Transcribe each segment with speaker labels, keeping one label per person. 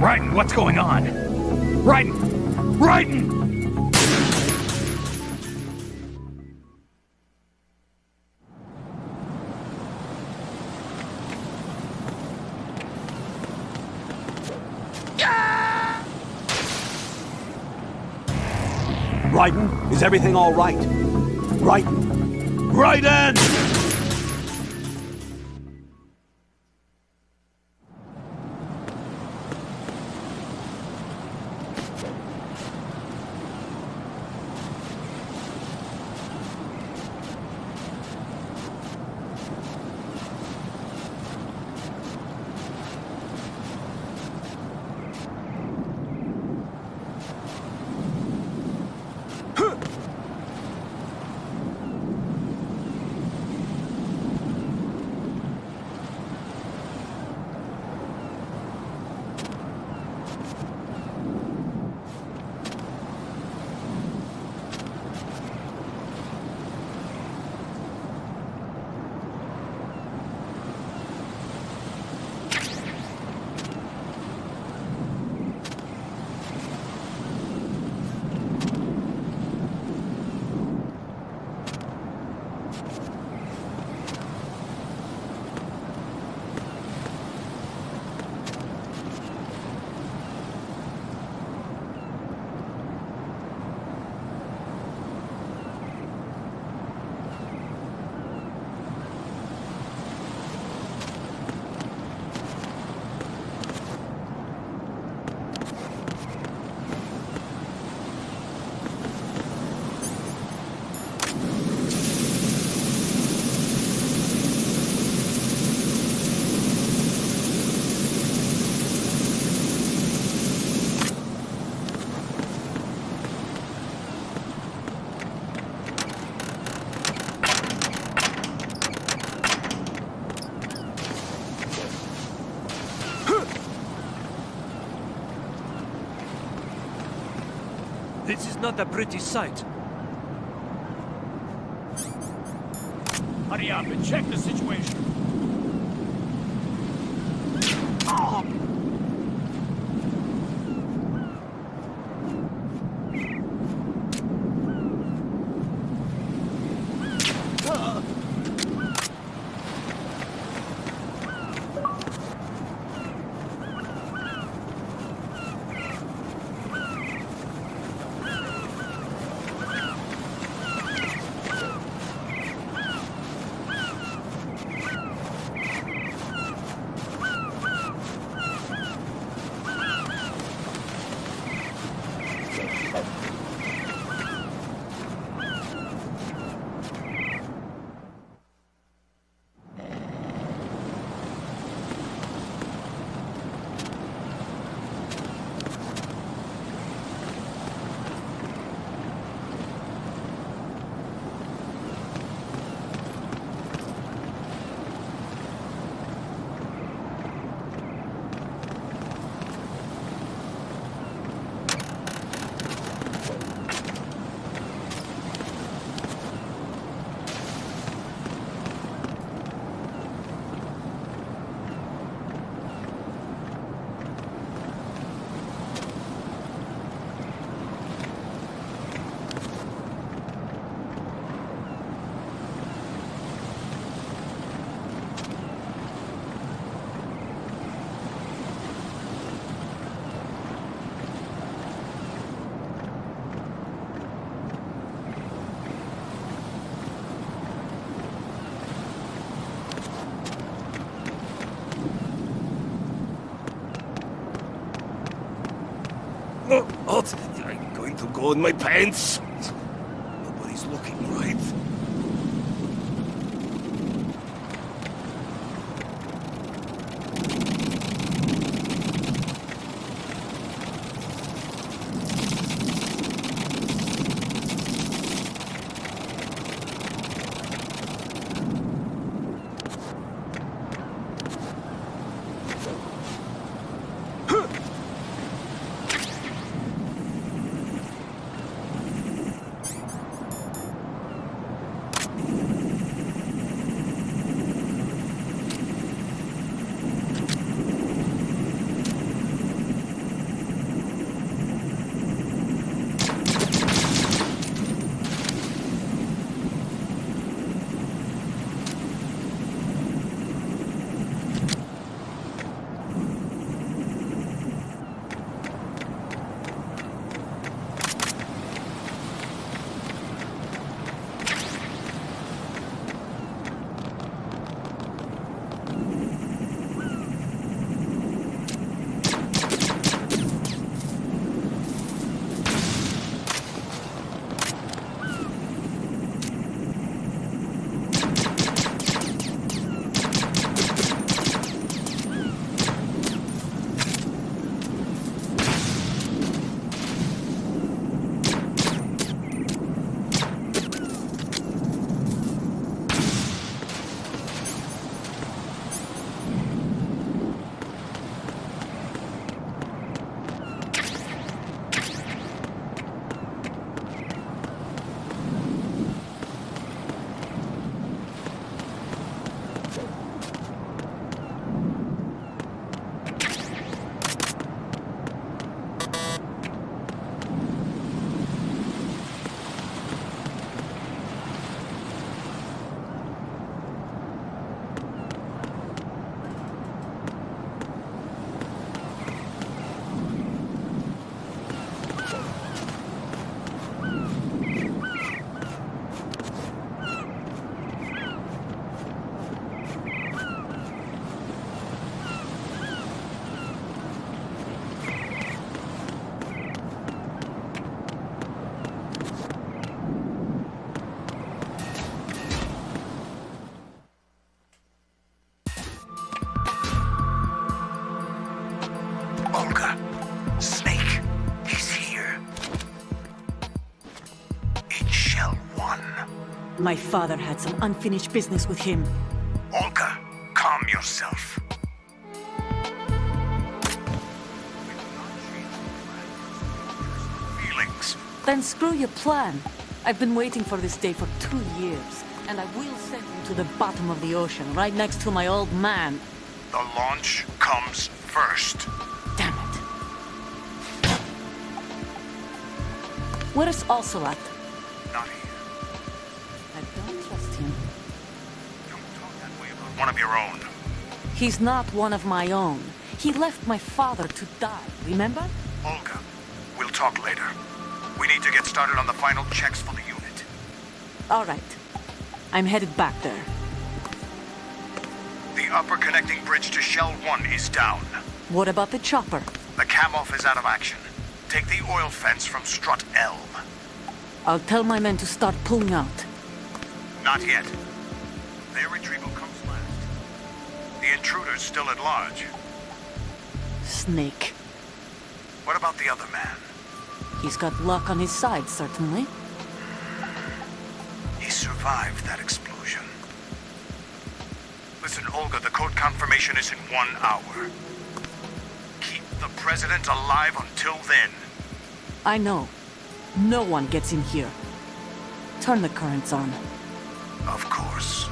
Speaker 1: Raiden, what's going on? Raiden! Raiden! Raiden, is everything all right? Raiden! Raiden!
Speaker 2: This is not a pretty sight.
Speaker 1: Hurry up and check the situation.
Speaker 2: Oh, what? I'm going to go in my pants. Nobody's looking, right?
Speaker 3: My father had some unfinished business with him.
Speaker 4: Olga, calm yourself. Feelings.
Speaker 3: Then screw your plan. I've been waiting for this day for 2 years, and I will send him to the bottom of the ocean, right next to my old man.
Speaker 4: The launch comes first.
Speaker 3: Damn it. Where's Ocelot?
Speaker 4: Not here.
Speaker 3: I don't trust him.
Speaker 4: Don't talk that way about one of your own.
Speaker 3: He's not one of my own. He left my father to die, remember?
Speaker 4: Olga, we'll talk later. We need to get started on the final checks for the unit.
Speaker 3: All right. I'm headed back there.
Speaker 4: The upper connecting bridge to Shell 1 is down.
Speaker 3: What about the chopper?
Speaker 4: The cam-off is out of action. Take the oil fence from strut L.
Speaker 3: I'll tell my men to start pulling out.
Speaker 4: Not yet. Their retrieval comes last. The intruder's still at large.
Speaker 3: Snake.
Speaker 4: What about the other man?
Speaker 3: He's got luck on his side, certainly.
Speaker 4: He survived that explosion. Listen, Olga, the code confirmation is in 1 hour. Keep the president alive until then.
Speaker 3: I know. No one gets in here. Turn the currents on.
Speaker 4: Of course.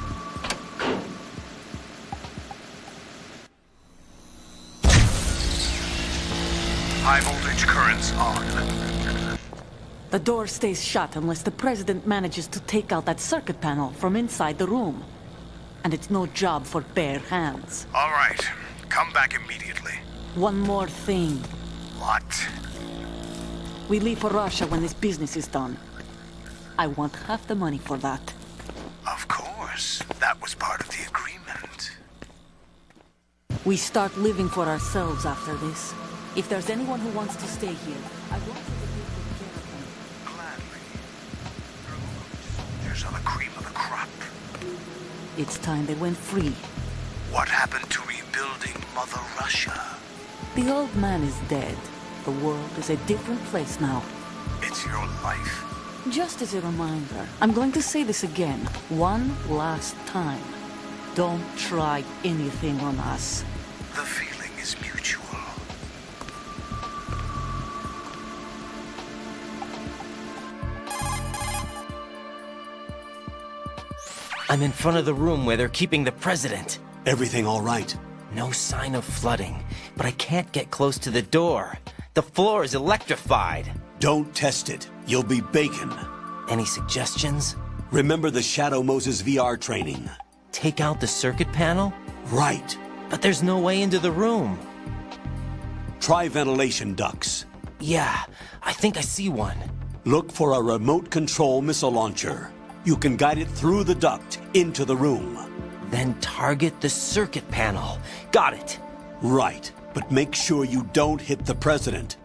Speaker 4: High voltage currents on.
Speaker 3: The door stays shut unless the president manages to take out that circuit panel from inside the room. And it's no job for bare hands.
Speaker 4: All right. Come back immediately.
Speaker 3: One more thing.
Speaker 4: What?
Speaker 3: We leave for Russia when this business is done. I want half the money for that.
Speaker 4: Of course. That was part of the agreement.
Speaker 3: We start living for ourselves after this. If there's anyone who wants to stay here, I want you to take good care of them.
Speaker 4: Gladly. Soldiers are the cream of the crop.
Speaker 3: It's time they went free.
Speaker 4: What happened to rebuilding Mother Russia?
Speaker 3: The old man is dead. The world is a different place now.
Speaker 4: It's your life.
Speaker 3: Just as a reminder, I'm going to say this again, one last time. Don't try anything on us.
Speaker 4: The feeling is mutual.
Speaker 5: I'm in front of the room where they're keeping the president.
Speaker 1: Everything all right?
Speaker 5: No sign of flooding, but I can't get close to the door. The floor is electrified.
Speaker 1: Don't test it. You'll be bacon.
Speaker 5: Any suggestions?
Speaker 1: Remember the Shadow Moses VR training?
Speaker 5: Take out the circuit panel?
Speaker 1: Right.
Speaker 5: But there's no way into the room.
Speaker 1: Try ventilation ducts.
Speaker 5: Yeah, I think I see one.
Speaker 1: Look for a remote control missile launcher. You can guide it through the duct into the room.
Speaker 5: Then target the circuit panel. Got it.
Speaker 1: Right, but make sure you don't hit the president.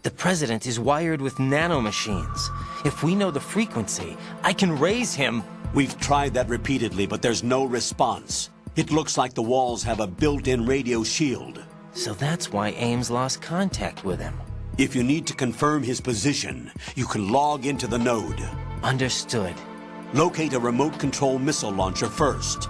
Speaker 5: The president is wired with nanomachines. If we know the frequency, I can raise him.
Speaker 1: We've tried that repeatedly, but there's no response. It looks like the walls have a built-in radio shield.
Speaker 5: So that's why Ames lost contact with him.
Speaker 1: If you need to confirm his position, you can log into the node.
Speaker 5: Understood.
Speaker 1: Locate a remote control missile launcher first.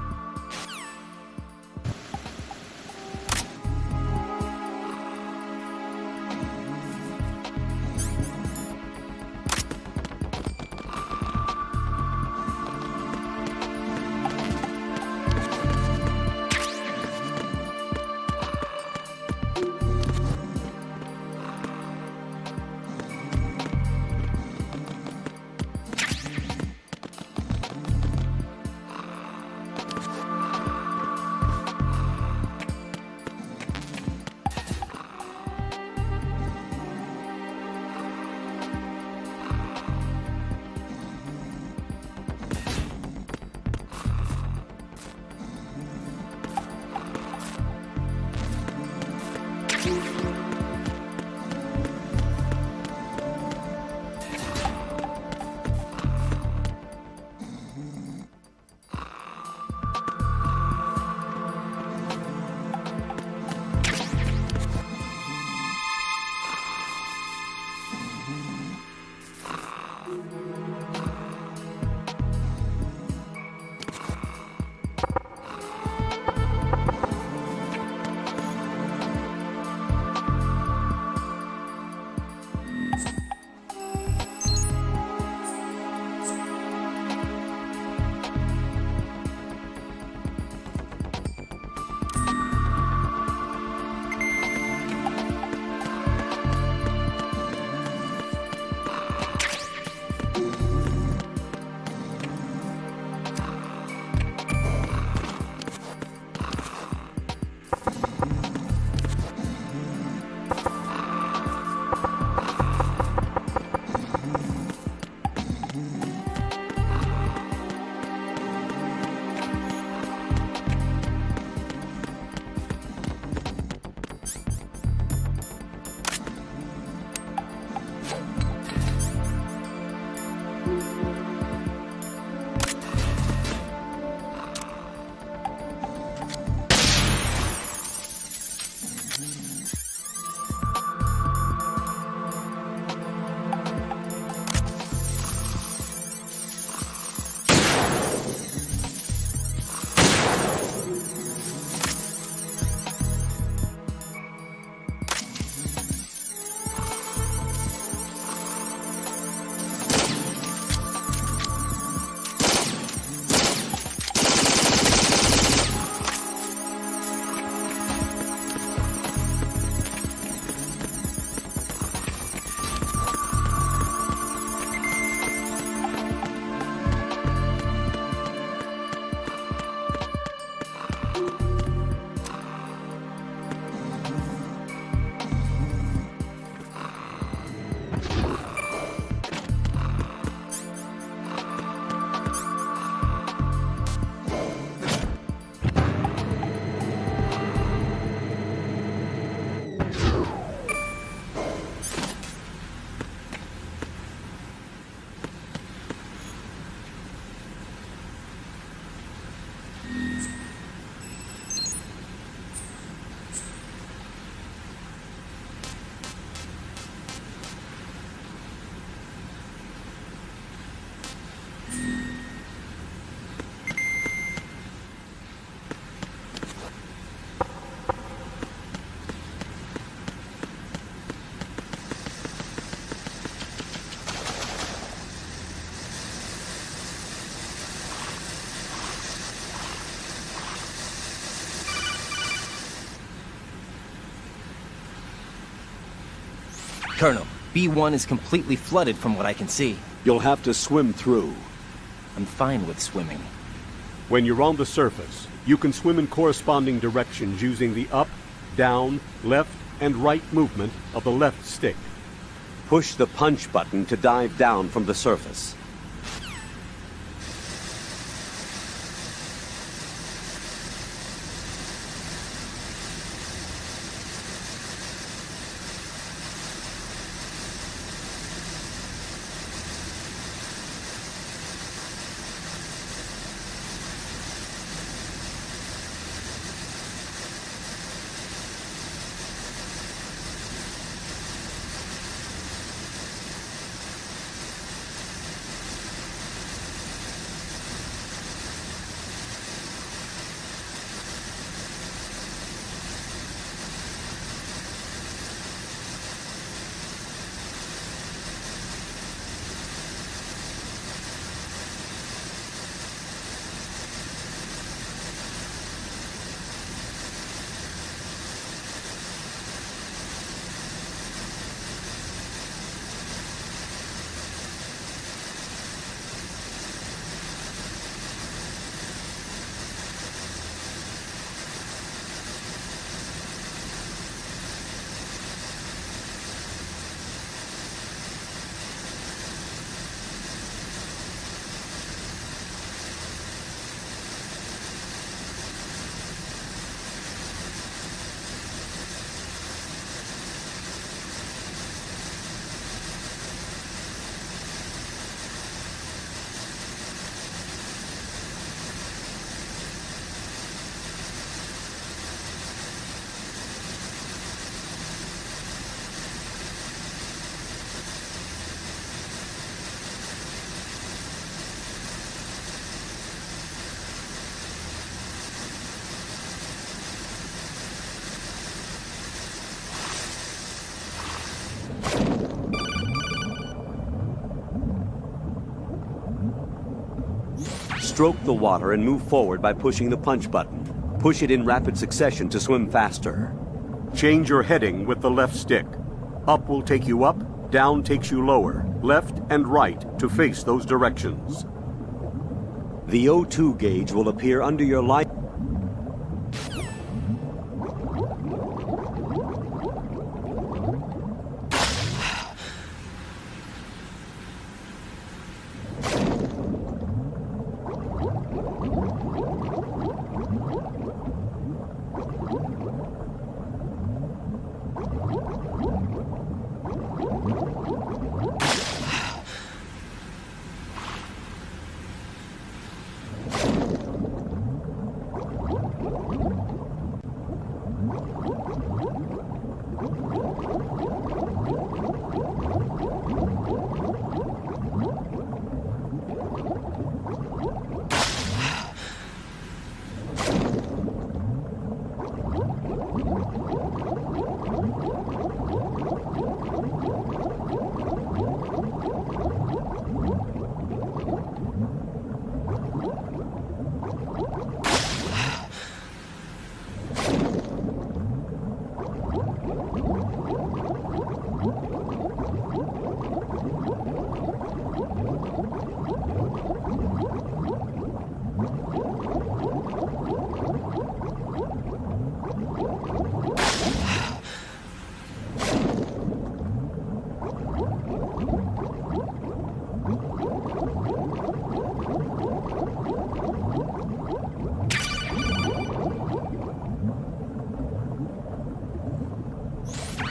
Speaker 5: Colonel, B1 is completely flooded from what I can see.
Speaker 1: You'll have to swim through.
Speaker 5: I'm fine with swimming.
Speaker 6: When you're on the surface, you can swim in corresponding directions using the up, down, left, and right movement of the left stick.
Speaker 1: Push the punch button to dive down from the surface. Stroke the water and move forward by pushing the punch button. Push it in rapid succession to swim faster.
Speaker 6: Change your heading with the left stick. Up will take you up, down takes you lower, left and right to face those directions.
Speaker 1: The O2 gauge will appear under your light.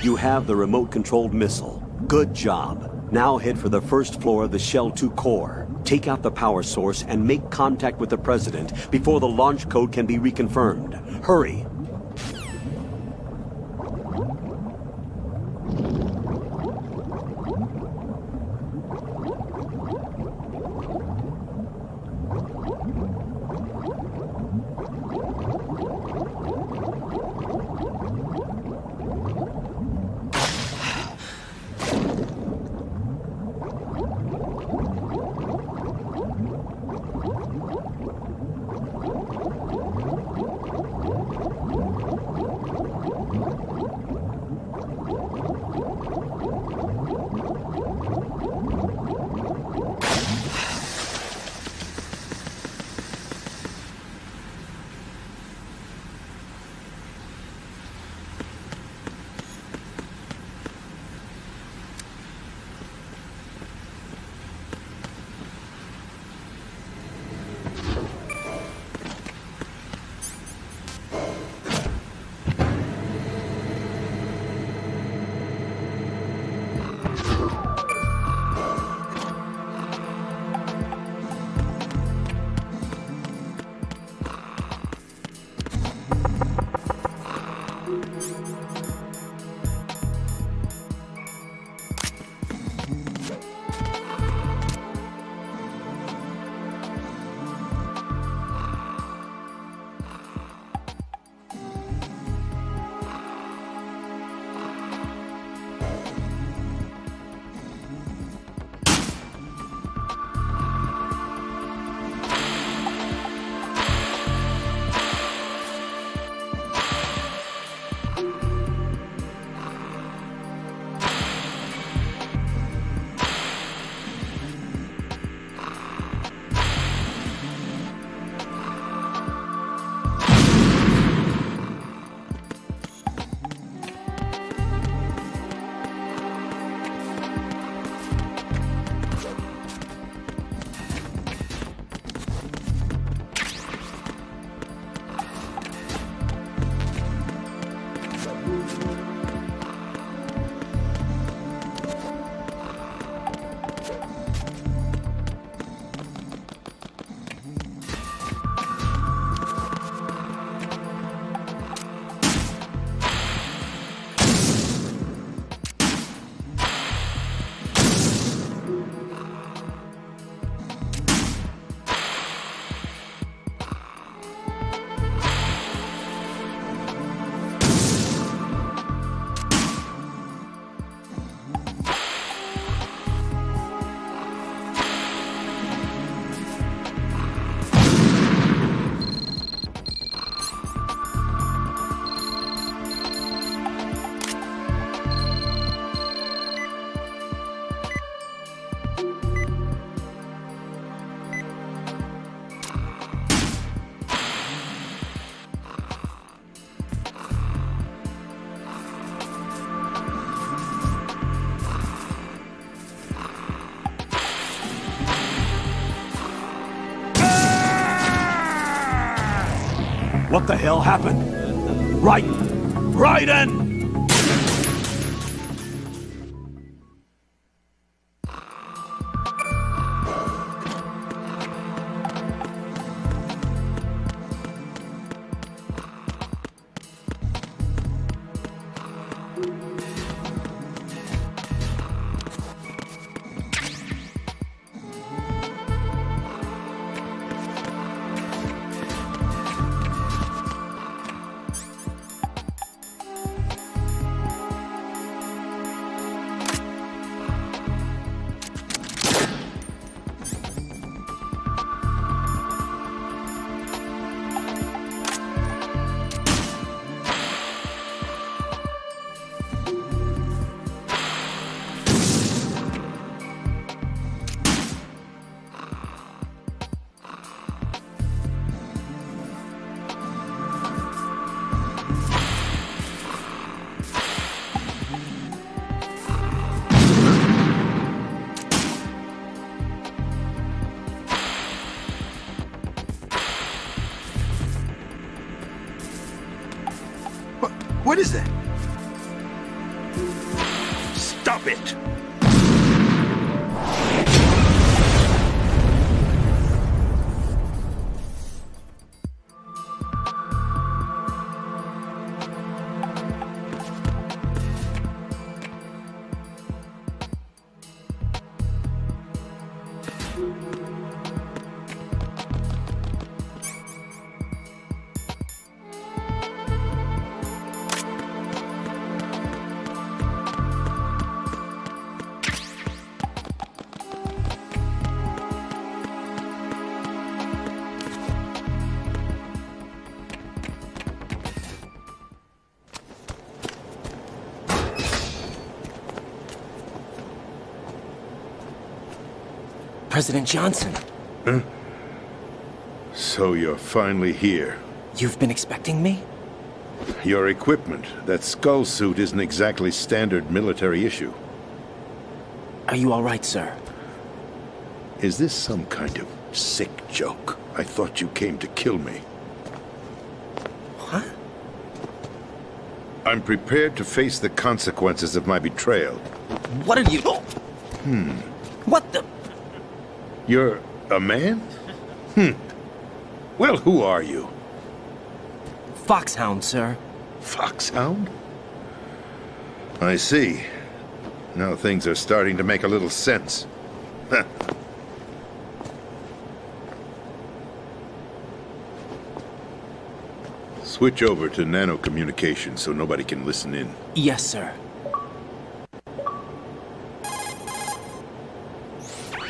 Speaker 1: You have the remote-controlled missile. Good job. Now head for the first floor of the Shell 2 core. Take out the power source and make contact with the President before the launch code can be reconfirmed. Hurry! What the hell happened? Raiden!
Speaker 2: What is that? Stop it!
Speaker 5: President Johnson.
Speaker 7: Huh? So you're finally here.
Speaker 5: You've been expecting me?
Speaker 7: Your equipment, that skull suit isn't exactly standard military issue.
Speaker 5: Are you all right, sir?
Speaker 7: Is this some kind of sick joke? I thought you came to kill me.
Speaker 5: What?
Speaker 7: I'm prepared to face the consequences of my betrayal.
Speaker 5: What are you... What the...
Speaker 7: You're a man? Well, who are you?
Speaker 5: Foxhound, sir.
Speaker 7: Foxhound? I see. Now things are starting to make a little sense. Huh. Switch over to nano communication so nobody can listen in.
Speaker 5: Yes, sir.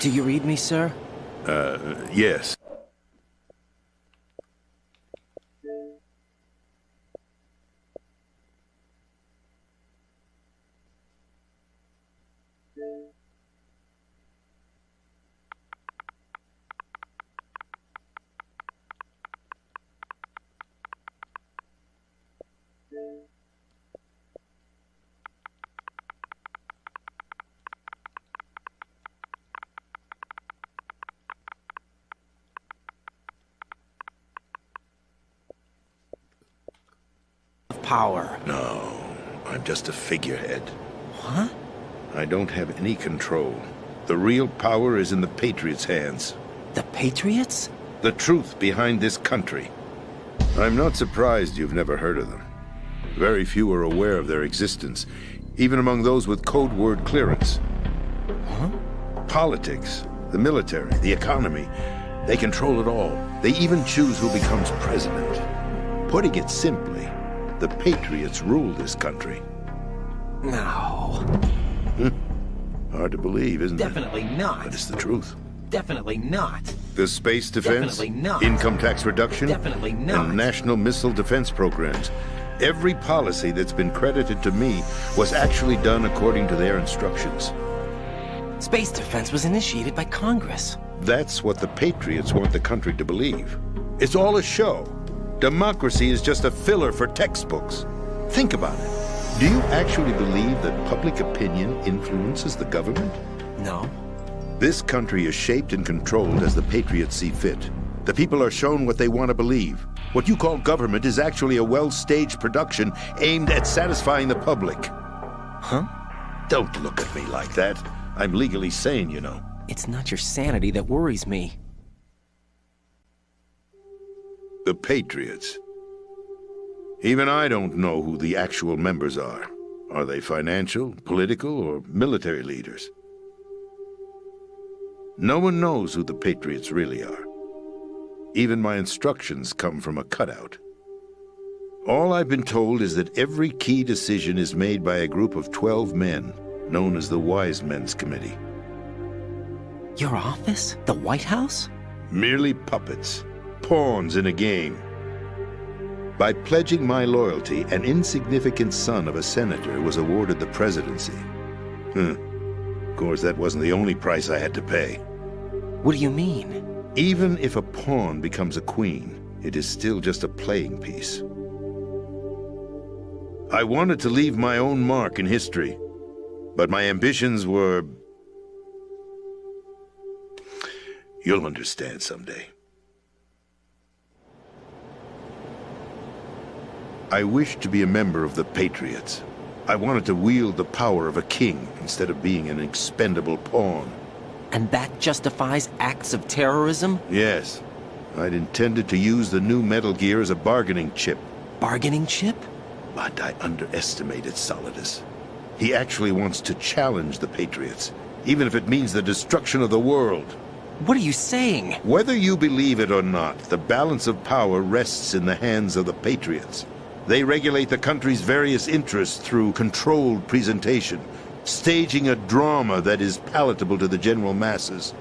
Speaker 5: Do you read me, sir?
Speaker 7: Yes.
Speaker 5: Power.
Speaker 7: No. I'm just a figurehead.
Speaker 5: Huh?
Speaker 7: I don't have any control. The real power is in the Patriots' hands.
Speaker 5: The Patriots?
Speaker 7: The truth behind this country. I'm not surprised you've never heard of them. Very few are aware of their existence, even among those with code word clearance.
Speaker 5: Huh?
Speaker 7: Politics, the military, the economy, they control it all. They even choose who becomes president. Putting it simply, the Patriots rule this country.
Speaker 5: No.
Speaker 7: Hard to believe, isn't it?
Speaker 5: Definitely not.
Speaker 7: But it's the truth.
Speaker 5: Definitely not.
Speaker 7: The space defense,
Speaker 5: Definitely not.
Speaker 7: income tax reduction,
Speaker 5: Definitely not.
Speaker 7: and national missile defense programs. Every policy that's been credited to me was actually done according to their instructions.
Speaker 5: Space defense was initiated by Congress.
Speaker 7: That's what the Patriots want the country to believe. It's all a show. Democracy is just a filler for textbooks. Think about it. Do you actually believe that public opinion influences the government?
Speaker 5: No.
Speaker 7: This country is shaped and controlled as the Patriots see fit. The people are shown what they want to believe. What you call government is actually a well-staged production aimed at satisfying the public.
Speaker 5: Huh?
Speaker 7: Don't look at me like that. I'm legally sane, you know.
Speaker 5: It's not your sanity that worries me.
Speaker 7: The Patriots. Even I don't know who the actual members are. Are they financial, political, or military leaders? No one knows who the Patriots really are. Even my instructions come from a cutout. All I've been told is that every key decision is made by a group of 12 men, known as the Wise Men's Committee.
Speaker 5: Your office? The White House?
Speaker 7: Merely puppets, pawns in a game. By pledging my loyalty, an insignificant son of a senator was awarded the presidency. Of course, that wasn't the only price I had to pay.
Speaker 5: What do you mean?
Speaker 7: Even if a pawn becomes a queen, it is still just a playing piece. I wanted to leave my own mark in history, but my ambitions were... You'll understand someday. I wished to be a member of the Patriots. I wanted to wield the power of a king instead of being an expendable pawn.
Speaker 5: And that justifies acts of terrorism?
Speaker 7: Yes. I'd intended to use the new Metal Gear as a bargaining chip.
Speaker 5: Bargaining chip?
Speaker 7: But I underestimated Solidus. He actually wants to challenge the Patriots, even if it means the destruction of the world.
Speaker 5: What are you saying?
Speaker 7: Whether you believe it or not, the balance of power rests in the hands of the Patriots. They regulate the country's various interests through controlled presentation, staging a drama that is palatable to the general masses.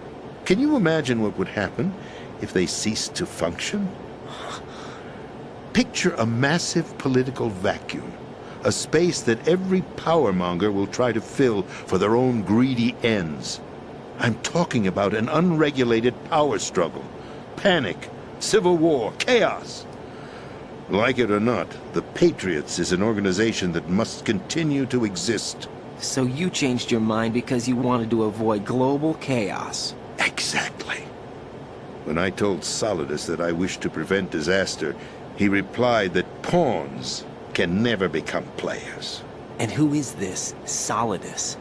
Speaker 7: Can you imagine what would happen if they ceased to function? Picture a massive political vacuum, a space that every powermonger will try to fill for their own greedy ends. I'm talking about an unregulated power struggle, panic, civil war, chaos. Like it or not, the Patriots is an organization that must continue to exist.
Speaker 5: So you changed your mind because you wanted to avoid global chaos.
Speaker 7: Exactly. When I told Solidus that I wished to prevent disaster, he replied that pawns can never become players.
Speaker 5: And who is this Solidus?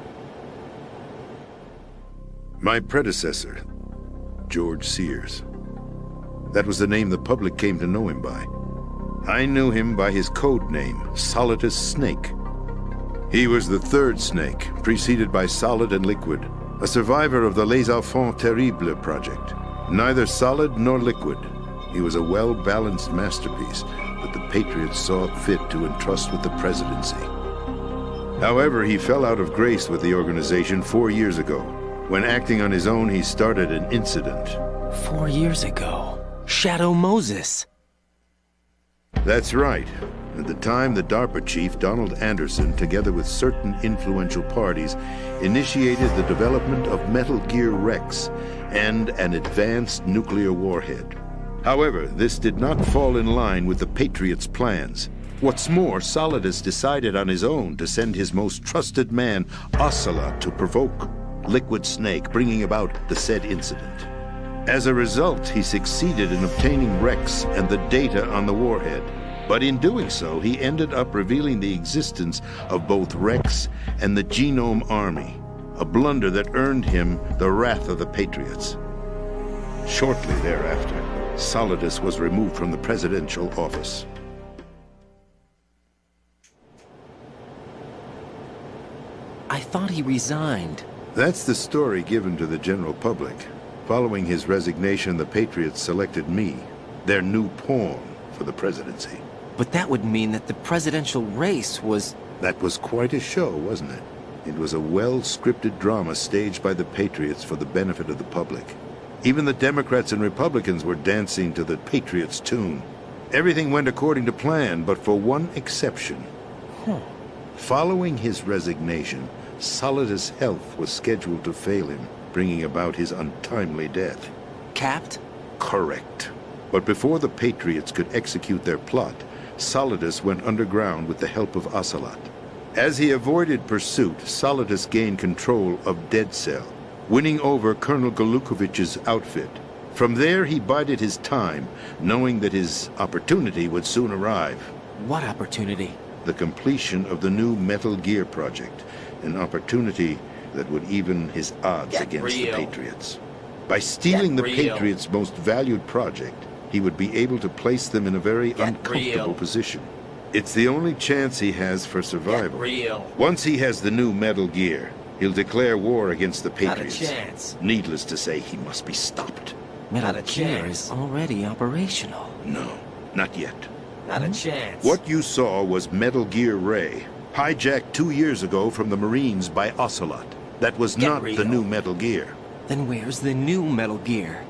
Speaker 7: My predecessor, George Sears. That was the name the public came to know him by. I knew him by his code name, Solidus Snake. He was the third snake, preceded by Solid and Liquid, a survivor of the Les Enfants Terribles project. Neither solid nor liquid, he was a well-balanced masterpiece that the Patriots saw fit to entrust with the presidency. However, he fell out of grace with the organization 4 years ago. When acting on his own, he started an incident.
Speaker 5: 4 years ago. Shadow Moses.
Speaker 7: That's right. At the time, the DARPA chief, Donald Anderson, together with certain influential parties, initiated the development of Metal Gear Rex and an advanced nuclear warhead. However, this did not fall in line with the Patriots' plans. What's more, Solidus decided on his own to send his most trusted man, Ocelot, to provoke Liquid Snake, bringing about the said incident. As a result, he succeeded in obtaining Rex and the data on the warhead. But in doing so, he ended up revealing the existence of both Rex and the Genome Army, a blunder that earned him the wrath of the Patriots. Shortly thereafter, Solidus was removed from the presidential office.
Speaker 5: I thought he resigned.
Speaker 7: That's the story given to the general public. Following his resignation, the Patriots selected me, their new pawn, for the presidency.
Speaker 5: But that would mean that the presidential race was...
Speaker 7: That was quite a show, wasn't it? It was a well-scripted drama staged by the Patriots for the benefit of the public. Even the Democrats and Republicans were dancing to the Patriots' tune. Everything went according to plan, but for one exception. Following his resignation, Solidus' health was scheduled to fail him, bringing about his untimely death.
Speaker 5: Capped?
Speaker 7: Correct. But before the Patriots could execute their plot, Solidus went underground with the help of Ocelot. As he avoided pursuit, Solidus gained control of Dead Cell, winning over Colonel Golukovich's outfit. From there, he bided his time, knowing that his opportunity would soon arrive.
Speaker 5: What opportunity?
Speaker 7: The completion of the new Metal Gear project, an opportunity that would even his odds against the Patriots. By stealing the Patriots' most valued project, he would be able to place them in a very uncomfortable position. It's the only chance he has for survival. Once he has the new Metal Gear, he'll declare war against the Patriots.
Speaker 5: Not a chance.
Speaker 7: Needless to say, he must be stopped.
Speaker 5: Metal Gear is already operational.
Speaker 7: No, not yet.
Speaker 5: Not a chance.
Speaker 7: What you saw was Metal Gear Ray, hijacked 2 years ago from the Marines by Ocelot. That was not the new Metal Gear.
Speaker 5: Then where's the new Metal Gear?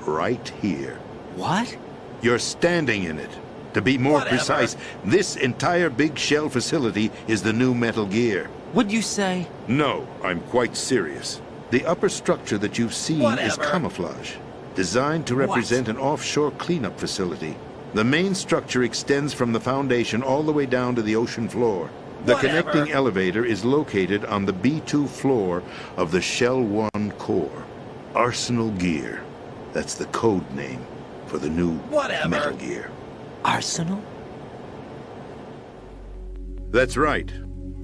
Speaker 7: Right here.
Speaker 5: What?
Speaker 7: You're standing in it. To be more precise, this entire big shell facility is the new Metal Gear.
Speaker 5: What'd you say?
Speaker 7: No, I'm quite serious. The upper structure that you've seen is camouflage, designed to represent an offshore cleanup facility. The main structure extends from the foundation all the way down to the ocean floor. The connecting elevator is located on the B2 floor of the Shell 1 core. Arsenal Gear. That's the code name for the new Metal Gear.
Speaker 5: Arsenal?
Speaker 7: That's right.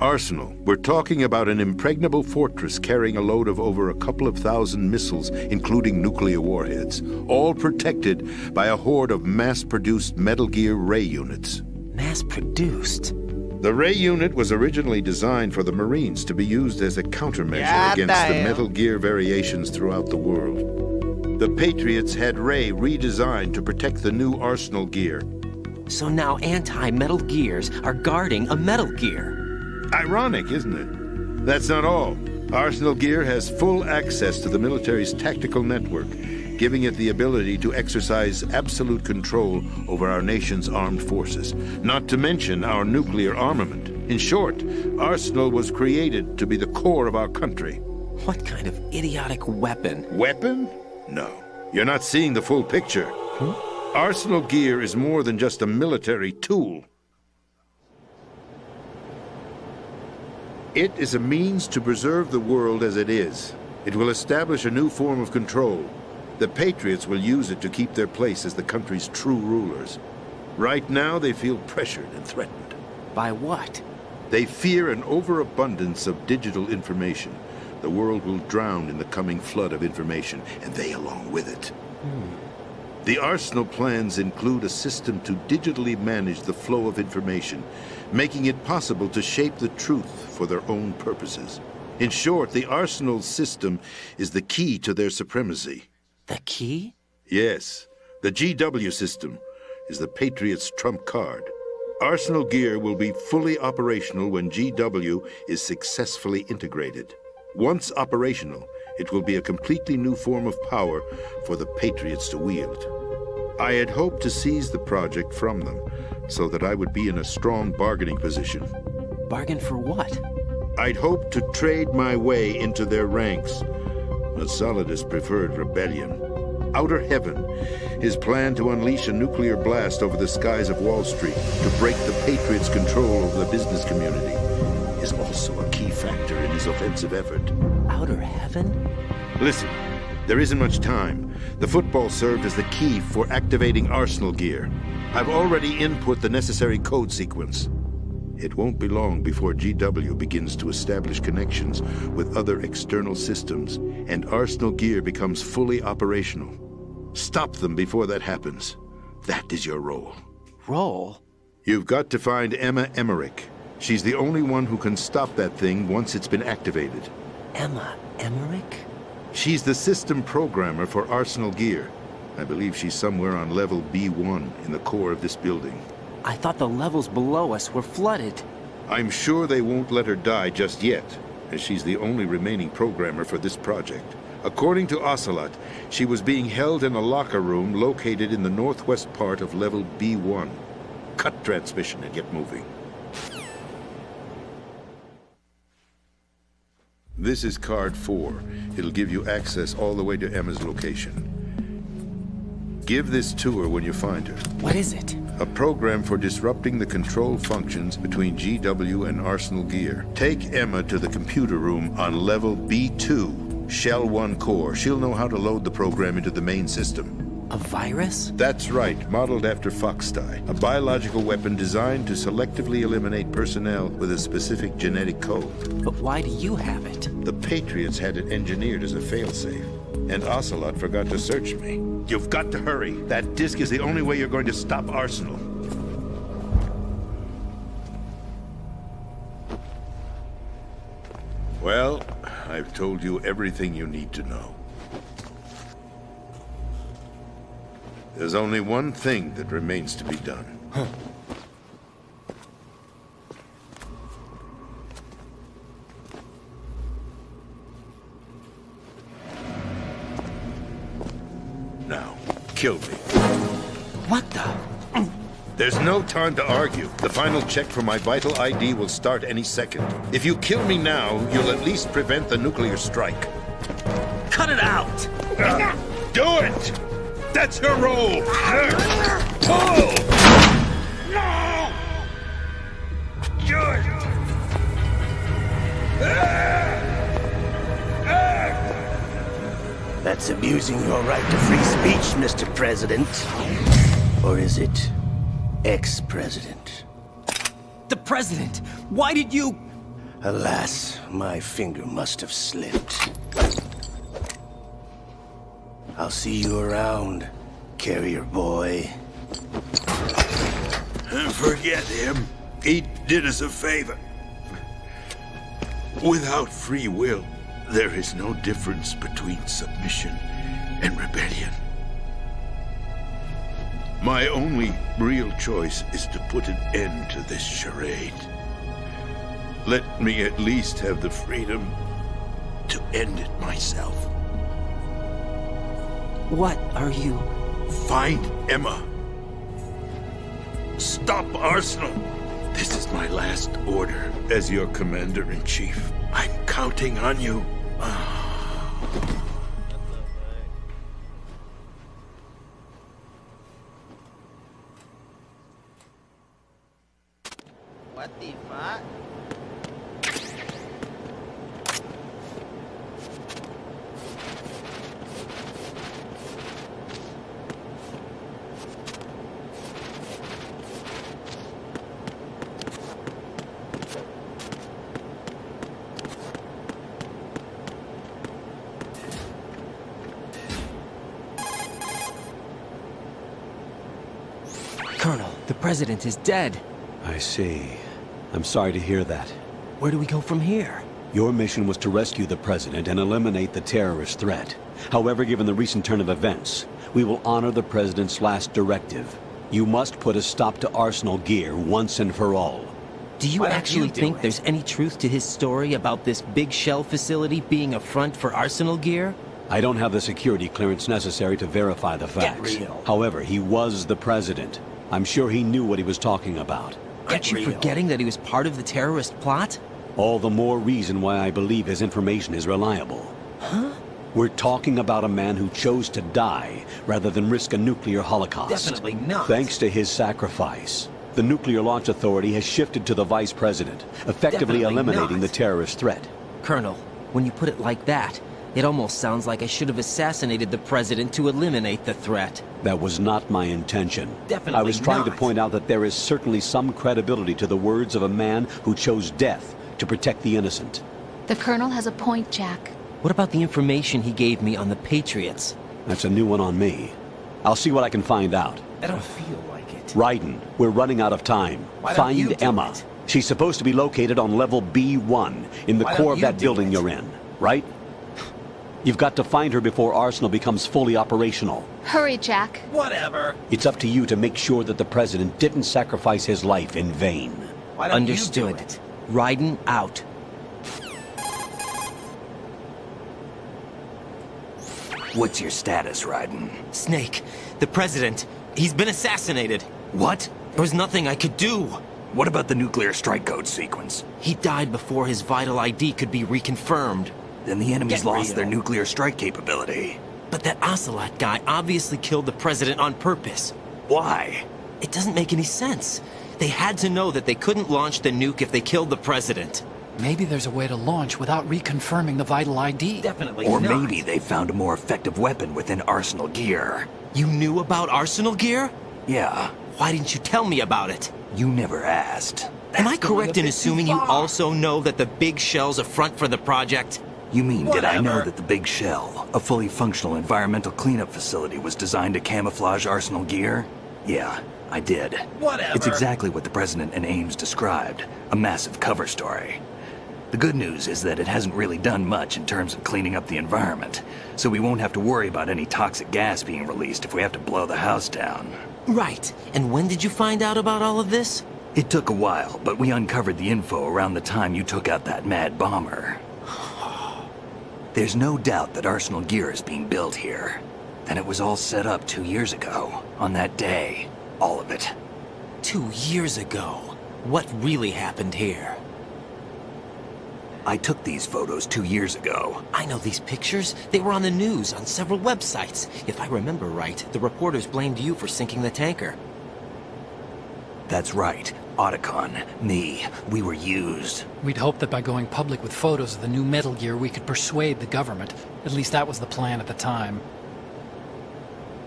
Speaker 7: Arsenal. We're talking about an impregnable fortress carrying a load of over a couple of thousand missiles, including nuclear warheads, all protected by a horde of mass-produced Metal Gear Ray units.
Speaker 5: Mass-produced?
Speaker 7: The Ray unit was originally designed for the Marines to be used as a countermeasure against the Metal Gear variations throughout the world. The Patriots had Ray redesigned to protect the new Arsenal Gear.
Speaker 5: So now anti-Metal Gears are guarding a Metal Gear.
Speaker 7: Ironic, isn't it? That's not all. Arsenal Gear has full access to the military's tactical network, giving it the ability to exercise absolute control over our nation's armed forces, not to mention our nuclear armament. In short, Arsenal was created to be the core of our country.
Speaker 5: What kind of idiotic weapon?
Speaker 7: Weapon? No. You're not seeing the full picture. Arsenal Gear is more than just a military tool. It is a means to preserve the world as it is. It will establish a new form of control. The Patriots will use it to keep their place as the country's true rulers. Right now, they feel pressured and threatened.
Speaker 5: By what?
Speaker 7: They fear an overabundance of digital information. The world will drown in the coming flood of information, and they along with it. The Arsenal plans include a system to digitally manage the flow of information, making it possible to shape the truth for their own purposes. In short, the Arsenal system is the key to their supremacy.
Speaker 5: The key?
Speaker 7: Yes. The GW system is the Patriots' trump card. Arsenal Gear will be fully operational when GW is successfully integrated. Once operational, it will be a completely new form of power for the Patriots to wield. I had hoped to seize the project from them, so that I would be in a strong bargaining position.
Speaker 5: Bargain for what?
Speaker 7: I'd hoped to trade my way into their ranks, but Solidus preferred rebellion. Outer Heaven, his plan to unleash a nuclear blast over the skies of Wall Street to break the Patriots' control over the business community, is also a key factor in his offensive effort.
Speaker 5: Outer Heaven?
Speaker 7: Listen, there isn't much time. The football served as the key for activating Arsenal Gear. I've already input the necessary code sequence. It won't be long before GW begins to establish connections with other external systems, and Arsenal Gear becomes fully operational. Stop them before that happens. That is your role.
Speaker 5: Role?
Speaker 7: You've got to find Emma Emmerich. She's the only one who can stop that thing once it's been activated.
Speaker 5: Emma Emmerich?
Speaker 7: She's the system programmer for Arsenal Gear. I believe she's somewhere on level B1 in the core of this building.
Speaker 5: I thought the levels below us were flooded.
Speaker 7: I'm sure they won't let her die just yet, as she's the only remaining programmer for this project. According to Ocelot, she was being held in a locker room located in the northwest part of level B1. Cut transmission and get moving. This is card 4. It'll give you access all the way to Emma's location. Give this to her when you find her.
Speaker 5: What is it?
Speaker 7: A program for disrupting the control functions between GW and Arsenal Gear. Take Emma to the computer room on level B2, Shell 1 core. She'll know how to load the program into the main system.
Speaker 5: A virus?
Speaker 7: That's right, modeled after Foxdie. A biological weapon designed to selectively eliminate personnel with a specific genetic code.
Speaker 5: But why do you have it?
Speaker 7: The Patriots had it engineered as a failsafe, and Ocelot forgot to search me. You've got to hurry. That disk is the only way you're going to stop Arsenal. Well, I've told you everything you need to know. There's only one thing that remains to be done. Now, kill me.
Speaker 5: What the?
Speaker 7: There's no time to argue. The final check for my vital ID will start any second. If you kill me now, you'll at least prevent the nuclear strike.
Speaker 5: Cut it out!
Speaker 7: Do it! That's her role! Pull!
Speaker 4: No! George!
Speaker 2: That's abusing your right to free speech, Mr. President. Or is it ex-president?
Speaker 5: The president! Why did you...
Speaker 2: Alas, my finger must have slipped. I'll see you around, carrier boy.
Speaker 7: Forget him. He did us a favor. Without free will, there is no difference between submission and rebellion. My only real choice is to put an end to this charade. Let me at least have the freedom to end it myself.
Speaker 5: What are you...
Speaker 7: Find Emma. Stop Arsenal. This is my last order as your commander-in-chief. I'm counting on you.
Speaker 8: What the fuck?
Speaker 5: Colonel, the president is dead.
Speaker 1: I see. I'm sorry to hear that.
Speaker 5: Where do we go from here?
Speaker 1: Your mission was to rescue the president and eliminate the terrorist threat. However, given the recent turn of events, we will honor the president's last directive. You must put a stop to Arsenal Gear once and for all.
Speaker 5: Do you actually think there's any truth to his story about this big shell facility being a front for Arsenal Gear?
Speaker 1: I don't have the security clearance necessary to verify the facts. However, he was the president. I'm sure he knew what he was talking about.
Speaker 5: Aren't you forgetting that he was part of the terrorist plot?
Speaker 1: All the more reason why I believe his information is reliable.
Speaker 5: Huh?
Speaker 1: We're talking about a man who chose to die rather than risk a nuclear holocaust.
Speaker 5: Definitely not.
Speaker 1: Thanks to his sacrifice, the Nuclear Launch Authority has shifted to the vice president, effectively
Speaker 5: Definitely
Speaker 1: eliminating
Speaker 5: not.
Speaker 1: the terrorist threat.
Speaker 5: Colonel, when you put it like that, It almost sounds like I should have assassinated the president to eliminate the threat.
Speaker 1: That was not my intention.
Speaker 5: Definitely
Speaker 1: I was trying to
Speaker 5: not.
Speaker 1: point out that there is certainly some credibility to the words of a man who chose death to protect the innocent.
Speaker 8: The Colonel has a point, Jack.
Speaker 5: What about the information he gave me on the Patriots?
Speaker 1: That's a new one on me. I'll see what I can find out.
Speaker 5: I don't feel like it.
Speaker 1: Ryden, we're running out of time.
Speaker 5: Why don't you
Speaker 1: Find
Speaker 5: do
Speaker 1: Emma.
Speaker 5: it?
Speaker 1: She's supposed to be located on level B1 in the
Speaker 5: Why
Speaker 1: core
Speaker 5: don't
Speaker 1: of
Speaker 5: you
Speaker 1: that
Speaker 5: do
Speaker 1: building
Speaker 5: it?
Speaker 1: you're in, right? You've got to find her before Arsenal becomes fully operational.
Speaker 8: Hurry, Jack.
Speaker 5: Whatever.
Speaker 1: It's up to you to make sure that the president didn't sacrifice his life in vain.
Speaker 5: Why don't Understood. You do it? Ryden out.
Speaker 9: What's your status, Ryden?
Speaker 5: Snake, the president, he's been assassinated.
Speaker 9: What?
Speaker 5: There was nothing I could do.
Speaker 9: What about the nuclear strike code sequence?
Speaker 5: He died before his vital ID could be reconfirmed.
Speaker 9: Then the enemy's
Speaker 5: Get
Speaker 9: lost
Speaker 5: real.
Speaker 9: their nuclear strike capability.
Speaker 5: But that Ocelot guy obviously killed the president on purpose.
Speaker 9: Why?
Speaker 5: It doesn't make any sense. They had to know that they couldn't launch the nuke if they killed the president.
Speaker 10: Maybe there's a way to launch without reconfirming the vital ID.
Speaker 5: Definitely
Speaker 9: Or
Speaker 5: not.
Speaker 9: maybe they found a more effective weapon within Arsenal gear.
Speaker 5: You knew about Arsenal gear?
Speaker 9: Yeah,
Speaker 5: Why didn't you tell me about it?
Speaker 9: you never asked.
Speaker 5: Am I correct in assuming you also know that the big shell's a front for the project?
Speaker 9: You mean, did I know
Speaker 5: Whatever.
Speaker 9: that the Big Shell, a fully functional environmental cleanup facility, was designed to camouflage Arsenal gear? Yeah, I did.
Speaker 5: Whatever.
Speaker 9: It's exactly what the President and Ames described, a massive cover story. The good news is that it hasn't really done much in terms of cleaning up the environment, so we won't have to worry about any toxic gas being released if we have to blow the house down.
Speaker 5: Right. And when did you find out about all of this?
Speaker 9: It took a while, but we uncovered the info around the time you took out that mad bomber. There's no doubt that Arsenal gear is being built here. And it was all set up 2 years ago, on that day. All of it.
Speaker 5: 2 years ago. What really happened here?
Speaker 9: I took these photos 2 years ago.
Speaker 5: I know these pictures. They were on the news, on several websites. If I remember right, the reporters blamed you for sinking the tanker.
Speaker 9: That's right. Otacon, me, we were used.
Speaker 10: We'd hoped that by going public with photos of the new Metal Gear, we could persuade the government. At least that was the plan at the time.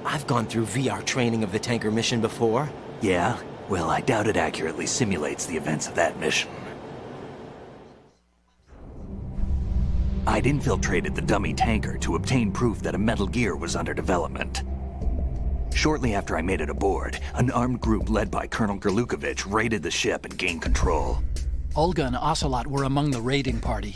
Speaker 5: I've gone through VR training of the tanker mission before.
Speaker 9: Yeah? Well, I doubt it accurately simulates the events of that mission. I'd infiltrated the dummy tanker to obtain proof that a Metal Gear was under development. Shortly after I made it aboard, an armed group led by Colonel Gerlukovich raided the ship and gained control.
Speaker 10: Olga and Ocelot were among the raiding party.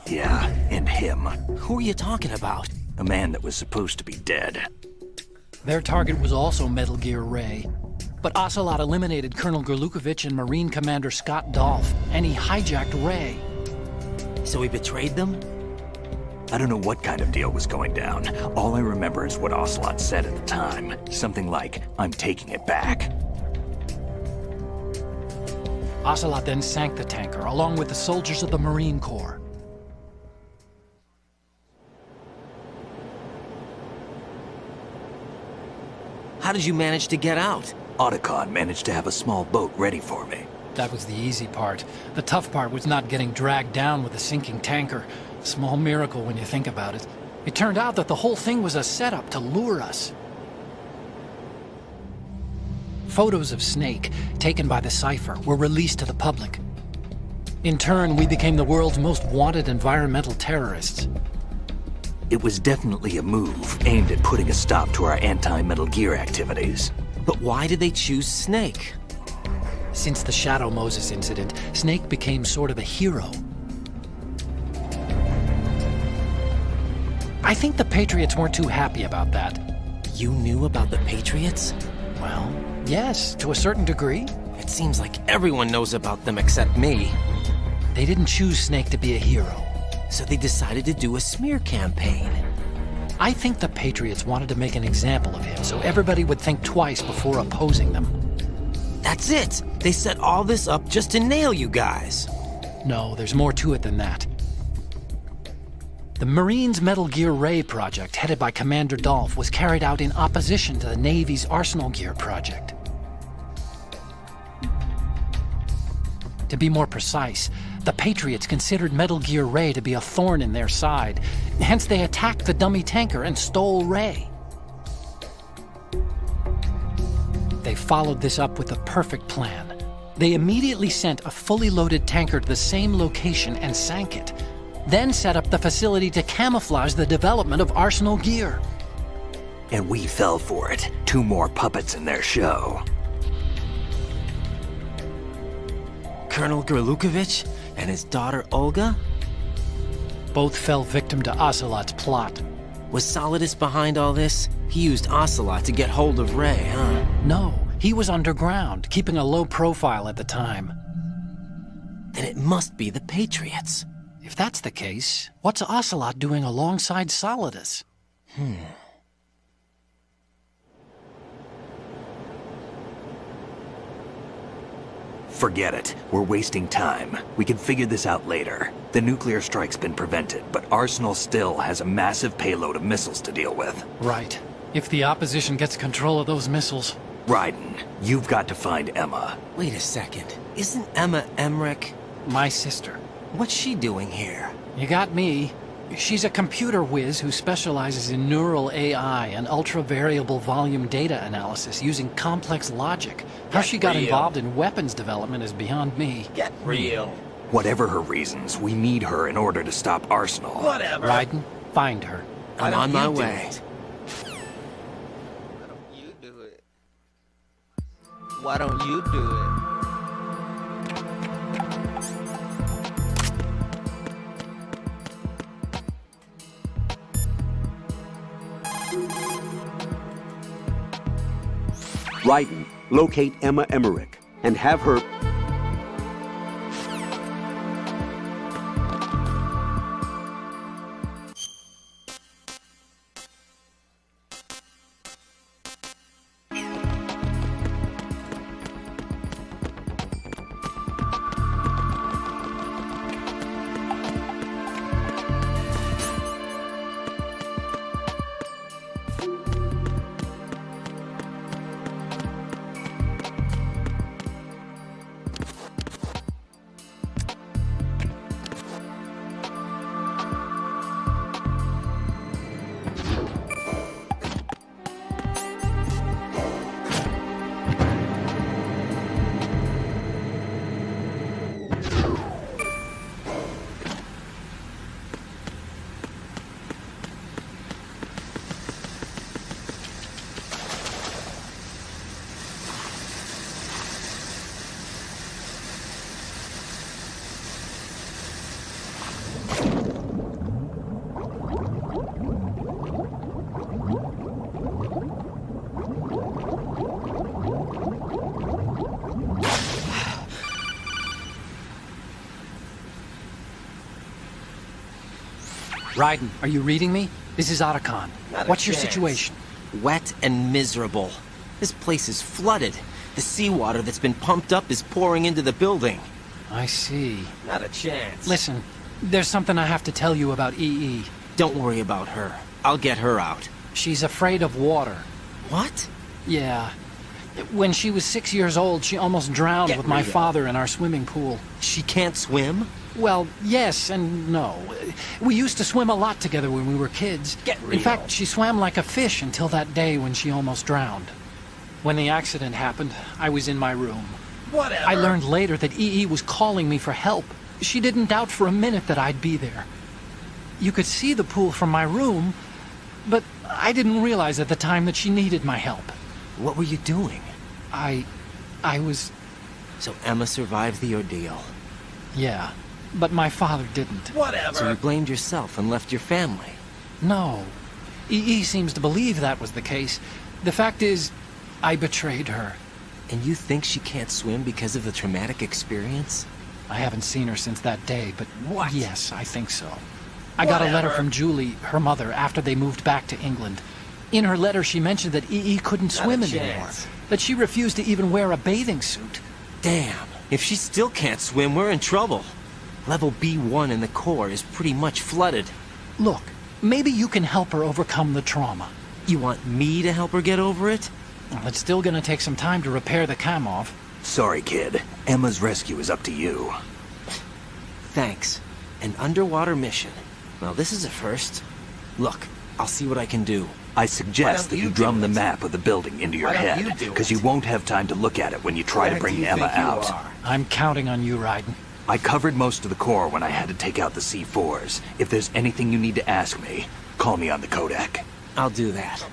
Speaker 9: Yeah, and him.
Speaker 5: Who are you talking about?
Speaker 9: A man that was supposed to be dead.
Speaker 10: Their target was also Metal Gear Ray. But Ocelot eliminated Colonel Gerlukovich and Marine Commander Scott Dolph, and he hijacked Ray.
Speaker 5: So he betrayed them?
Speaker 9: I don't know what kind of deal was going down. All I remember is what Ocelot said at the time. Something like, "I'm taking it back."
Speaker 10: Ocelot then sank the tanker, along with the soldiers of the Marine Corps.
Speaker 5: How did you manage to get out?
Speaker 9: Otacon managed to have a small boat ready for me.
Speaker 10: That was the easy part. The tough part was not getting dragged down with a sinking tanker. Small miracle when you think about it. It turned out that the whole thing was a setup to lure us. Photos of Snake, taken by the Cypher, were released to the public. In turn, we became the world's most wanted environmental terrorists.
Speaker 9: It was definitely a move aimed at putting a stop to our anti-Metal Gear activities.
Speaker 5: But why did they choose Snake?
Speaker 10: Since the Shadow Moses incident, Snake became sort of a hero. I think the Patriots weren't too happy about that.
Speaker 5: You knew about the Patriots?
Speaker 10: Well, yes, to a certain degree.
Speaker 5: It seems like everyone knows about them except me.
Speaker 10: They didn't choose Snake to be a hero.
Speaker 5: So they decided to do a smear campaign.
Speaker 10: I think the Patriots wanted to make an example of him so everybody would think twice before opposing them.
Speaker 5: That's it! They set all this up just to nail you guys.
Speaker 10: No, there's more to it than that. The Marines' Metal Gear Ray project, headed by Commander Dolph, was carried out in opposition to the Navy's Arsenal Gear project. To be more precise, The Patriots considered Metal Gear Ray to be a thorn in their side. Hence, they attacked the dummy tanker and stole Ray. They followed this up with the perfect plan. They immediately sent a fully loaded tanker to the same location and sank it. Then set up the facility to camouflage the development of Arsenal gear.
Speaker 9: And we fell for it. 2 more puppets in their show.
Speaker 5: Colonel Gerlukovich and his daughter Olga?
Speaker 10: Both fell victim to Ocelot's plot.
Speaker 5: Was Solidus behind all this? He used Ocelot to get hold of Ray, huh?
Speaker 10: No, he was underground, keeping a low profile at the time.
Speaker 5: Then it must be the Patriots.
Speaker 10: If that's the case, what's Ocelot doing alongside Solidus?
Speaker 9: Forget it. We're wasting time. We can figure this out later. The nuclear strike's been prevented, but Arsenal still has a massive payload of missiles to deal with.
Speaker 10: Right. If the opposition gets control of those missiles...
Speaker 9: Raiden, you've got to find Emma.
Speaker 5: Wait a second. Isn't Emma Emmerich?
Speaker 10: My sister.
Speaker 5: What's she doing here?
Speaker 10: You got me. She's a computer whiz who specializes in neural AI and ultra-variable volume data analysis using complex logic. How she got involved in weapons development is beyond me.
Speaker 5: Get real.
Speaker 9: Whatever her reasons, we need her in order to stop Arsenal.
Speaker 5: Whatever.
Speaker 10: Raiden, find her.
Speaker 5: I'm on my way.
Speaker 11: Why don't you do it?
Speaker 1: Raiden, locate Emma Emmerich and have her...
Speaker 10: Raiden, are you reading me? This is Otacon. What's your situation?
Speaker 5: Wet and miserable. This place is flooded. The seawater that's been pumped up is pouring into the building.
Speaker 10: I see.
Speaker 11: Not a chance.
Speaker 10: Listen, there's something I have to tell you about EE.
Speaker 5: Don't worry about her. I'll get her out.
Speaker 10: She's afraid of water.
Speaker 5: What?
Speaker 10: Yeah. When she was 6 years old, she almost drowned with my father in our swimming pool.
Speaker 5: She can't swim?
Speaker 10: Well, yes and no. We used to swim a lot together when we were kids. In fact, she swam like a fish until that day when she almost drowned. When the accident happened, I was in my room.
Speaker 11: Whatever.
Speaker 10: I learned later that EE was calling me for help. She didn't doubt for a minute that I'd be there. You could see the pool from my room, but I didn't realize at the time that she needed my help.
Speaker 5: What were you doing?
Speaker 10: I was...
Speaker 5: So Emma survived the ordeal.
Speaker 10: Yeah, but my father didn't.
Speaker 11: Whatever.
Speaker 5: So you blamed yourself and left your family?
Speaker 10: No. EE seems to believe that was the case. The fact is, I betrayed her.
Speaker 5: And you think she can't swim because of the traumatic experience?
Speaker 10: I haven't seen her since that day, but
Speaker 11: What?
Speaker 10: yes, I think so. I got a letter from Julie, her mother, after they moved back to England. In her letter, she mentioned that EE couldn't swim anymore. That she refused to even wear a bathing suit.
Speaker 5: Damn. If she still can't swim, we're in trouble. Level B1 in the core is pretty much flooded.
Speaker 10: Look, maybe you can help her overcome the trauma.
Speaker 5: You want me to help her get over it?
Speaker 10: Well, it's still gonna take some time to repair the cam off.
Speaker 9: Sorry, kid. Emma's rescue is up to you.
Speaker 5: Thanks. An underwater mission. Well, this is a first. Look, I'll see what I can do.
Speaker 9: I suggest that you drum the map of the building into your head, because you won't have time to look at it when you try to bring Emma out.
Speaker 10: I'm counting on you, Raiden.
Speaker 9: I covered most of the core when I had to take out the C4s. If there's anything you need to ask me, call me on the Kodak.
Speaker 5: I'll do that.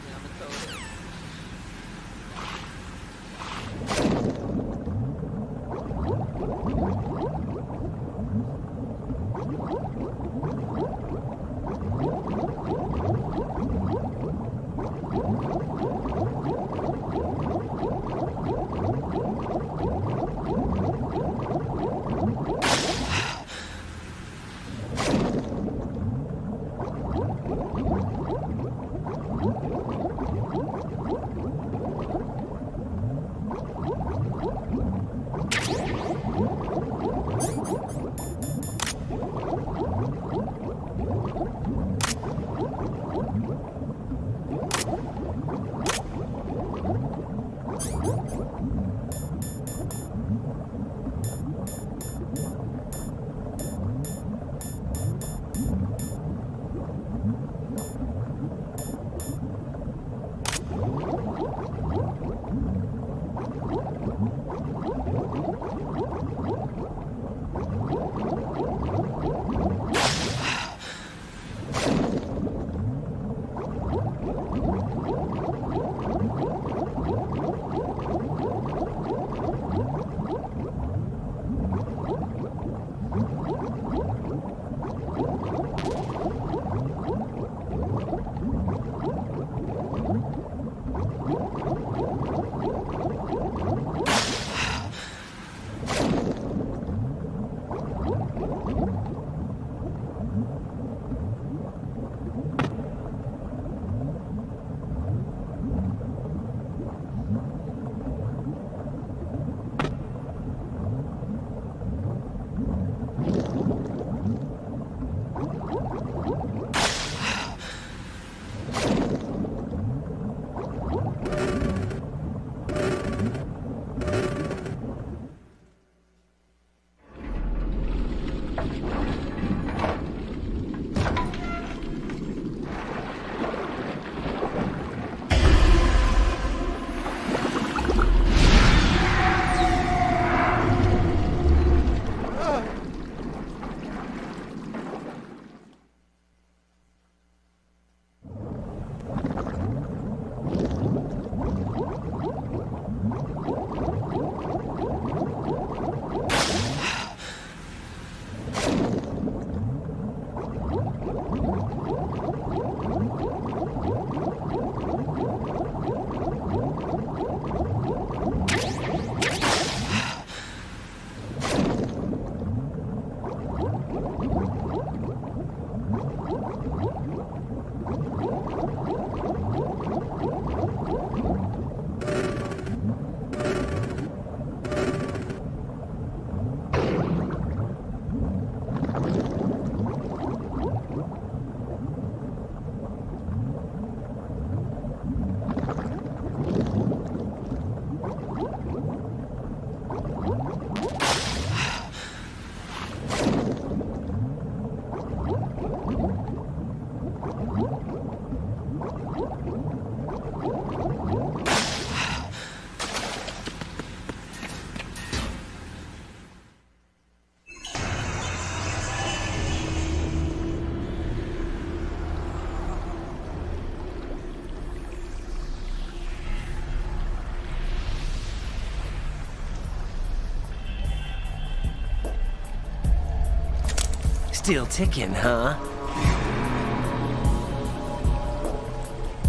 Speaker 5: Still ticking, huh?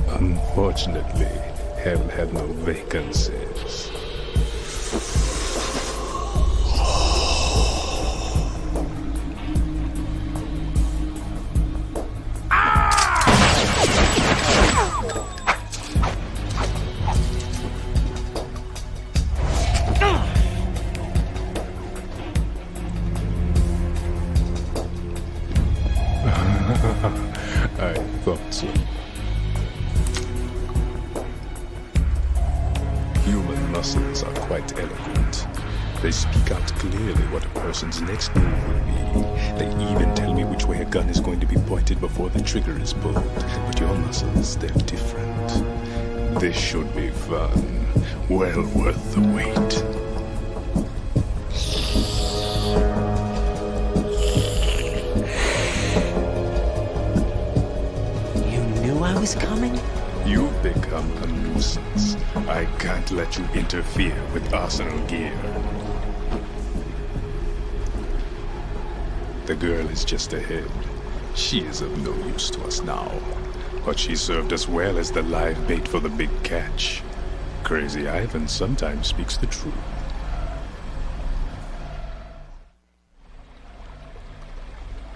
Speaker 12: Unfortunately, hell had no vacancies. I thought so. Human muscles are quite eloquent. They speak out clearly what a person's next move will be. They even tell me which way a gun is going to be pointed before the trigger is pulled. But your muscles, they're different. This should be fun. Well worth the wait.
Speaker 5: I was coming?
Speaker 12: You've become a nuisance. I can't let you interfere with Arsenal gear. The girl is just ahead. She is of no use to us now. But she served us well as the live bait for the big catch. Crazy Ivan sometimes speaks the truth.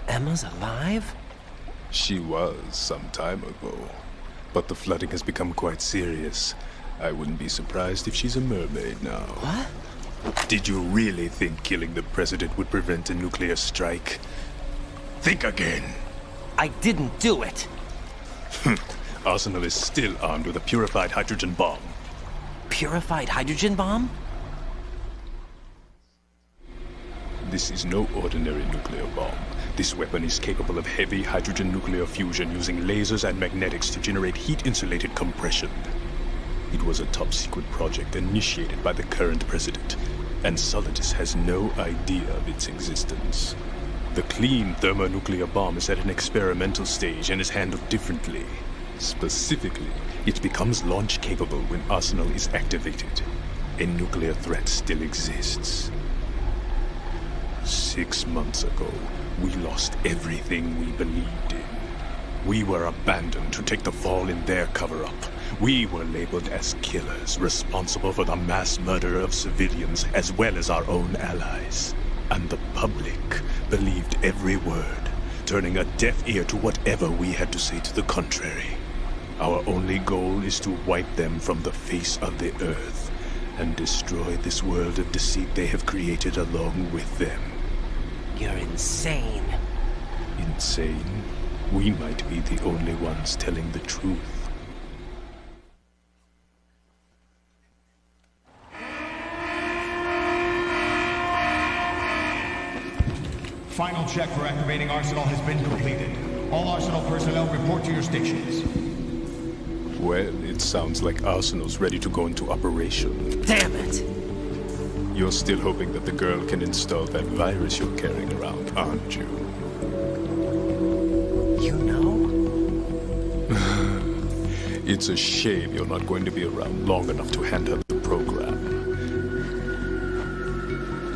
Speaker 5: Emma's alive?
Speaker 12: She was some time ago, but the flooding has become quite serious. I wouldn't be surprised if she's a mermaid now.
Speaker 5: What?
Speaker 12: Did you really think killing the president would prevent a nuclear strike? Think again.
Speaker 5: I didn't do it.
Speaker 12: Arsenal is still armed with a purified hydrogen bomb.
Speaker 5: Purified hydrogen bomb?
Speaker 12: This is no ordinary nuclear bomb. This weapon is capable of heavy hydrogen nuclear fusion using lasers and magnetics to generate heat-insulated compression. It was a top-secret project initiated by the current president, and Solidus has no idea of its existence. The clean thermonuclear bomb is at an experimental stage and is handled differently. Specifically, it becomes launch-capable when Arsenal is activated. A nuclear threat still exists. 6 months ago, we lost everything we believed in. We were abandoned to take the fall in their cover-up. We were labeled as killers, responsible for the mass murder of civilians as well as our own allies. And the public believed every word, turning a deaf ear to whatever we had to say to the contrary. Our only goal is to wipe them from the face of the earth and destroy this world of deceit they have created along with them.
Speaker 5: You're insane.
Speaker 12: Insane? We might be the only ones telling the truth.
Speaker 13: Final check for activating Arsenal has been completed. All Arsenal personnel report to your stations.
Speaker 12: Well, it sounds like Arsenal's ready to go into operation.
Speaker 5: Damn it!
Speaker 12: You're still hoping that the girl can install that virus you're carrying around, aren't you?
Speaker 5: You know?
Speaker 12: It's a shame you're not going to be around long enough to hand her the program.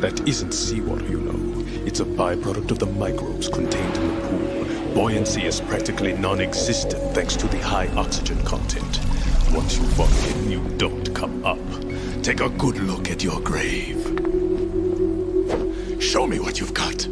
Speaker 12: That isn't seawater, you know. It's a byproduct of the microbes contained in the pool. Buoyancy is practically non-existent thanks to the high oxygen content. Once you fall in, you don't come up. Take a good look at your grave. Show me what you've got.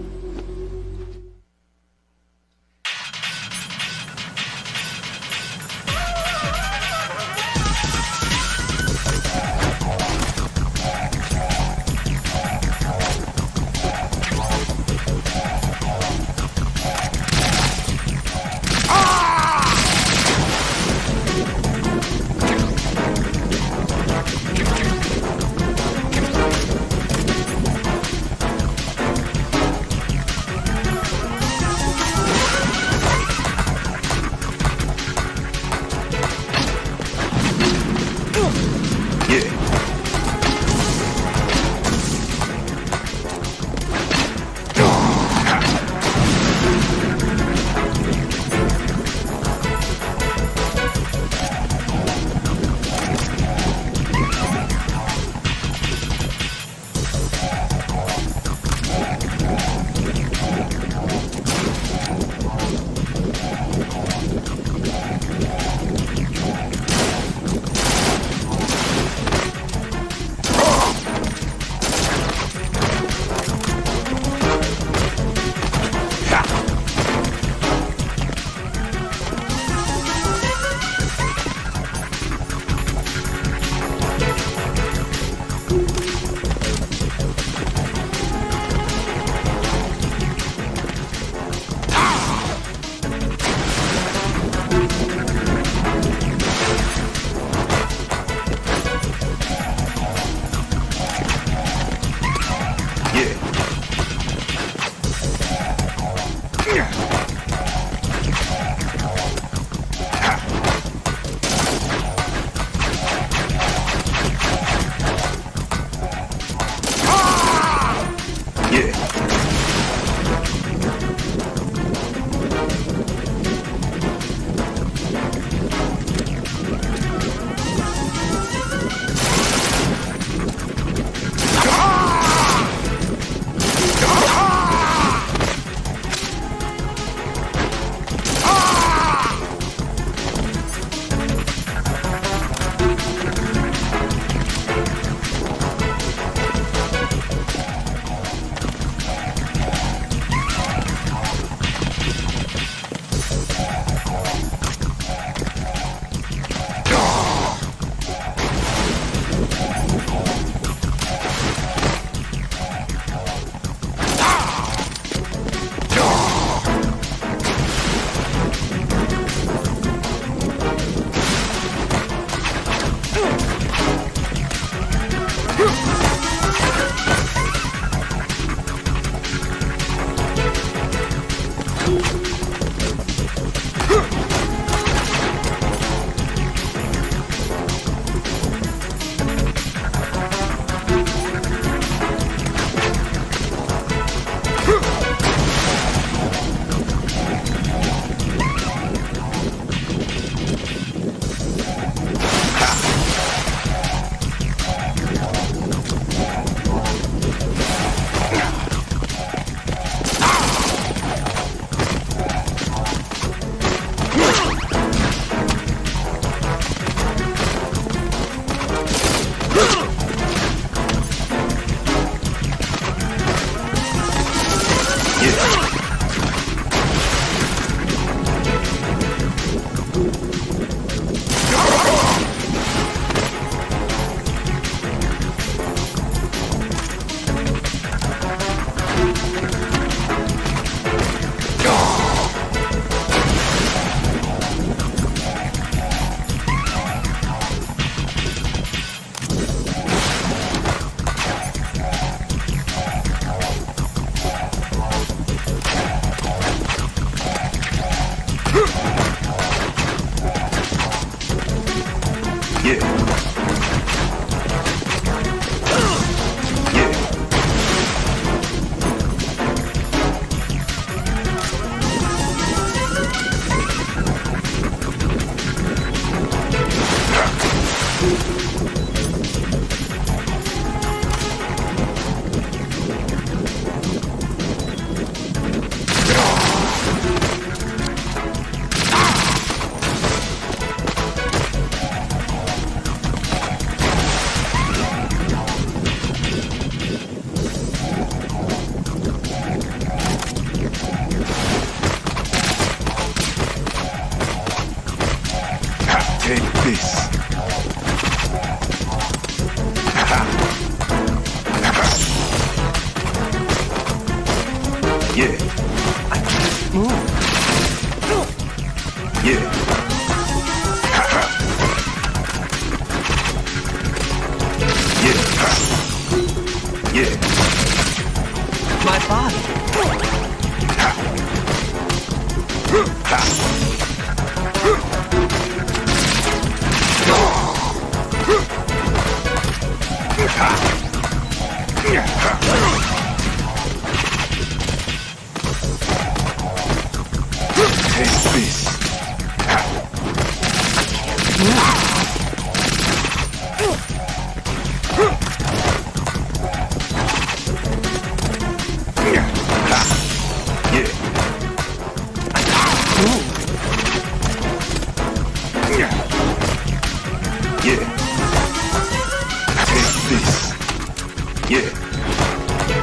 Speaker 9: Yeah. I can't move. Yeah. Yeah. Yeah. My body. Take this.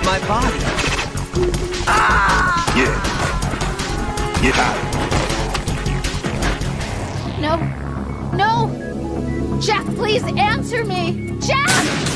Speaker 9: My body. Yeah. Yeah.
Speaker 8: No. No! Jack, please answer me! Jack!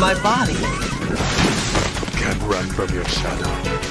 Speaker 11: my body.
Speaker 12: Can't run from your shadow.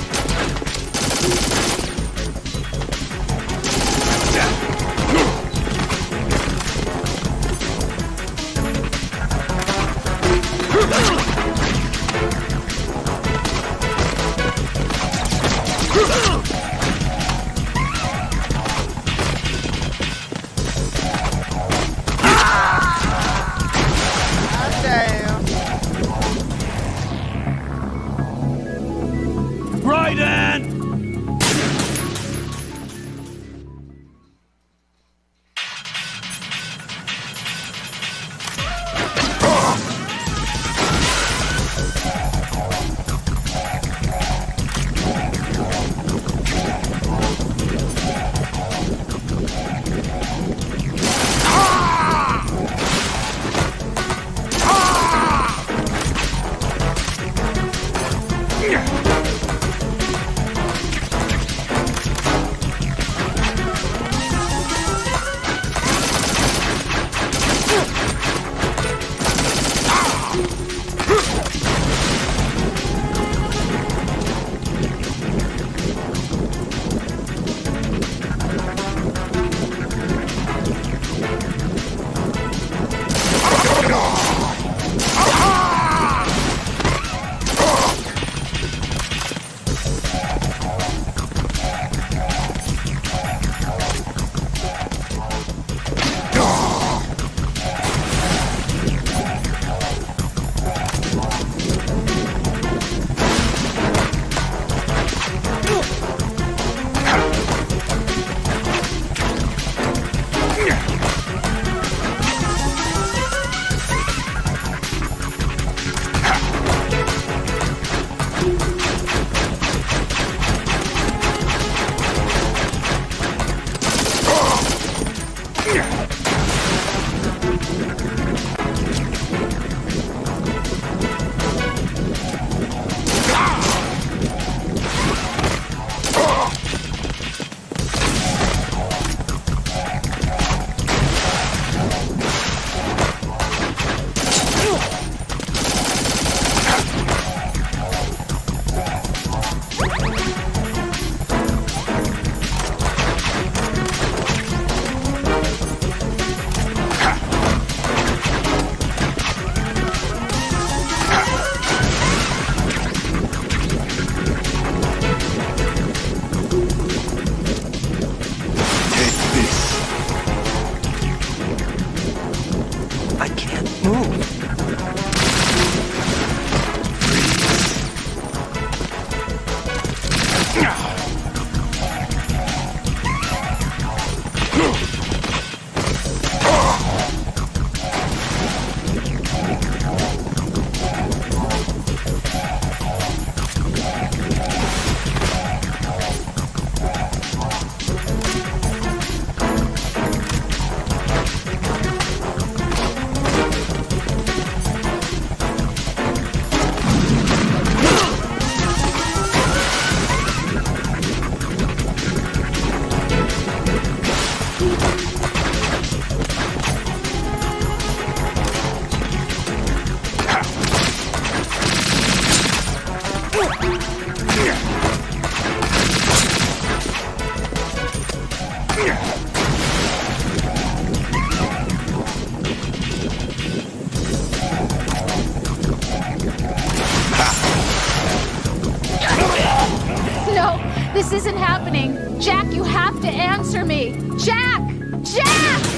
Speaker 8: This isn't happening. Jack, you have to answer me. Jack! Jack!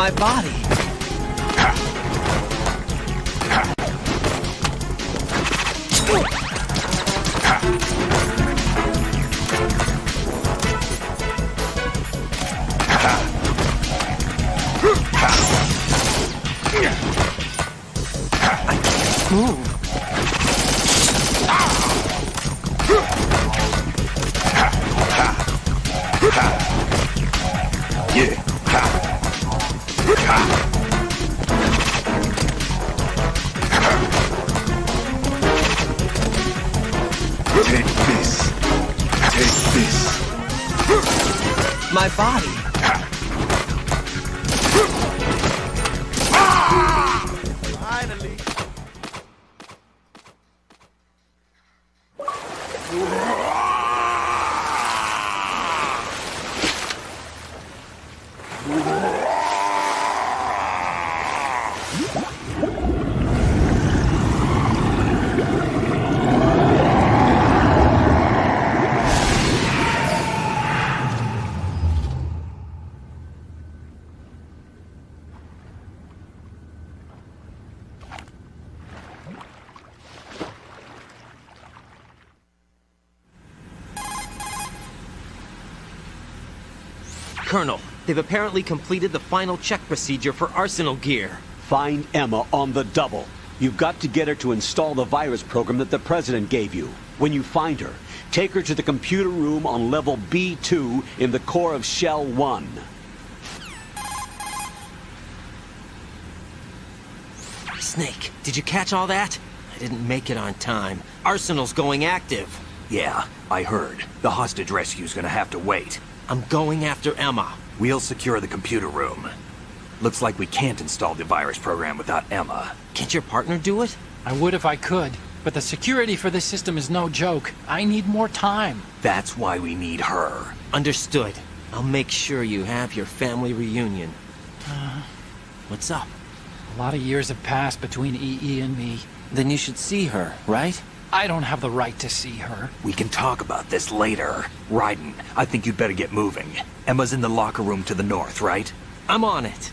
Speaker 5: My body. I can't move.
Speaker 7: Take this. Take this.
Speaker 5: My body.
Speaker 11: Finally.
Speaker 5: Colonel, they've apparently completed the final check procedure for arsenal gear.
Speaker 1: Find Emma on the double. You've got to get her to install the virus program that the President gave you. When you find her, take her to the computer room on level B2 in the core of Shell 1.
Speaker 5: Snake, did you catch all that? I didn't make it on time. Arsenal's going active.
Speaker 9: Yeah, I heard. The hostage rescue's gonna have to wait.
Speaker 5: I'm going after Emma.
Speaker 9: We'll secure the computer room. Looks like we can't install the virus program without Emma.
Speaker 5: Can't your partner do it?
Speaker 10: I would if I could, but the security for this system is no joke. I need more time.
Speaker 9: That's why we need her.
Speaker 5: Understood. I'll make sure you have your family reunion. What's up?
Speaker 10: A lot of years have passed between EE and me.
Speaker 5: Then you should see her, right?
Speaker 10: I don't have the right to see her.
Speaker 9: We can talk about this later. Raiden, I think you'd better get moving. Emma's in the locker room to the north, right?
Speaker 5: I'm on it.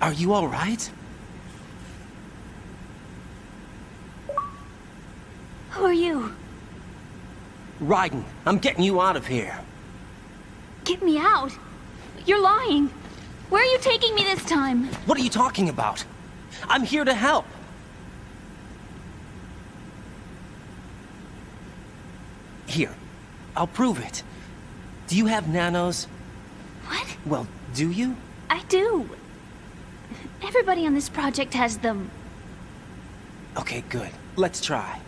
Speaker 5: Are you all right?
Speaker 14: Who are you?
Speaker 5: Raiden, I'm getting you out of here.
Speaker 14: Get me out? You're lying. Where are you taking me this time?
Speaker 5: What are you talking about? I'm here to help. Here, I'll prove it. Do you have nanos?
Speaker 14: What?
Speaker 5: Well, do you?
Speaker 14: I do. Everybody on this project has them.
Speaker 5: Okay, good. Let's try.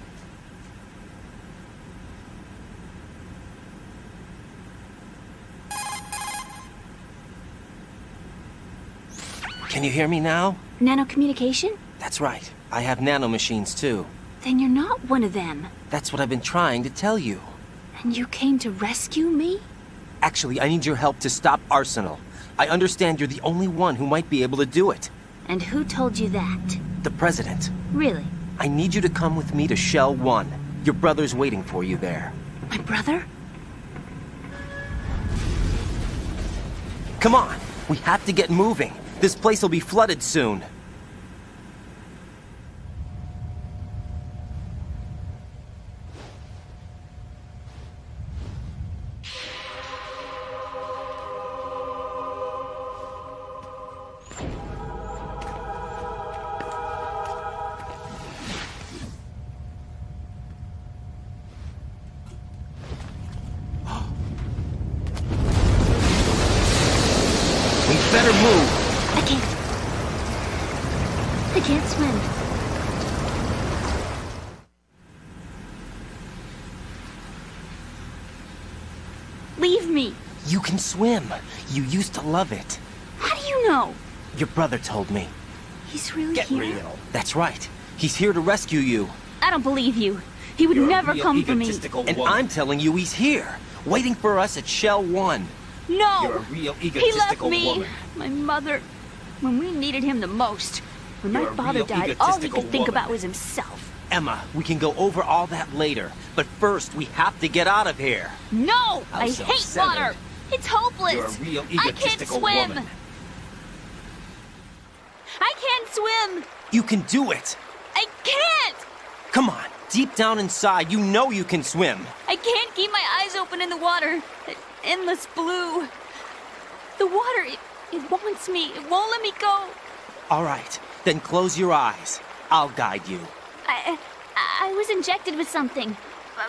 Speaker 5: Can you hear me now?
Speaker 14: Nanocommunication?
Speaker 5: That's right. I have nanomachines too.
Speaker 14: Then you're not one of them.
Speaker 5: That's what I've been trying to tell you.
Speaker 14: And you came to rescue me?
Speaker 5: Actually, I need your help to stop Arsenal. I understand you're the only one who might be able to do it.
Speaker 14: And who told you that?
Speaker 5: The President.
Speaker 14: Really?
Speaker 5: I need you to come with me to Shell 1. Your brother's waiting for you there.
Speaker 14: My brother?
Speaker 5: Come on! We have to get moving. This place will be flooded soon. Better move.
Speaker 14: I can't swim. Leave me.
Speaker 5: You can swim. You used to love it.
Speaker 14: How do you know?
Speaker 5: Your brother told me.
Speaker 14: He's really
Speaker 5: Get
Speaker 14: here?
Speaker 5: real. That's right. He's here to rescue you.
Speaker 14: I don't believe you. He would never come for me.
Speaker 5: And I'm telling you he's here, waiting for us at Shell 1.
Speaker 14: No!
Speaker 9: You're a real
Speaker 14: He left
Speaker 9: egotistical
Speaker 14: me,
Speaker 9: woman.
Speaker 14: my mother, when we needed him the most. When
Speaker 9: You're
Speaker 14: my
Speaker 9: a
Speaker 14: father
Speaker 9: real
Speaker 14: died, all he
Speaker 9: egotistical
Speaker 14: could think
Speaker 9: woman.
Speaker 14: about was himself.
Speaker 5: Emma, we can go over all that later. But first, we have to get out of here.
Speaker 14: No!
Speaker 9: How
Speaker 14: I
Speaker 9: so
Speaker 14: hate
Speaker 9: severed.
Speaker 14: water! It's hopeless!
Speaker 9: You're a real
Speaker 14: I can't
Speaker 9: egotistical
Speaker 14: swim!
Speaker 9: woman.
Speaker 14: I can't swim!
Speaker 5: You can do it.
Speaker 14: I can't!
Speaker 5: Come on. Deep down inside, you know you can swim.
Speaker 14: I can't keep my eyes open in the water. That endless blue. The water, it wants me. It won't let me go.
Speaker 5: All right. Then close your eyes. I'll guide you.
Speaker 14: I was injected with something.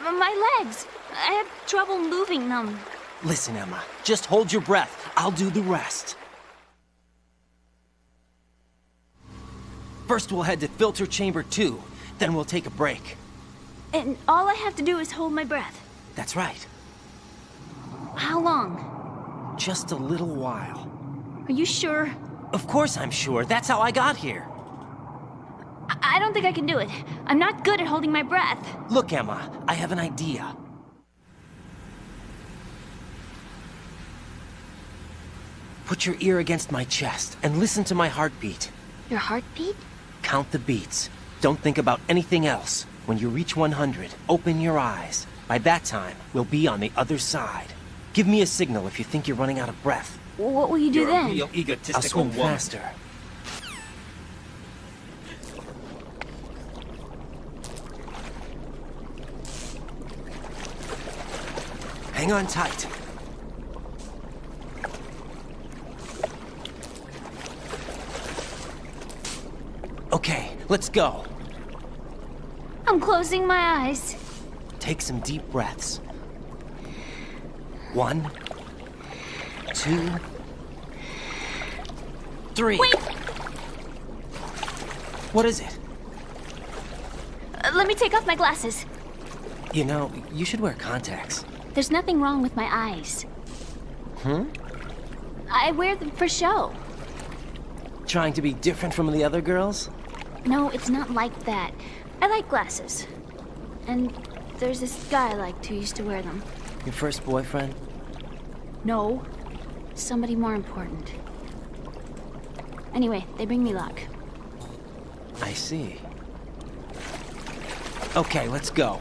Speaker 14: My legs. I have trouble moving them.
Speaker 5: Listen, Emma. Just hold your breath. I'll do the rest. First, we'll head to filter chamber 2. Then we'll take a break.
Speaker 14: And all I have to do is hold my breath.
Speaker 5: That's right.
Speaker 14: How long?
Speaker 5: Just a little while.
Speaker 14: Are you sure?
Speaker 5: Of course I'm sure. That's how I got here.
Speaker 14: I don't think I can do it. I'm not good at holding my breath.
Speaker 5: Look, Emma, I have an idea. Put your ear against my chest and listen to my heartbeat.
Speaker 14: Your heartbeat?
Speaker 5: Count the beats. Don't think about anything else. When you reach 100, open your eyes. By that time, we'll be on the other side. Give me a signal if you think you're running out of breath.
Speaker 14: What will you do
Speaker 9: You're
Speaker 14: then?
Speaker 9: a real egotistical
Speaker 5: I'll swim
Speaker 9: woman.
Speaker 5: faster. Hang on tight. Okay, let's go.
Speaker 14: I'm closing my eyes.
Speaker 5: Take some deep breaths. 1, 2, 3.
Speaker 14: Wait!
Speaker 5: What is it?
Speaker 14: Let me take off my glasses.
Speaker 5: You know, you should wear contacts.
Speaker 14: There's nothing wrong with my eyes. I wear them for show.
Speaker 5: Trying to be different from the other girls?
Speaker 14: No, it's not like that. I like glasses. And there's this guy I liked who used to wear them.
Speaker 5: Your first boyfriend?
Speaker 14: No. Somebody more important. Anyway, they bring me luck.
Speaker 5: I see. Okay, let's go.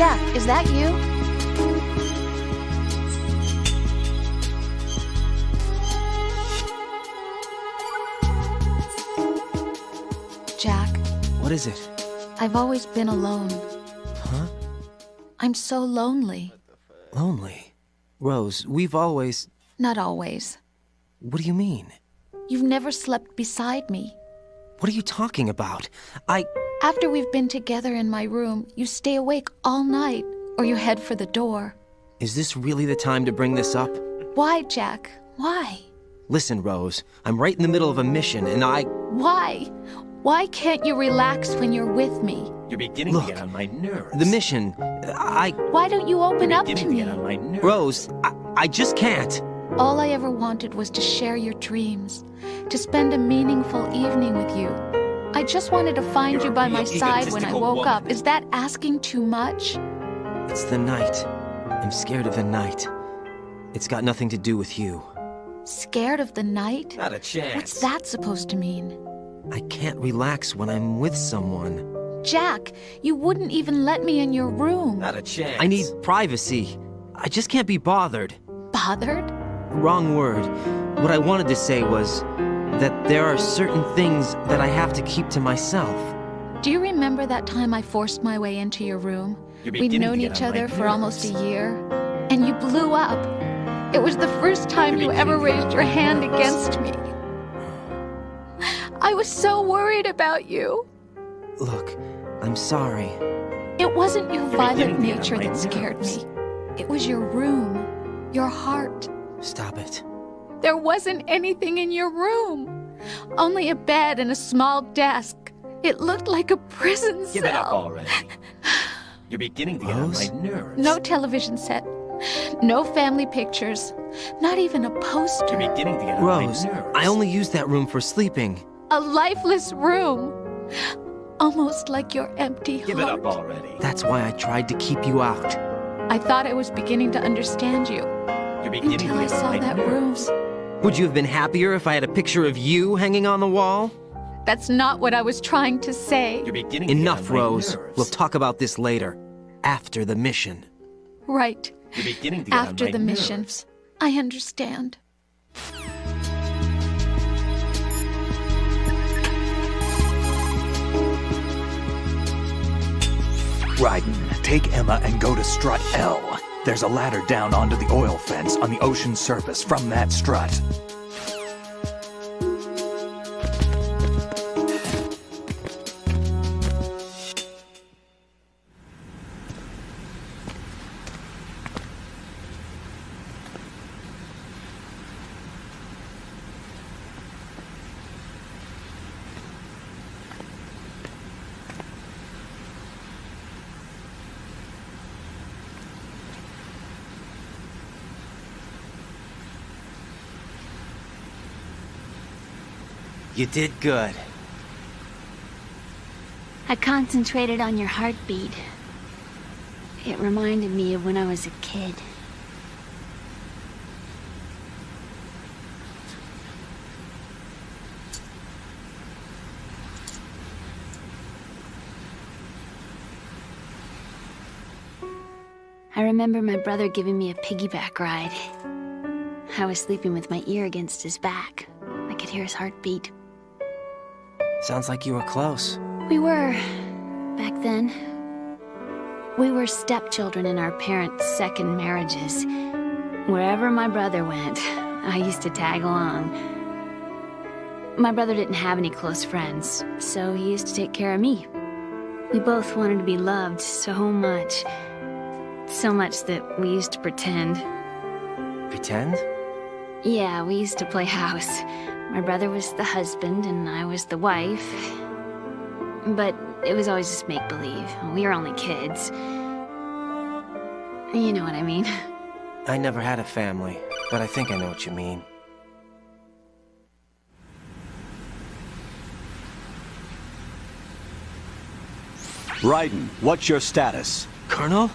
Speaker 8: Jack, is that you? Jack.
Speaker 5: What is it?
Speaker 8: I've always been alone.
Speaker 5: Huh?
Speaker 8: I'm so lonely.
Speaker 5: Lonely? Rose, we've always...
Speaker 8: Not always.
Speaker 5: What do you mean?
Speaker 8: You've never slept beside me.
Speaker 5: What are you talking about?
Speaker 8: After we've been together in my room, you stay awake all night, or you head for the door.
Speaker 5: Is this really the time to bring this up?
Speaker 8: Why, Jack? Why?
Speaker 5: Listen, Rose, I'm right in the middle of a mission, and
Speaker 8: Why? Why can't you relax when you're with me?
Speaker 9: You're beginning to get on my nerves.
Speaker 5: The mission,
Speaker 8: Why don't you open up to me?
Speaker 5: Rose, I just can't.
Speaker 8: All I ever wanted was to share your dreams, to spend a meaningful evening with you. I just wanted to find you by my side when I woke up. Is that asking too much?
Speaker 5: It's the night. I'm scared of the night. It's got nothing to do with you.
Speaker 8: Scared of the night?
Speaker 9: Not a chance.
Speaker 8: What's that supposed to mean?
Speaker 5: I can't relax when I'm with someone.
Speaker 8: Jack, you wouldn't even let me in your room.
Speaker 9: Not a chance.
Speaker 5: I need privacy. I just can't be bothered.
Speaker 8: Bothered?
Speaker 5: Wrong word. What I wanted to say was that there are certain things that I have to keep to myself.
Speaker 8: Do you remember that time I forced my way into your room? We'd known each other for almost a year, and you blew up. It was the first time you ever raised your hand against me. I was so worried about you.
Speaker 5: Look, I'm sorry.
Speaker 8: It wasn't your violent nature that scared me. It was your room, your heart.
Speaker 5: Stop it.
Speaker 8: There wasn't anything in your room. Only a bed and a small desk. It looked like a prison cell.
Speaker 9: Give it up already. You're beginning to get on my nerves.
Speaker 8: No television set. No family pictures. Not even a poster.
Speaker 9: You're beginning to get on my
Speaker 5: Rose,
Speaker 9: nerves.
Speaker 5: I only use that room for sleeping.
Speaker 8: A lifeless room. Almost like your empty heart.
Speaker 9: Give it up already.
Speaker 5: That's why I tried to keep you out.
Speaker 8: I thought I was beginning to understand you.
Speaker 9: You're beginning
Speaker 8: Until
Speaker 9: to
Speaker 8: I
Speaker 9: get on
Speaker 8: saw
Speaker 9: my
Speaker 8: that
Speaker 9: nerves.
Speaker 8: room.
Speaker 5: Would you have been happier if I had a picture of you hanging on the wall?
Speaker 8: That's not what I was trying to say.
Speaker 9: You're beginning to
Speaker 5: Enough,
Speaker 9: get on my
Speaker 5: Rose.
Speaker 9: nerves.
Speaker 5: We'll talk about this later. After the mission.
Speaker 8: Right.
Speaker 9: You're beginning to get
Speaker 8: After
Speaker 9: on my
Speaker 8: the mission.
Speaker 9: nerves.
Speaker 8: I understand.
Speaker 4: Raiden, take Emma and go to strut L. There's a ladder down onto the oil fence on the ocean surface from that strut.
Speaker 5: You did good.
Speaker 14: I concentrated on your heartbeat. It reminded me of when I was a kid. I remember my brother giving me a piggyback ride. I was sleeping with my ear against his back. I could hear his heartbeat.
Speaker 5: Sounds like you were close.
Speaker 14: We were, back then. We were stepchildren in our parents' second marriages. Wherever my brother went, I used to tag along. My brother didn't have any close friends, so he used to take care of me. We both wanted to be loved so much. So much that we used to pretend.
Speaker 5: Pretend?
Speaker 14: Yeah, we used to play house. My brother was the husband and I was the wife. But it was always just make-believe. We were only kids. You know what I mean.
Speaker 5: I never had a family, but I think I know what you mean.
Speaker 1: Raiden, what's your status?
Speaker 5: Colonel?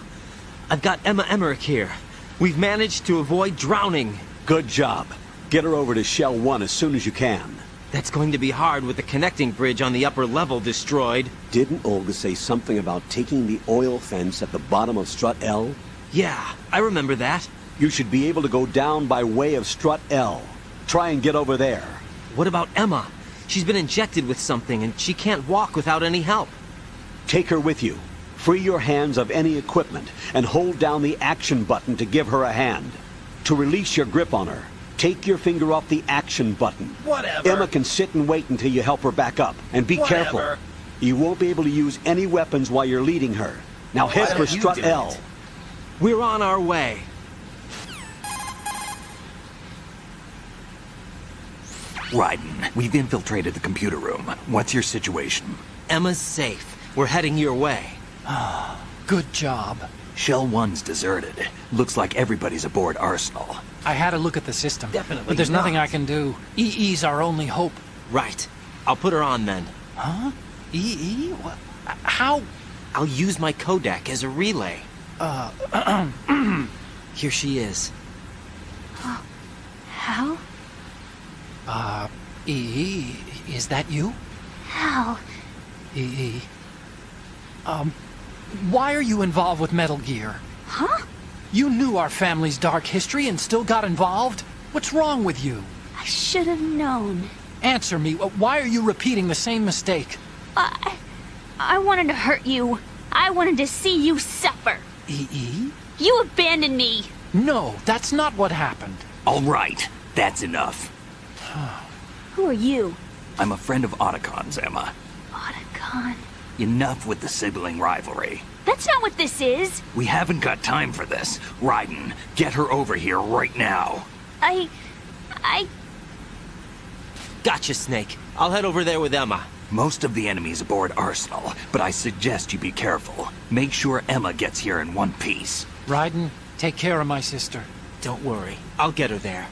Speaker 5: I've got Emma Emmerich here. We've managed to avoid drowning.
Speaker 1: Good job. Get her over to Shell 1 as soon as you can.
Speaker 5: That's going to be hard with the connecting bridge on the upper level destroyed.
Speaker 1: Didn't Olga say something about taking the oil fence at the bottom of Strut L?
Speaker 5: Yeah, I remember that.
Speaker 1: You should be able to go down by way of Strut L. Try and get over there.
Speaker 5: What about Emma? She's been injected with something and she can't walk without any help.
Speaker 1: Take her with you. Free your hands of any equipment and hold down the action button to give her a hand. To release your grip on her, take your finger off the action button.
Speaker 11: Whatever.
Speaker 1: Emma can sit and wait until you help her back up. And be careful. You won't be able to use any weapons while you're leading her. Now head for Strut L.
Speaker 5: We're on our way.
Speaker 9: Raiden, we've infiltrated the computer room. What's your situation?
Speaker 5: Emma's safe. We're heading your way.
Speaker 10: Good job.
Speaker 9: Shell 1's deserted. Looks like everybody's aboard Arsenal.
Speaker 10: I had a look at the system.
Speaker 5: Definitely
Speaker 10: but there's
Speaker 5: not.
Speaker 10: nothing I can do. EE's our only hope.
Speaker 5: Right. I'll put her on then.
Speaker 10: Huh? EE? What? How?
Speaker 5: I'll use my codec as a relay. Here she is.
Speaker 14: How?
Speaker 10: EE, is that you?
Speaker 14: How?
Speaker 10: EE. Why are you involved with Metal Gear?
Speaker 14: Huh?
Speaker 10: You knew our family's dark history and still got involved? What's wrong with you?
Speaker 14: I should have known.
Speaker 10: Answer me, why are you repeating the same mistake?
Speaker 14: I wanted to hurt you. I wanted to see you suffer.
Speaker 10: EE?
Speaker 14: You abandoned me.
Speaker 10: No, that's not what happened.
Speaker 9: All right, that's enough.
Speaker 14: Who are you?
Speaker 9: I'm a friend of Otacon's, Emma.
Speaker 14: Otacon?
Speaker 9: Enough with the sibling rivalry.
Speaker 14: That's not what this is.
Speaker 9: We haven't got time for this. Raiden, get her over here right now.
Speaker 14: I...
Speaker 5: Gotcha, Snake. I'll head over there with Emma.
Speaker 9: Most of the enemy's aboard Arsenal, but I suggest you be careful. Make sure Emma gets here in one piece.
Speaker 10: Raiden, take care of my sister.
Speaker 5: Don't worry. I'll get her there.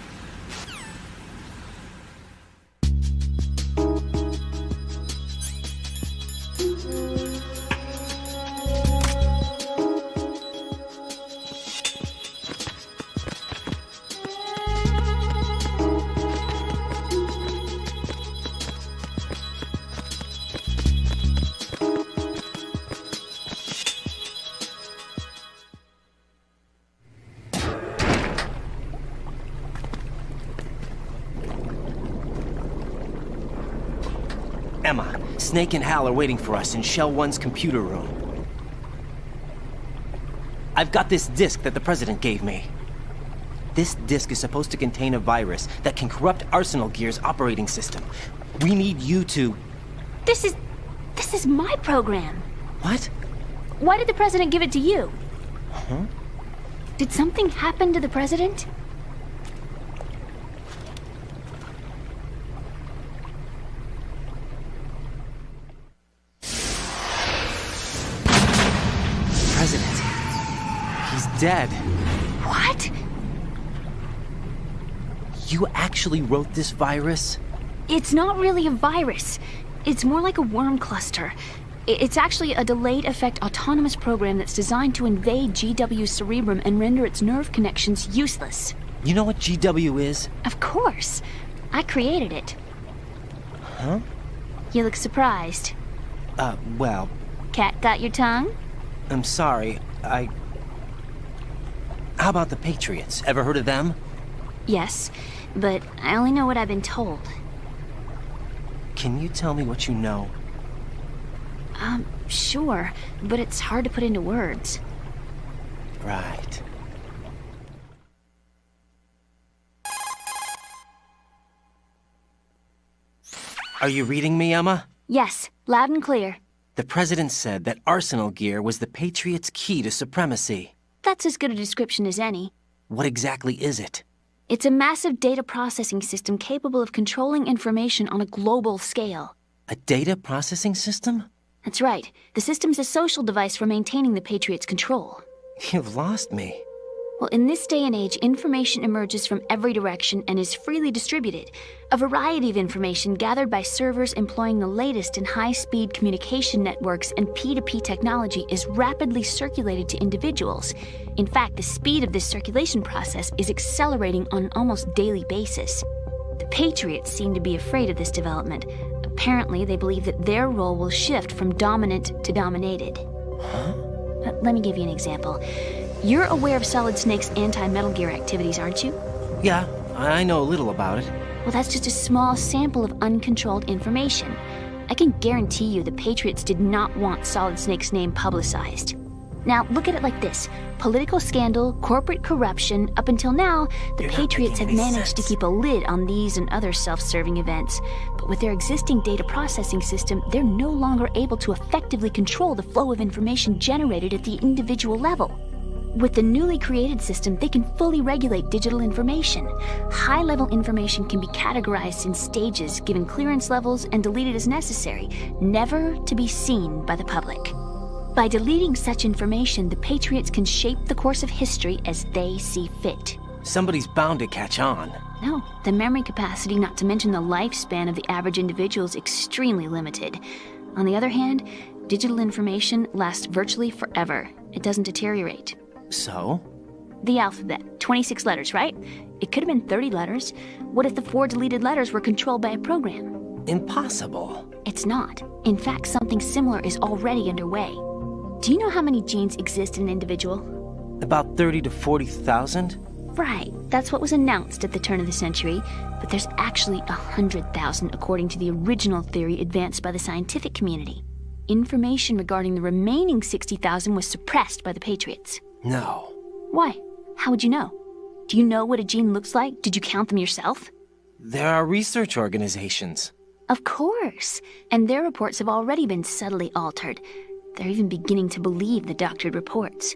Speaker 5: Emma, Snake and Hal are waiting for us in Shell 1's computer room. I've got this disk that the President gave me. This disk is supposed to contain a virus that can corrupt Arsenal Gear's operating system. We need you to...
Speaker 14: This is my program.
Speaker 5: What?
Speaker 14: Why did the President give it to you?
Speaker 5: Huh?
Speaker 14: Did something happen to the President?
Speaker 5: President. He's dead.
Speaker 14: What?
Speaker 5: You actually wrote this virus?
Speaker 14: It's not really a virus. It's more like a worm cluster. It's actually a delayed effect autonomous program that's designed to invade GW's cerebrum and render its nerve connections useless.
Speaker 5: You know what GW is?
Speaker 14: Of course. I created it.
Speaker 5: Huh?
Speaker 14: You look surprised.
Speaker 5: Well...
Speaker 14: Cat got your tongue?
Speaker 5: I'm sorry, How about the Patriots? Ever heard of them?
Speaker 14: Yes, but I only know what I've been told.
Speaker 5: Can you tell me what you know?
Speaker 14: Sure, but it's hard to put into words.
Speaker 5: Right. Are you reading me, Emma?
Speaker 14: Yes, loud and clear.
Speaker 5: The President said that Arsenal Gear was the Patriots' key to supremacy.
Speaker 14: That's as good a description as any.
Speaker 5: What exactly is it?
Speaker 14: It's a massive data processing system capable of controlling information on a global scale.
Speaker 5: A data processing system?
Speaker 14: That's right. The system's a social device for maintaining the Patriots' control.
Speaker 5: You've lost me.
Speaker 14: Well, in this day and age, information emerges from every direction and is freely distributed. A variety of information gathered by servers employing the latest in high-speed communication networks and P2P technology is rapidly circulated to individuals. In fact, the speed of this circulation process is accelerating on an almost daily basis. The Patriots seem to be afraid of this development. Apparently, they believe that their role will shift from dominant to dominated.
Speaker 5: Huh?
Speaker 14: Let me give you an example. You're aware of Solid Snake's anti-Metal Gear activities, aren't you?
Speaker 5: Yeah, I know a little about it.
Speaker 14: Well, that's just a small sample of uncontrolled information. I can guarantee you the Patriots did not want Solid Snake's name publicized. Now, look at it like this. Political scandal, corporate corruption, up until now, the Patriots have managed to keep a lid on these and other self-serving events. But with their existing data processing system, they're no longer able to effectively control the flow of information generated at the individual level. With the newly created system, they can fully regulate digital information. High-level information can be categorized in stages, given clearance levels, and deleted as necessary, never to be seen by the public. By deleting such information, the Patriots can shape the course of history as they see fit.
Speaker 5: Somebody's bound to catch on.
Speaker 14: No, the memory capacity, not to mention the lifespan of the average individual, is extremely limited. On the other hand, digital information lasts virtually forever. It doesn't deteriorate.
Speaker 5: So?
Speaker 14: The alphabet, 26 letters, right? It could have been 30 letters. What if the 4 deleted letters were controlled by a program?
Speaker 5: Impossible.
Speaker 14: It's not. In fact, something similar is already underway. Do you know how many genes exist in an individual?
Speaker 5: About 30 to 40,000?
Speaker 14: Right, that's what was announced at the turn of the century, but there's actually 100,000 according to the original theory advanced by the scientific community. Information regarding the remaining 60,000 was suppressed by the Patriots.
Speaker 5: No.
Speaker 14: Why? How would you know? Do you know what a gene looks like? Did you count them yourself?
Speaker 5: There are research organizations.
Speaker 14: Of course, and their reports have already been subtly altered. They're even beginning to believe the doctored reports.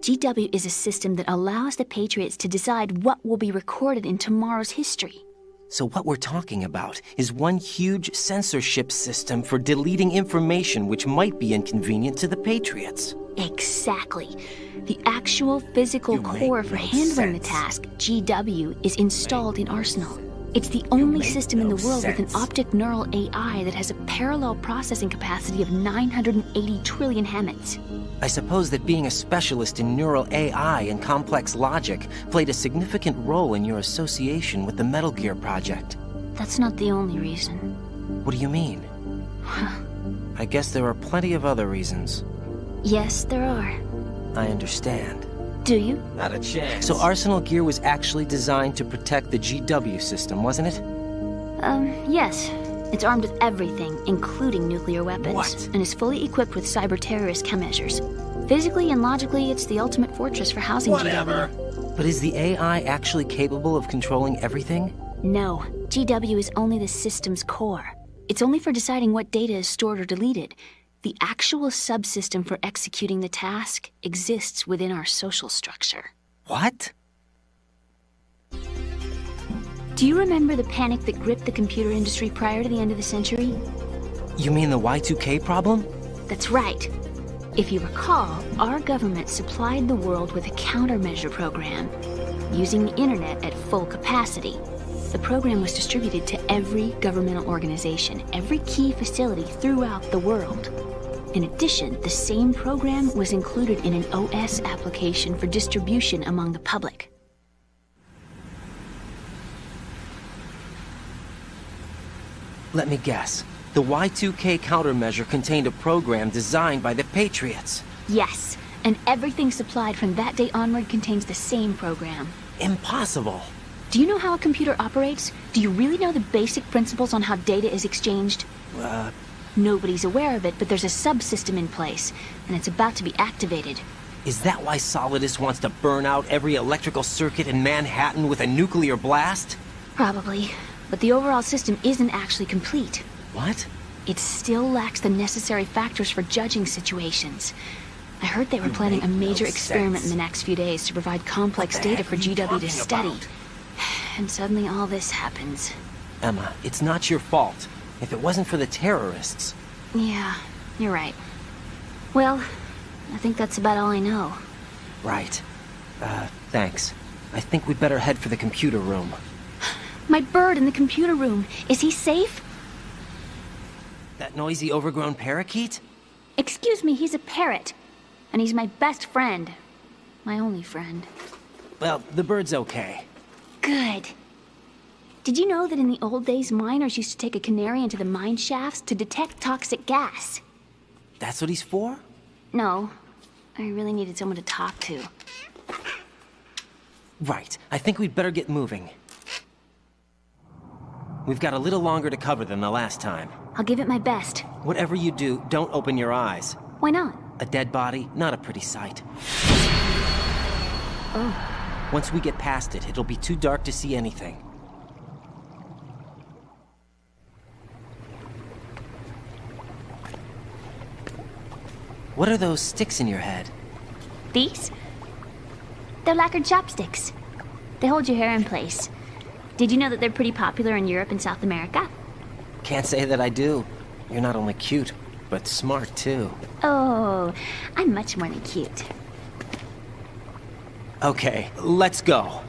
Speaker 14: GW is a system that allows the Patriots to decide what will be recorded in tomorrow's history.
Speaker 5: So what we're talking about is one huge censorship system for deleting information which might be inconvenient to the Patriots.
Speaker 14: Exactly. The actual physical core for handling the task, GW, is installed in Arsenal. It's the only system in the world with an optic neural AI that has a parallel processing capacity of 980 trillion Hammets.
Speaker 5: I suppose that being a specialist in neural AI and complex logic played a significant role in your association with the Metal Gear project.
Speaker 14: That's not the only reason.
Speaker 5: What do you mean? I guess there are plenty of other reasons.
Speaker 14: Yes, there are.
Speaker 5: I understand.
Speaker 14: Do you?
Speaker 5: Not a chance. So Arsenal Gear was actually designed to protect the GW system, wasn't it?
Speaker 14: Yes. It's armed with everything, including nuclear weapons.
Speaker 5: What?
Speaker 14: And is fully equipped with cyber-terrorist countermeasures. Physically and logically, it's the ultimate fortress for housing GW.
Speaker 5: But is the AI actually capable of controlling everything?
Speaker 14: No. GW is only the system's core. It's only for deciding what data is stored or deleted. The actual subsystem for executing the task exists within our social structure.
Speaker 5: What?
Speaker 14: Do you remember the panic that gripped the computer industry prior to the end of the century?
Speaker 5: You mean the Y2K problem?
Speaker 14: That's right. If you recall, our government supplied the world with a countermeasure program, using the internet at full capacity. The program was distributed to every governmental organization, every key facility throughout the world. In addition, the same program was included in an OS application for distribution among the public.
Speaker 5: Let me guess. The Y2K countermeasure contained a program designed by the Patriots.
Speaker 14: Yes, and everything supplied from that day onward contains the same program.
Speaker 5: Impossible.
Speaker 14: Do you know how a computer operates? Do you really know the basic principles on how data is exchanged? Nobody's aware of it, but there's a subsystem in place, and it's about to be activated.
Speaker 5: Is that why Solidus wants to burn out every electrical circuit in Manhattan with a nuclear blast?
Speaker 14: Probably, but the overall system isn't actually complete.
Speaker 5: What?
Speaker 14: It still lacks the necessary factors for judging situations. I heard they were planning a major experiment in the next few days to provide complex data for GW to study. And suddenly all this happens.
Speaker 5: Emma, it's not your fault. If it wasn't for the terrorists...
Speaker 14: Yeah, you're right. Well, I think that's about all I know.
Speaker 5: Right. Thanks. I think we'd better head for the computer room.
Speaker 14: My bird in the computer room. Is he safe?
Speaker 5: That noisy, overgrown parakeet?
Speaker 14: Excuse me, he's a parrot. And he's my best friend. My only friend.
Speaker 5: Well, the bird's okay.
Speaker 14: Good. Did you know that in the old days, miners used to take a canary into the mine shafts to detect toxic gas?
Speaker 5: That's what he's for?
Speaker 14: No. I really needed someone to talk to.
Speaker 5: Right. I think we'd better get moving. We've got a little longer to cover than the last time.
Speaker 14: I'll give it my best.
Speaker 5: Whatever you do, don't open your eyes.
Speaker 14: Why not?
Speaker 5: A dead body, not a pretty sight.
Speaker 14: Oh.
Speaker 5: Once we get past it, it'll be too dark to see anything. What are those sticks in your head?
Speaker 14: These? They're lacquered chopsticks. They hold your hair in place. Did you know that they're pretty popular in Europe and South America?
Speaker 5: Can't say that I do. You're not only cute, but smart too.
Speaker 14: Oh, I'm much more than cute.
Speaker 5: Okay, let's go.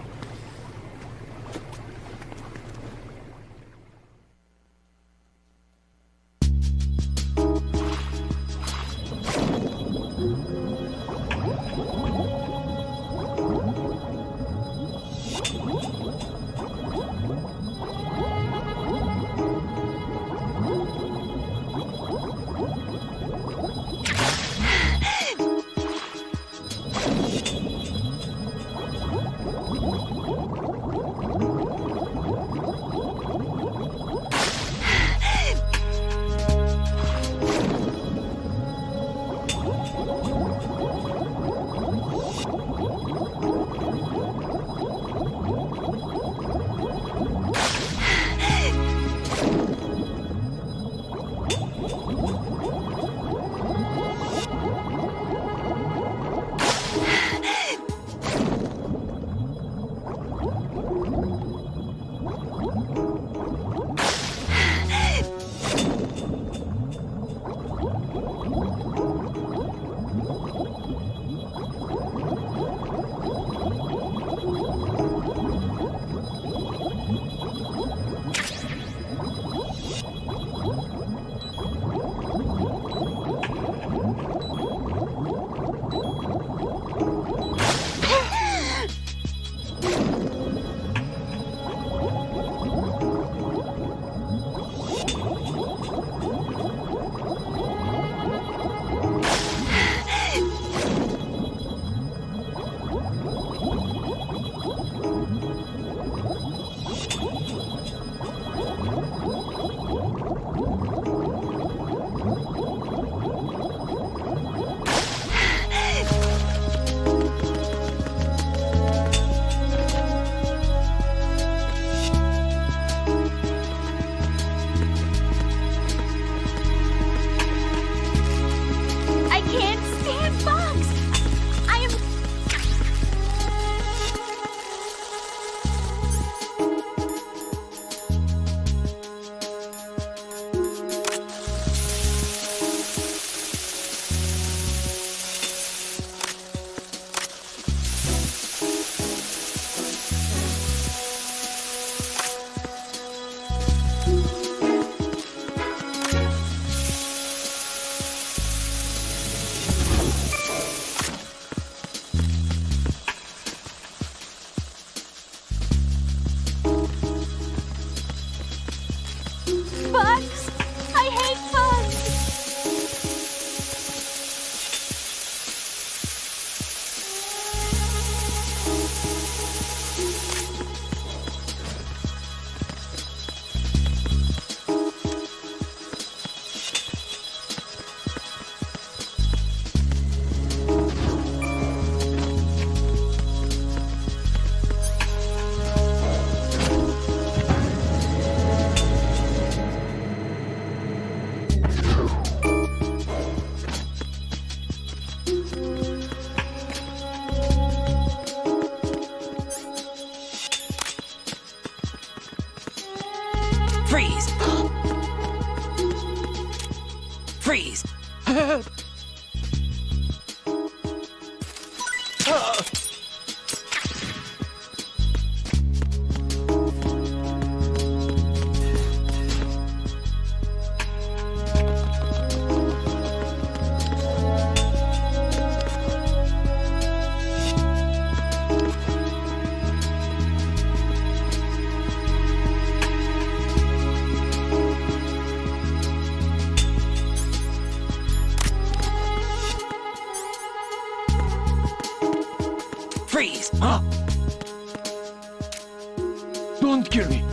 Speaker 15: Freeze!
Speaker 10: Huh? Don't kill me.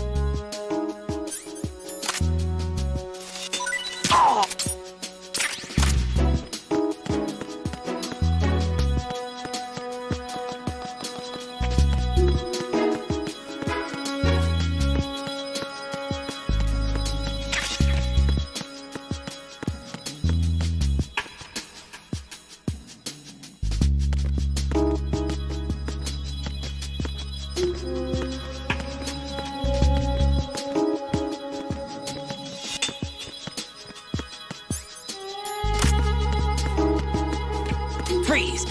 Speaker 15: Freeze!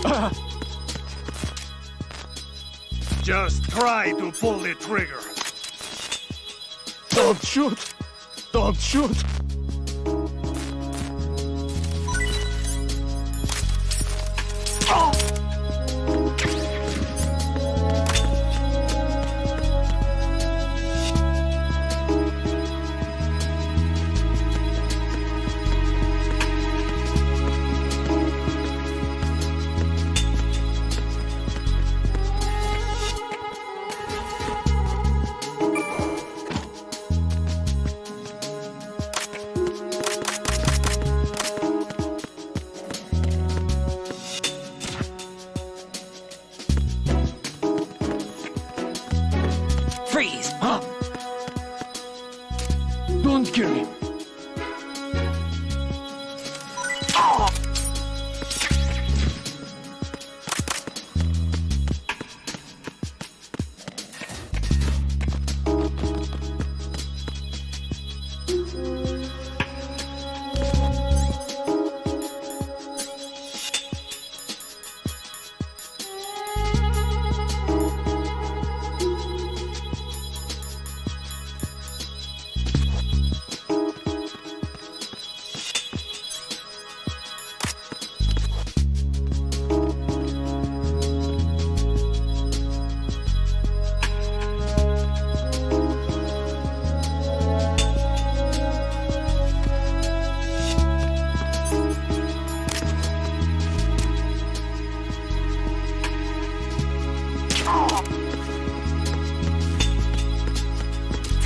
Speaker 2: Just try to pull the trigger. Don't shoot! Don't shoot!
Speaker 15: Freeze!
Speaker 10: Huh? Don't kill me.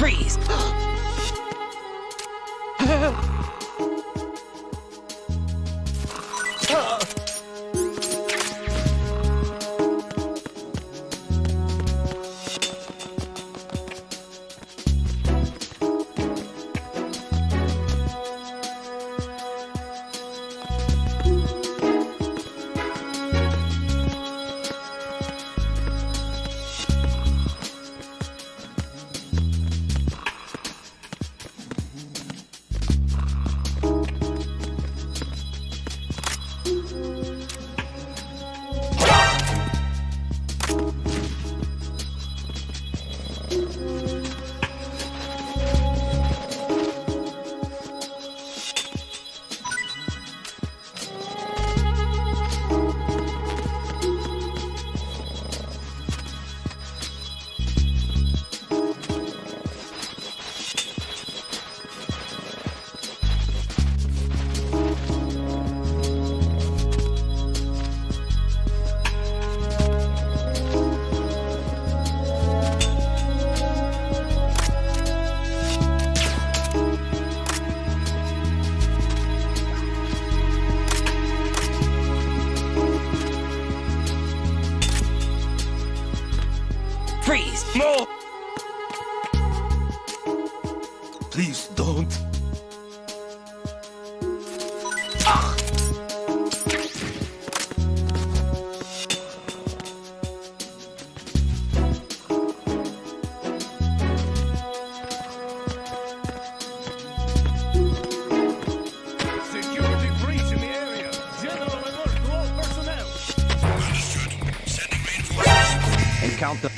Speaker 15: Freeze! Freeze!
Speaker 2: No! Please don't. Security breach in the area. General alert to all personnel.
Speaker 13: Understood. Sending reinforcements.
Speaker 5: Encounter.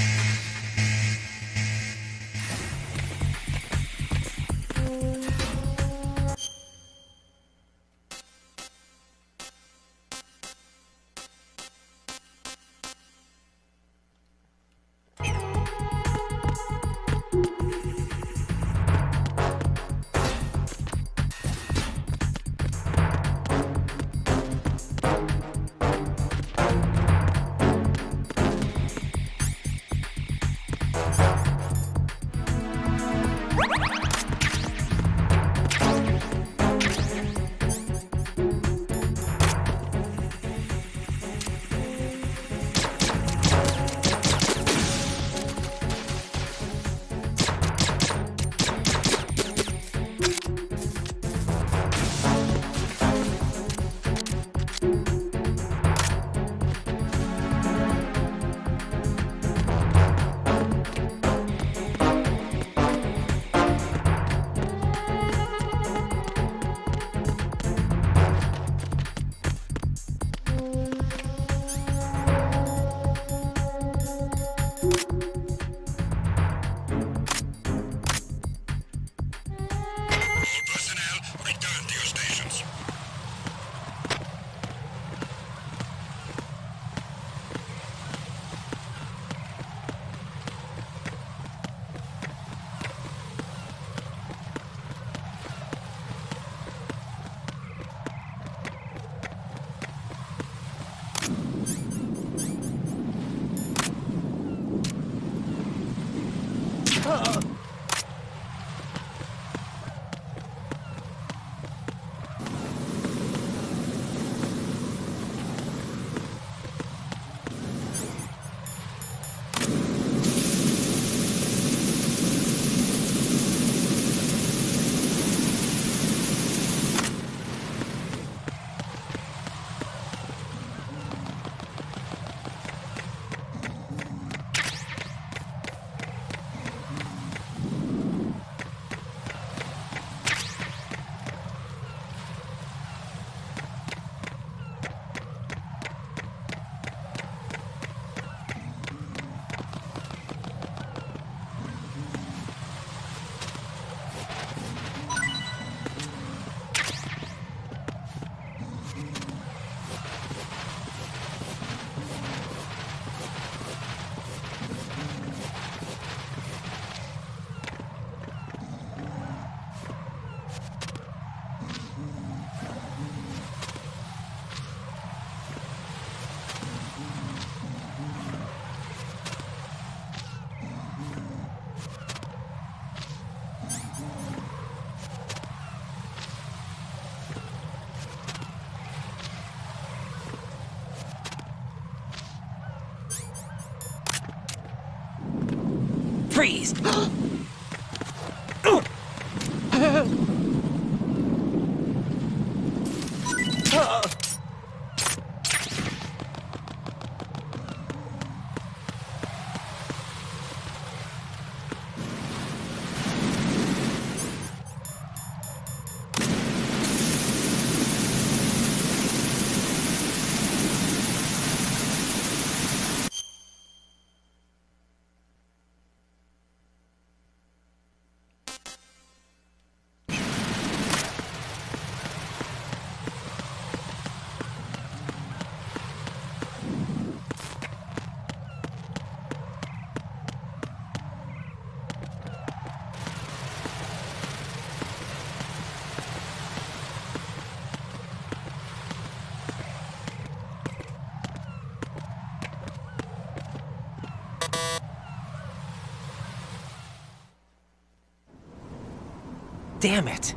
Speaker 5: Damn it.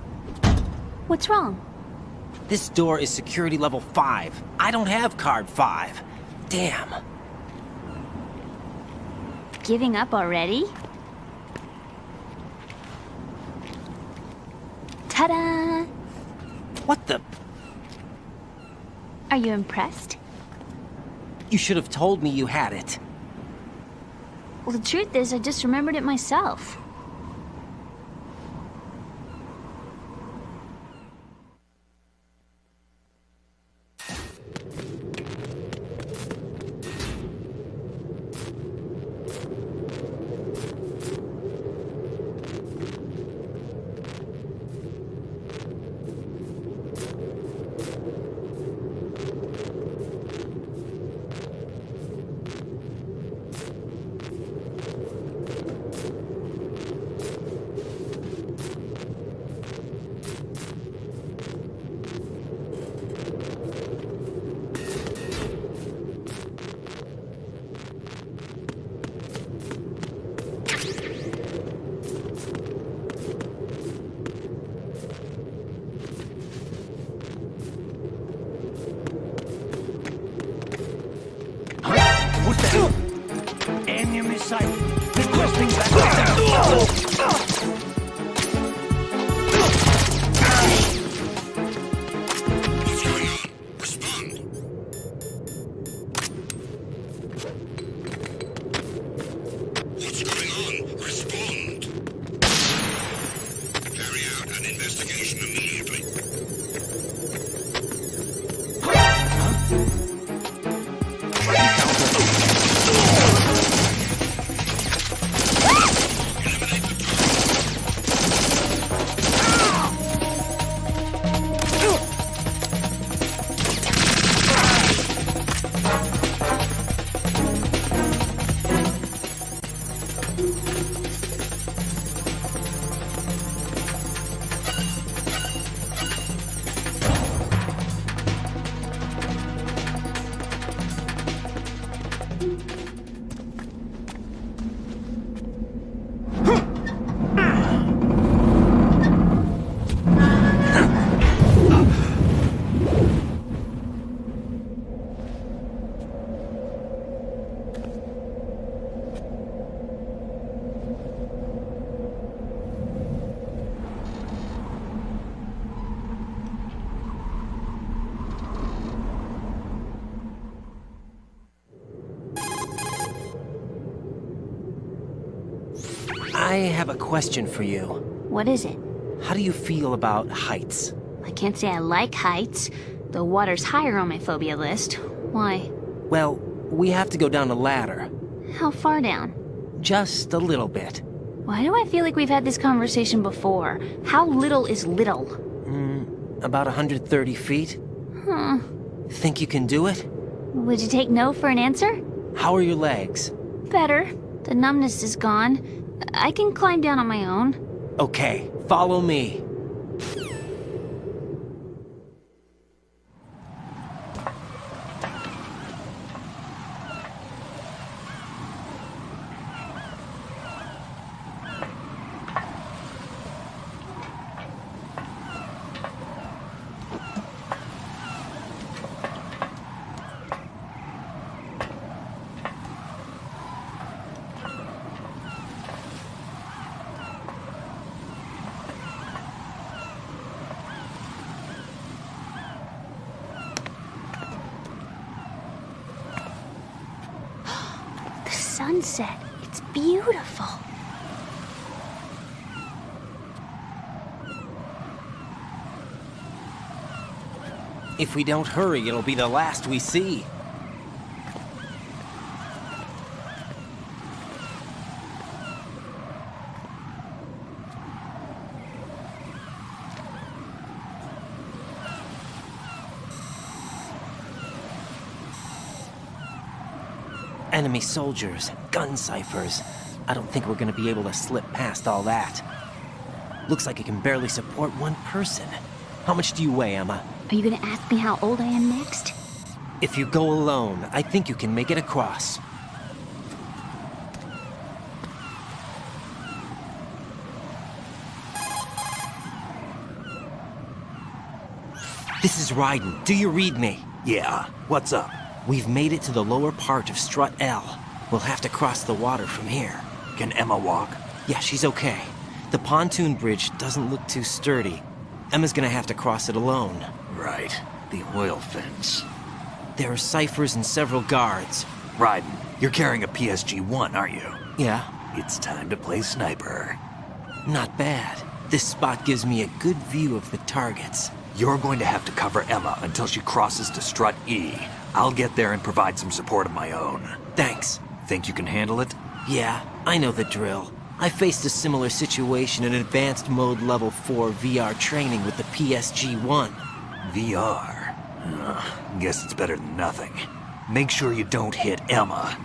Speaker 14: What's wrong?
Speaker 5: This door is security level 5. I don't have card 5. Damn.
Speaker 14: Giving up already? Ta-da!
Speaker 5: What the?
Speaker 14: Are you impressed?
Speaker 5: You should have told me you had it.
Speaker 14: Well, the truth is, I just remembered it myself.
Speaker 9: Enemy sight. Requesting backup.
Speaker 5: I have a question for you.
Speaker 14: What is it?
Speaker 5: How do you feel about heights?
Speaker 14: I can't say I like heights. The water's higher on my phobia list. Why?
Speaker 5: Well, we have to go down a ladder.
Speaker 14: How far down?
Speaker 5: Just a little bit.
Speaker 14: Why do I feel like we've had this conversation before? How little is little?
Speaker 5: About 130 feet.
Speaker 14: Huh.
Speaker 5: Think you can do it?
Speaker 14: Would you take no for an answer?
Speaker 5: How are your legs?
Speaker 14: Better. The numbness is gone. I can climb down on my own.
Speaker 5: Okay, follow me.
Speaker 14: sunset. It's beautiful.
Speaker 5: If we don't hurry, it'll be the last we see. Enemy soldiers, gun ciphers. I don't think we're gonna be able to slip past all that. Looks like it can barely support one person. How much do you weigh, Emma?
Speaker 14: Are you gonna ask me how old I am next?
Speaker 5: If you go alone, I think you can make it across. This is Raiden. Do you read me?
Speaker 9: Yeah, what's up?
Speaker 5: We've made it to the lower part of Strut L. We'll have to cross the water from here.
Speaker 9: Can Emma walk?
Speaker 5: Yeah, she's okay. The pontoon bridge doesn't look too sturdy. Emma's gonna have to cross it alone.
Speaker 9: Right. The oil fence.
Speaker 5: There are ciphers and several guards.
Speaker 9: Raiden, you're carrying a PSG-1, aren't you?
Speaker 5: Yeah.
Speaker 9: It's time to play sniper.
Speaker 5: Not bad. This spot gives me a good view of the targets.
Speaker 9: You're going to have to cover Emma until she crosses to Strut E. I'll get there and provide some support of my own.
Speaker 5: Thanks.
Speaker 9: Think you can handle it?
Speaker 5: Yeah, I know the drill. I faced a similar situation in Advanced Mode Level 4 VR training with the PSG-1.
Speaker 9: VR? Guess it's better than nothing. Make sure you don't hit Emma.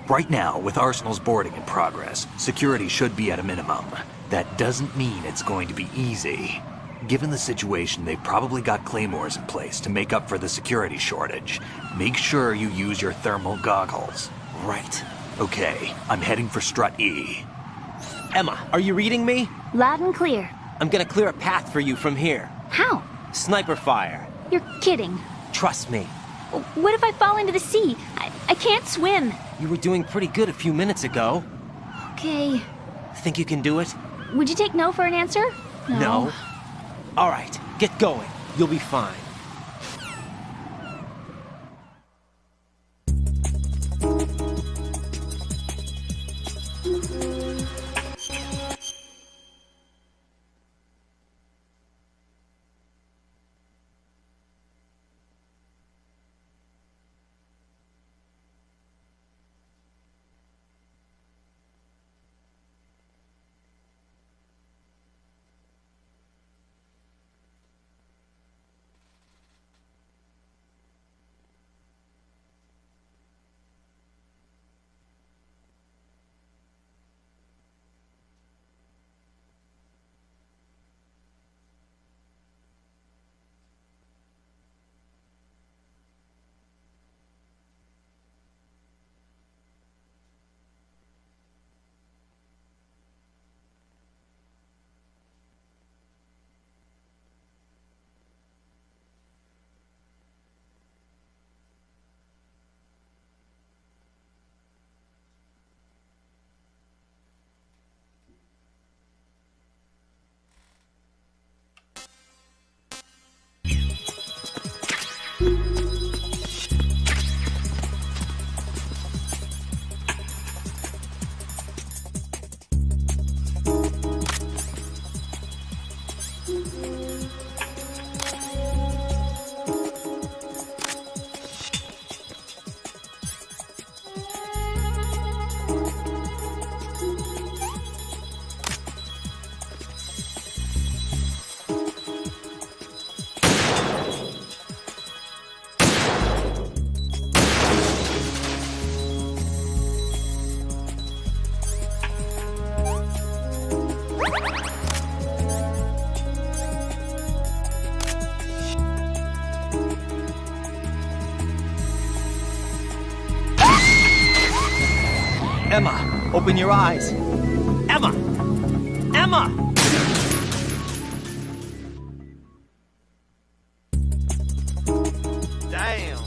Speaker 9: Right now, with Arsenal's boarding in progress, security should be at a minimum. That doesn't mean it's going to be easy. Given the situation, they've probably got claymores in place to make up for the security shortage. Make sure you use your thermal goggles.
Speaker 5: Right.
Speaker 9: Okay, I'm heading for Strut E.
Speaker 5: Emma, are you reading me?
Speaker 14: Loud and clear.
Speaker 5: I'm gonna clear a path for you from here.
Speaker 14: How?
Speaker 5: Sniper fire.
Speaker 14: You're kidding.
Speaker 5: Trust me.
Speaker 14: What if I fall into the sea? I can't swim.
Speaker 5: You were doing pretty good a few minutes ago.
Speaker 14: Okay.
Speaker 5: Think you can do it?
Speaker 14: Would you take no for an answer?
Speaker 5: No. All right, get going. You'll be fine. Emma, open your eyes. Emma! Emma!
Speaker 11: Damn.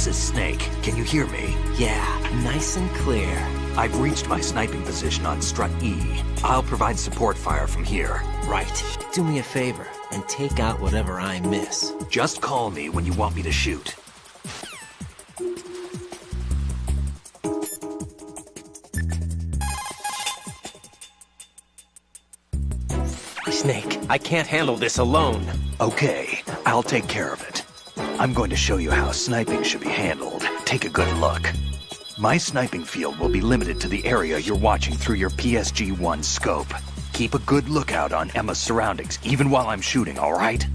Speaker 9: is Snake. Can you hear me?
Speaker 5: Yeah, nice and clear.
Speaker 9: I've reached my sniping position on Strut E. I'll provide support fire from here.
Speaker 5: Right. Do me a favor and take out whatever I miss.
Speaker 9: Just call me when you want me to shoot.
Speaker 5: Snake, I can't handle this alone.
Speaker 9: Okay, I'll take care of it. I'm going to show you how sniping should be handled. Take a good look. My sniping field will be limited to the area you're watching through your PSG-1 scope. Keep a good lookout on Emma's surroundings, even while I'm shooting, all right?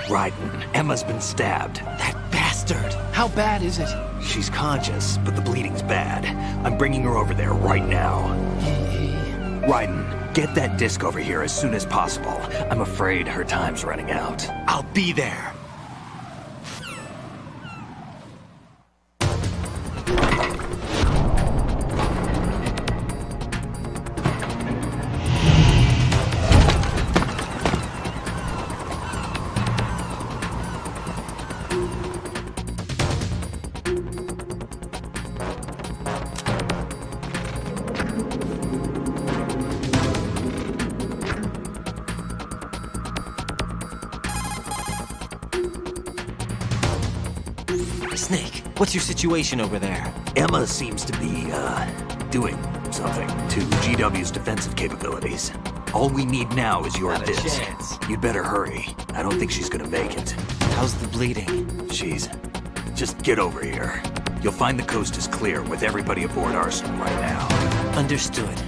Speaker 9: Raiden, Emma's been stabbed.
Speaker 5: That bastard!
Speaker 10: How bad is it?
Speaker 9: She's conscious, but the bleeding's bad. I'm bringing her over there right now. Raiden, get that disc over here as soon as possible. I'm afraid her time's running out.
Speaker 5: I'll be there. Snake, what's your situation over there?
Speaker 9: Emma seems to be, doing something to GW's defensive capabilities. All we need now is your
Speaker 5: Not a
Speaker 9: disc.
Speaker 5: chance.
Speaker 9: You'd better hurry. I don't think she's gonna make it.
Speaker 5: How's the bleeding?
Speaker 9: She's just get over here. You'll find the coast is clear with everybody aboard Arsenal right now.
Speaker 5: Understood.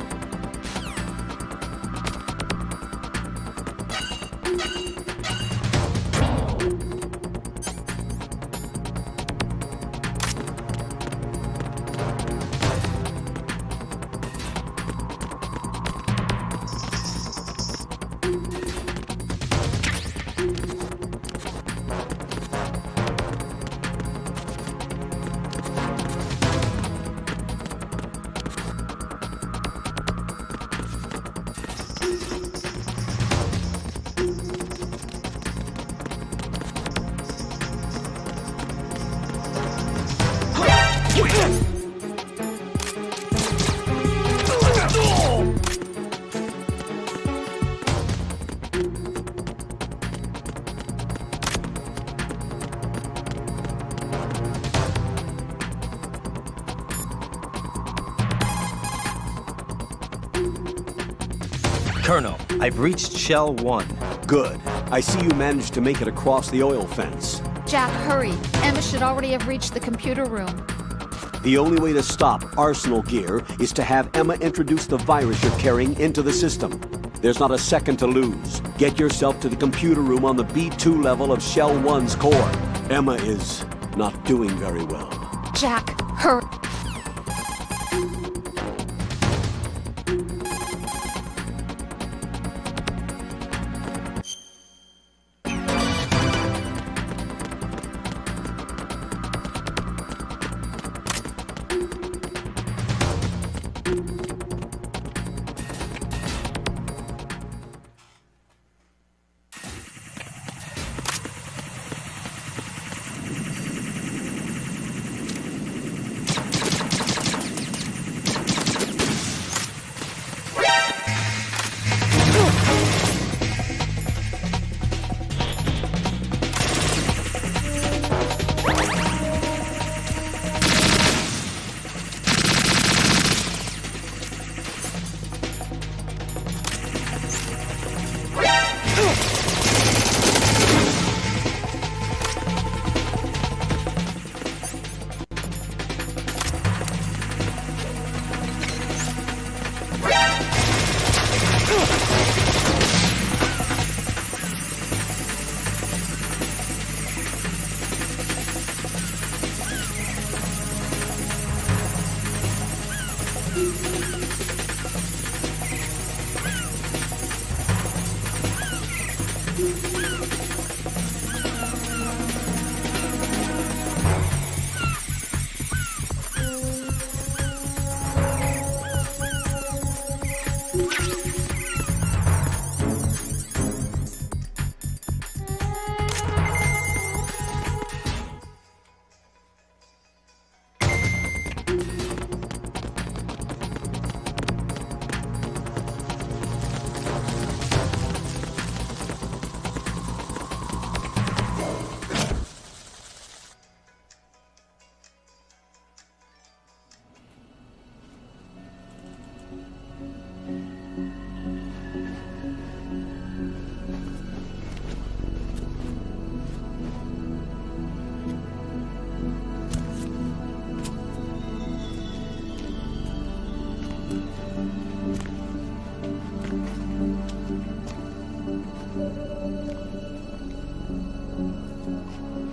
Speaker 5: Colonel, I've reached Shell 1.
Speaker 1: Good. I see you managed to make it across the oil fence.
Speaker 8: Jack, hurry. Emma should already have reached the computer room.
Speaker 1: The only way to stop Arsenal gear is to have Emma introduce the virus you're carrying into the system. There's not a second to lose. Get yourself to the computer room on the B2 level of Shell 1's core. Emma is not doing very well.
Speaker 8: Jack, hurry.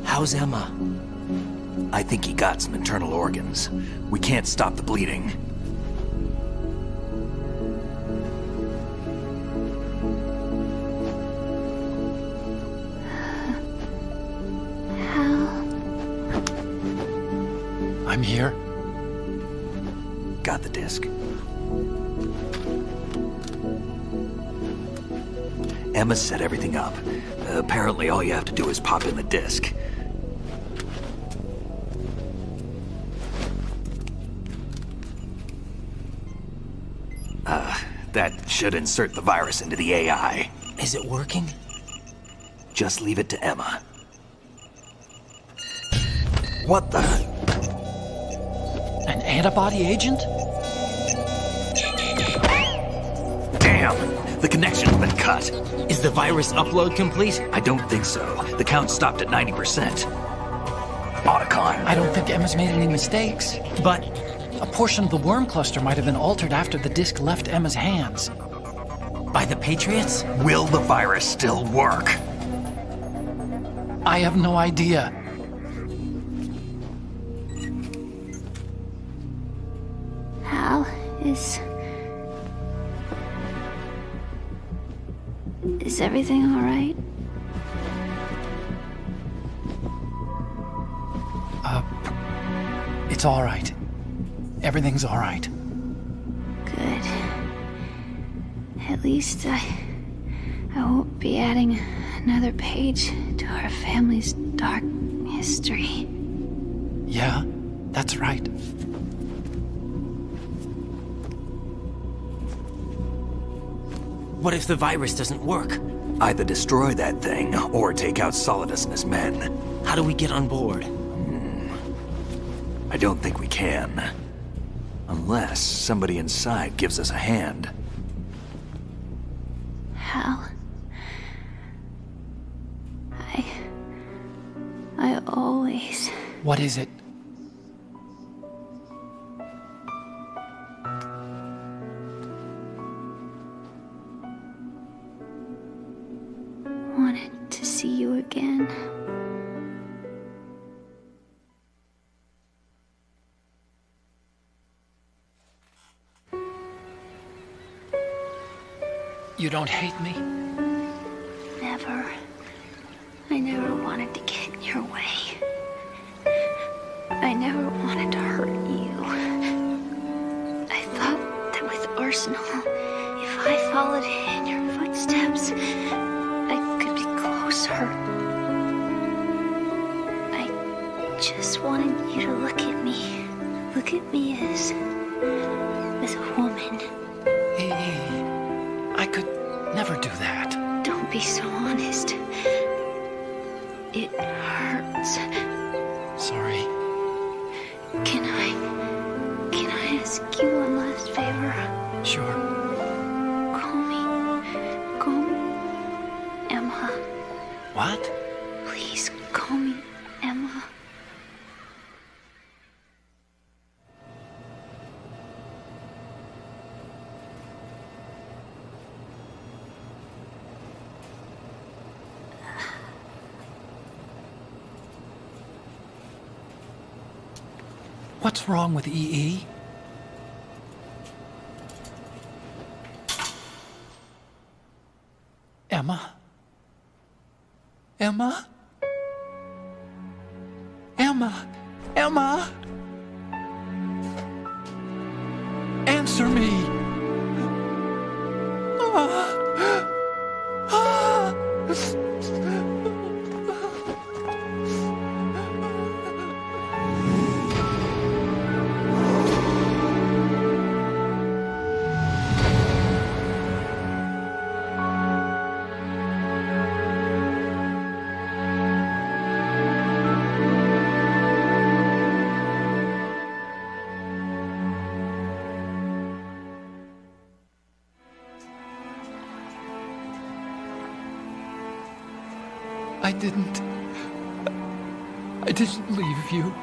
Speaker 5: How's Emma?
Speaker 9: I think he got some internal organs. We can't stop the bleeding.
Speaker 10: I'm here.
Speaker 9: Got the disc. Emma set everything up. Apparently all you have to do is pop in the disc. That should insert the virus into the AI.
Speaker 5: Is it working?
Speaker 9: Just leave it to Emma. What the?
Speaker 10: An antibody agent?
Speaker 9: Damn! The connection's been cut.
Speaker 5: Is the virus upload complete?
Speaker 9: I don't think so. The count stopped at 90%. Otacon.
Speaker 10: I don't think Emma's made any mistakes.
Speaker 5: But
Speaker 10: a portion of the worm cluster might have been altered after the disk left Emma's hands.
Speaker 5: by the Patriots?
Speaker 9: Will the virus still work?
Speaker 10: I have no idea.
Speaker 14: Hal, is everything all right?
Speaker 10: It's all right. Everything's all right.
Speaker 14: Good. At least I won't be adding another page to our family's dark history.
Speaker 10: Yeah, that's right.
Speaker 5: What if the virus doesn't work?
Speaker 9: Either destroy that thing, or take out Solidus and his men.
Speaker 5: How do we get on board?
Speaker 9: I don't think we can. Unless somebody inside gives us a hand.
Speaker 14: Hal, I always...
Speaker 10: What is it?
Speaker 14: wanted to see you again.
Speaker 10: You don't hate me?
Speaker 14: Never. I never wanted to get in your way. I never wanted to hurt you. I thought that with Arsenal, if I followed in your footsteps, I could be closer. I just wanted you to look at me. Look at me as a woman.
Speaker 10: I could never do that.
Speaker 14: Don't be so honest. It hurts.
Speaker 10: Sorry.
Speaker 14: Can I ask you one last favor?
Speaker 10: Sure.
Speaker 14: Call me Emma.
Speaker 10: What?
Speaker 14: Please call me Emma.
Speaker 10: What's wrong with EE? Emma? Emma? Emma? Emma? Answer me! I didn't leave you.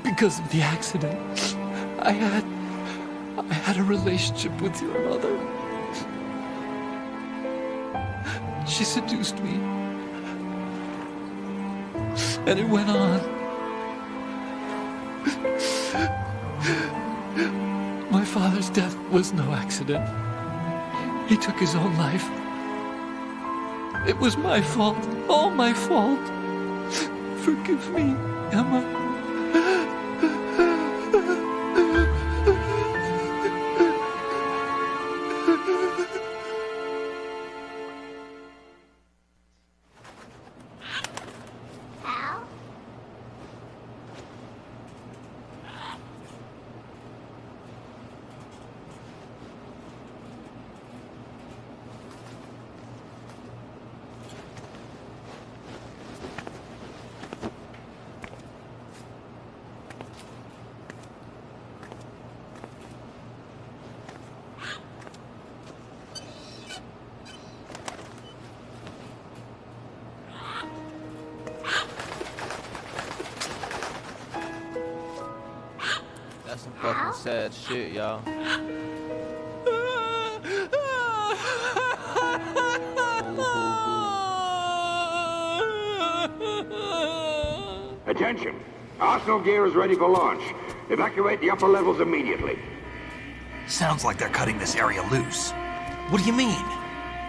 Speaker 10: Because of the accident, I had a relationship with your mother. She seduced me. And it went on. My father's death was no accident. He took his own life. It was my fault, all my fault. Forgive me, Emma.
Speaker 14: Al?
Speaker 11: fucking sad shit, y'all.
Speaker 16: Attention! Arsenal gear is ready for launch. Evacuate the upper levels immediately.
Speaker 9: Sounds like they're cutting this area loose.
Speaker 5: What do you mean?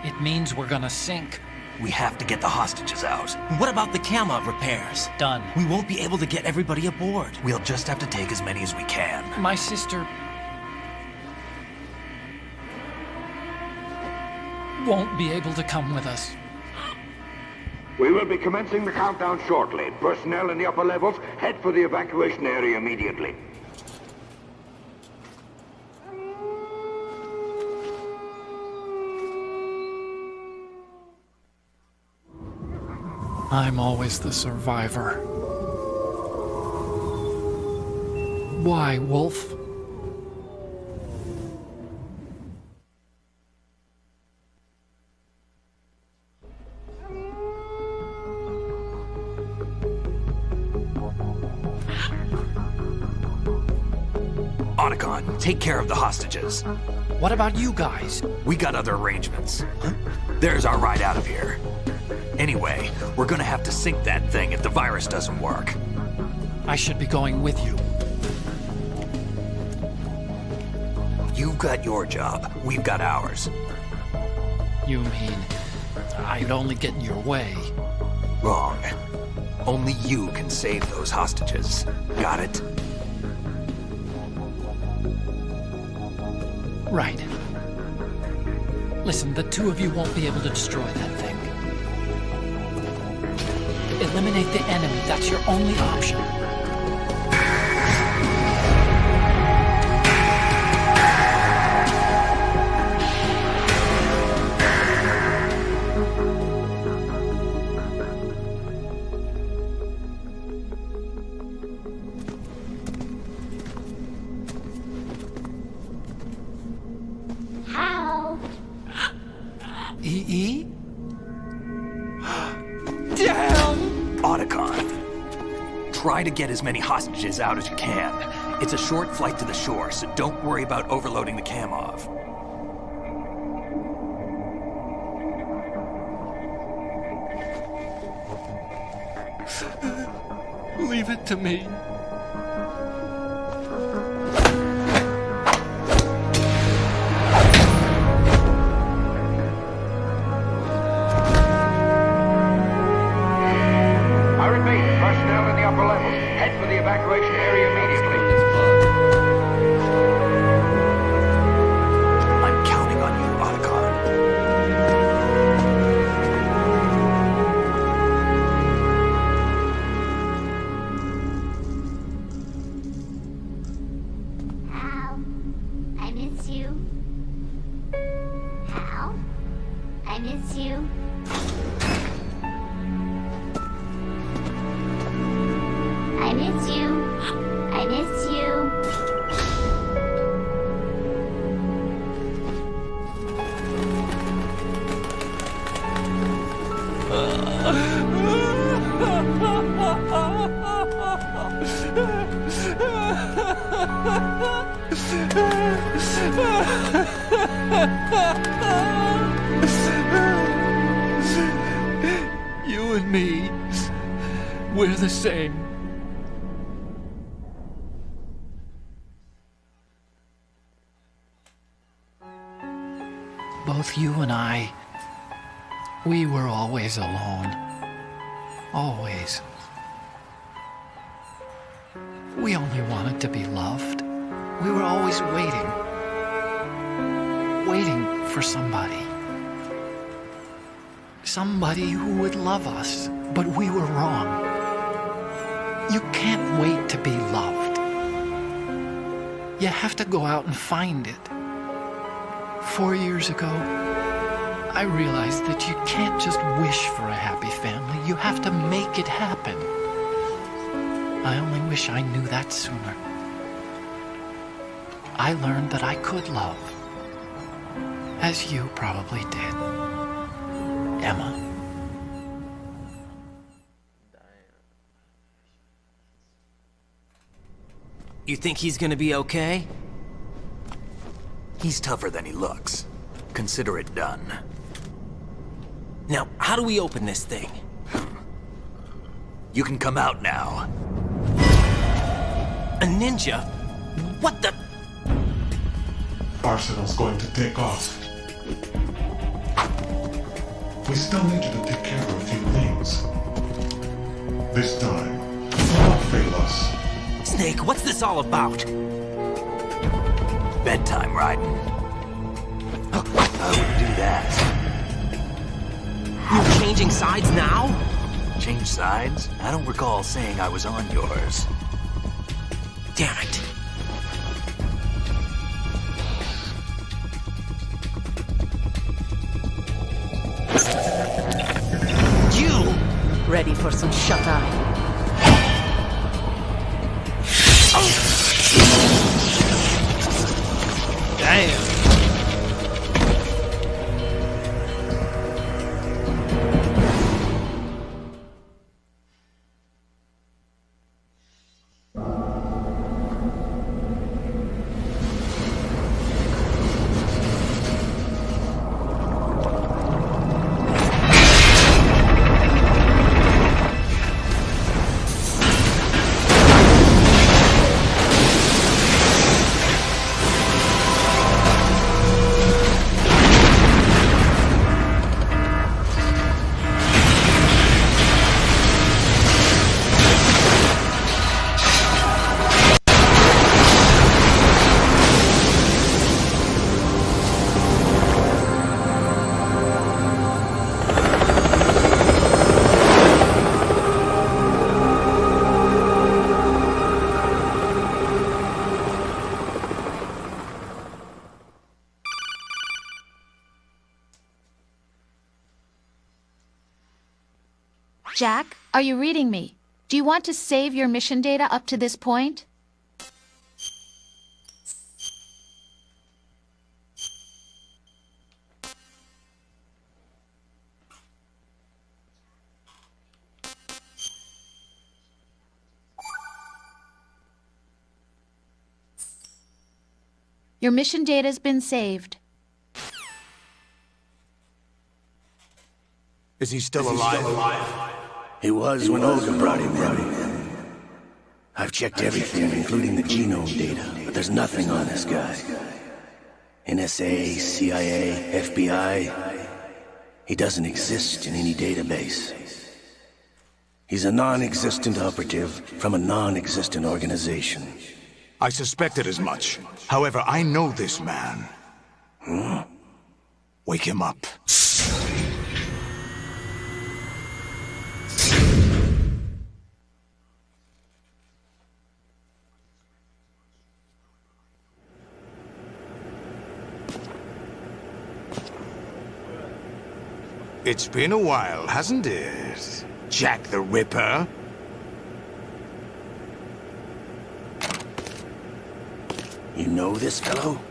Speaker 10: It means we're gonna sink.
Speaker 9: We have to get the hostages out.
Speaker 5: What about the camera repairs?
Speaker 10: Done.
Speaker 5: We won't be able to get everybody aboard.
Speaker 9: We'll just have to take as many as we can.
Speaker 10: My sister won't be able to come with us.
Speaker 16: We will be commencing the countdown shortly. Personnel in the upper levels, head for the evacuation area immediately.
Speaker 10: I'm always the survivor. Why, Wolf?
Speaker 9: Otacon, take care of the hostages.
Speaker 10: What about you guys?
Speaker 9: We got other arrangements. There's our ride out of here. Anyway, we're gonna have to sink that thing if the virus doesn't work.
Speaker 10: I should be going with you.
Speaker 9: You've got your job. We've got ours.
Speaker 10: You mean I'd only get in your way?
Speaker 9: Wrong. Only you can save those hostages. Got it?
Speaker 10: Right. Listen, the two of you won't be able to destroy that thing. Eliminate the enemy. That's your only option.
Speaker 14: How?
Speaker 10: EE? Damn!
Speaker 9: Otacon, try to get as many hostages out as you can. It's a short flight to the shore, so don't worry about overloading the cam off.
Speaker 10: Leave it to me.
Speaker 16: I repeat, personnel in the upper levels, head for the evacuation area immediately.
Speaker 9: I'm counting on you, Otacon.
Speaker 14: Hal, I miss you. Hal, I miss you. I miss you. I miss you.
Speaker 10: You and me, we're the same. Both you and I, we were always alone. Always. We only wanted to be loved. We were always waiting. Waiting for somebody. Somebody who would love us, but we were wrong. You can't wait to be loved. You have to go out and find it. 4 years ago, I realized that you can't just wish for a happy family. You have to make it happen. I only wish I knew that sooner. I learned that I could love, as you probably did, Emma.
Speaker 5: You think he's gonna be okay?
Speaker 9: He's tougher than he looks. Consider it done.
Speaker 5: Now, how do we open this thing?
Speaker 9: You can come out now.
Speaker 5: A ninja? What the?
Speaker 17: Arsenal's going to take off. We still need you to take care of a few things. This time, do not fail us.
Speaker 5: Snake, what's this all about?
Speaker 9: Bedtime, Raiden. I wouldn't do that.
Speaker 5: You're changing sides now?
Speaker 9: Change sides? I don't recall saying I was on yours.
Speaker 5: Damn it. You!
Speaker 3: Ready for some shut-eye?
Speaker 5: Damn.
Speaker 8: Jack, are you reading me? Do you want to save your mission data up to this point? Your mission data's been saved.
Speaker 18: Is he still alive? He was when Olga brought him in. I've checked everything, including the genome data, but there's nothing on this guy. NSA, CIA, FBI. He doesn't exist in any database. He's a non-existent operative from a non-existent organization.
Speaker 19: I suspected as much. However, I know this man. Wake him up. It's been a while, hasn't it? Jack the Ripper?
Speaker 18: You know this fellow?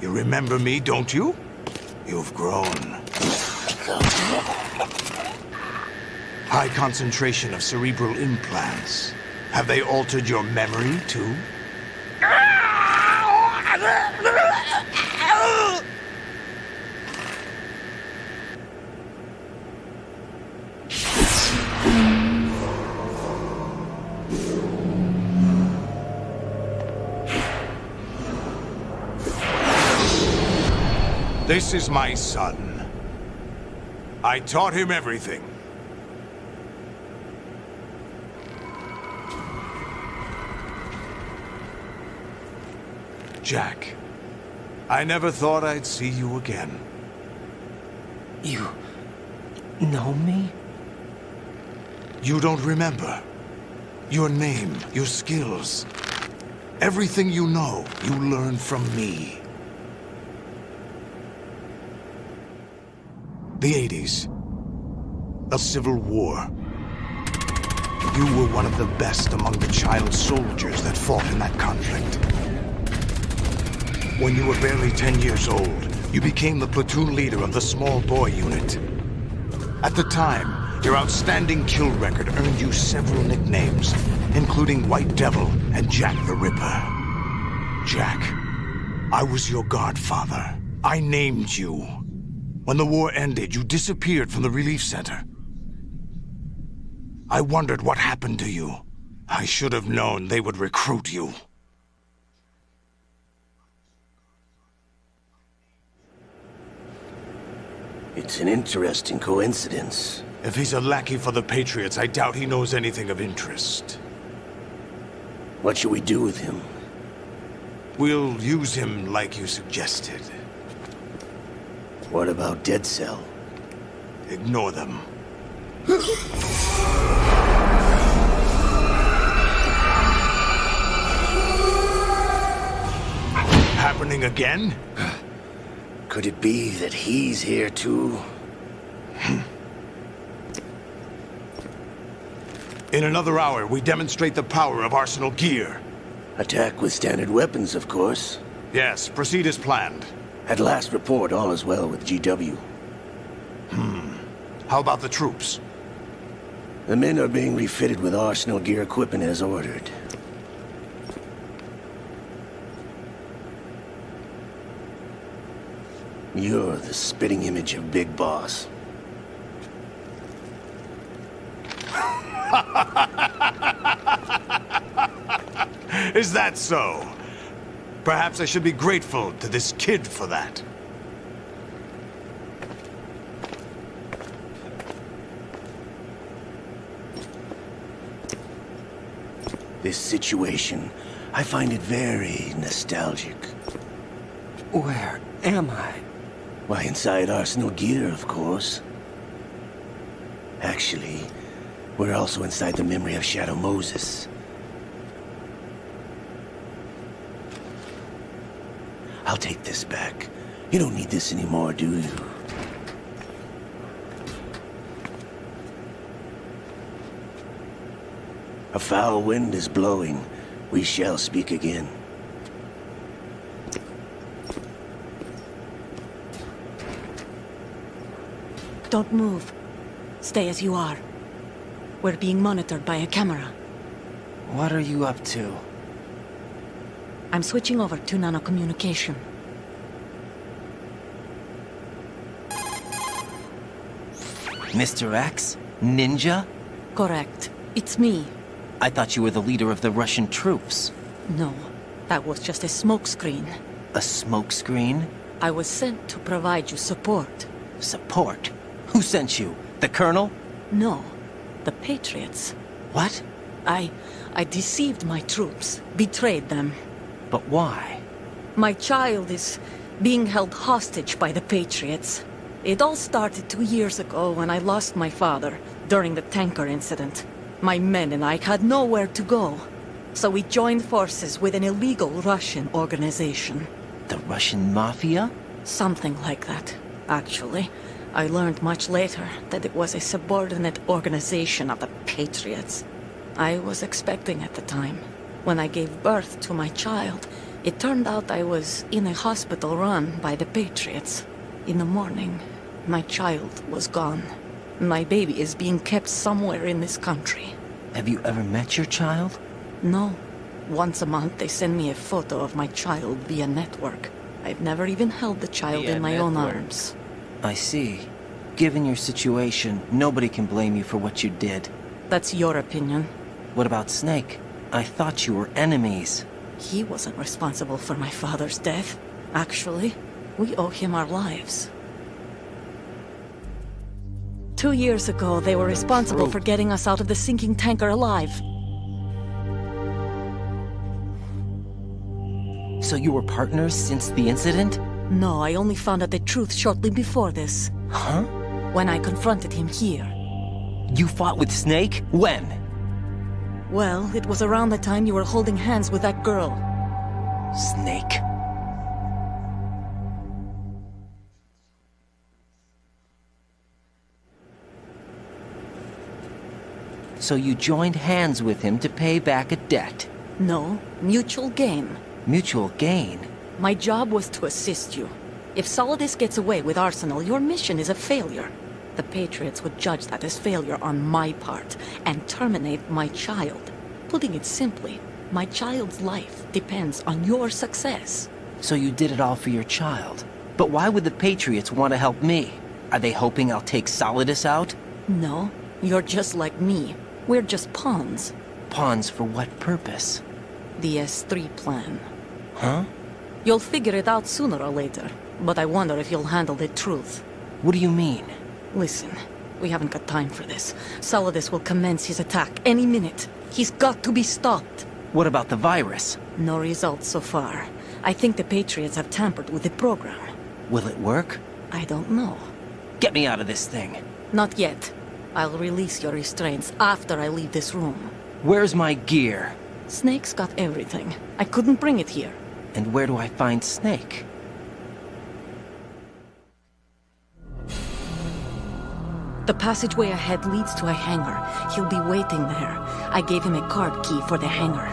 Speaker 19: You remember me, don't you? You've grown. High concentration of cerebral implants. Have they altered your memory, too? This is my son. I taught him everything. Jack, I never thought I'd see you again.
Speaker 5: You know me?
Speaker 19: You don't remember. Your name, your skills. Everything you know, you learned from me. The 80s. A civil war. You were one of the best among the child soldiers that fought in that conflict. When you were barely 10 years old, you became the platoon leader of the small boy unit. At the time, Your outstanding kill record earned you several nicknames, including White Devil and Jack the Ripper. Jack, I was your godfather. I named you. When the war ended, you disappeared from the relief center. I wondered what happened to you. I should have known they would recruit you.
Speaker 18: It's an interesting coincidence.
Speaker 19: If he's a lackey for the Patriots, I doubt he knows anything of interest.
Speaker 18: What should we do with him?
Speaker 19: We'll use him like you suggested.
Speaker 18: What about Dead Cell?
Speaker 19: Ignore them. Happening again?
Speaker 18: Could it be that he's here too?
Speaker 19: In another hour, we demonstrate the power of Arsenal gear.
Speaker 18: Attack with standard weapons, of course.
Speaker 19: Yes, proceed as planned.
Speaker 18: At last report, all is well with GW.
Speaker 19: How about the troops?
Speaker 18: The men are being refitted with Arsenal gear equipment as ordered. You're the spitting image of Big Boss.
Speaker 19: Is that so? Perhaps I should be grateful to this kid for that.
Speaker 18: This situation, I find it very nostalgic.
Speaker 5: Where am I?
Speaker 18: Why, inside Arsenal gear, of course. Actually, we're also inside the memory of Shadow Moses. I'll take this back. You don't need this anymore, do you? A foul wind is blowing. We shall speak again.
Speaker 3: Don't move. Stay as you are. We're being monitored by a camera.
Speaker 5: What are you up to?
Speaker 3: I'm switching over to nanocommunication.
Speaker 5: Mr. X? Ninja?
Speaker 3: Correct. It's me.
Speaker 5: I thought you were the leader of the Russian troops.
Speaker 3: No, that was just a smokescreen.
Speaker 5: A smokescreen?
Speaker 3: I was sent to provide you support.
Speaker 5: Support? Who sent you? The Colonel?
Speaker 3: No, the Patriots.
Speaker 5: What?
Speaker 3: I deceived my troops, betrayed them.
Speaker 5: But why?
Speaker 3: My child is being held hostage by the Patriots. It all started 2 years ago when I lost my father during the tanker incident. My men and I had nowhere to go, so we joined forces with an illegal Russian organization.
Speaker 5: The Russian Mafia?
Speaker 3: Something like that, actually. I learned much later that it was a subordinate organization of the Patriots. I was expecting at the time. When I gave birth to my child, it turned out I was in a hospital run by the Patriots. In the morning, my child was gone. My baby is being kept somewhere in this country.
Speaker 5: Have you ever met your child?
Speaker 3: No. Once a month they send me a photo of my child via network. I've never even held the child in my own arms.
Speaker 5: I see. Given your situation, nobody can blame you for what you did.
Speaker 3: That's your opinion.
Speaker 5: What about Snake? I thought you were enemies.
Speaker 3: He wasn't responsible for my father's death. Actually, we owe him our lives. 2 years ago, they were responsible for getting us out of the sinking tanker alive.
Speaker 5: So you were partners since the incident?
Speaker 3: No, I only found out the truth shortly before this.
Speaker 5: Huh?
Speaker 3: When I confronted him here.
Speaker 5: You fought with Snake? When?
Speaker 3: Well, it was around the time you were holding hands with that girl.
Speaker 5: Snake? So you joined hands with him to pay back a debt?
Speaker 3: No, mutual gain.
Speaker 5: Mutual gain?
Speaker 3: My job was to assist you. If Solidus gets away with Arsenal, your mission is a failure. The Patriots would judge that as failure on my part and terminate my child. Putting it simply, my child's life depends on your success.
Speaker 5: So you did it all for your child. But why would the Patriots want to help me? Are they hoping I'll take Solidus out?
Speaker 3: No, you're just like me. We're just pawns.
Speaker 5: Pawns for what purpose?
Speaker 3: The S3 plan.
Speaker 5: Huh?
Speaker 3: You'll figure it out sooner or later, but I wonder if you'll handle the truth.
Speaker 5: What do you mean?
Speaker 3: Listen, we haven't got time for this. Solidus will commence his attack any minute. He's got to be stopped.
Speaker 5: What about the virus?
Speaker 3: No results so far. I think the Patriots have tampered with the program.
Speaker 5: Will it work?
Speaker 3: I don't know.
Speaker 5: Get me out of this thing.
Speaker 3: Not yet. I'll release your restraints after I leave this room.
Speaker 5: Where's my gear?
Speaker 3: Snake's got everything. I couldn't bring it here.
Speaker 5: And where do I find Snake?
Speaker 3: The passageway ahead leads to a hangar. He'll be waiting there. I gave him a card key for the hangar.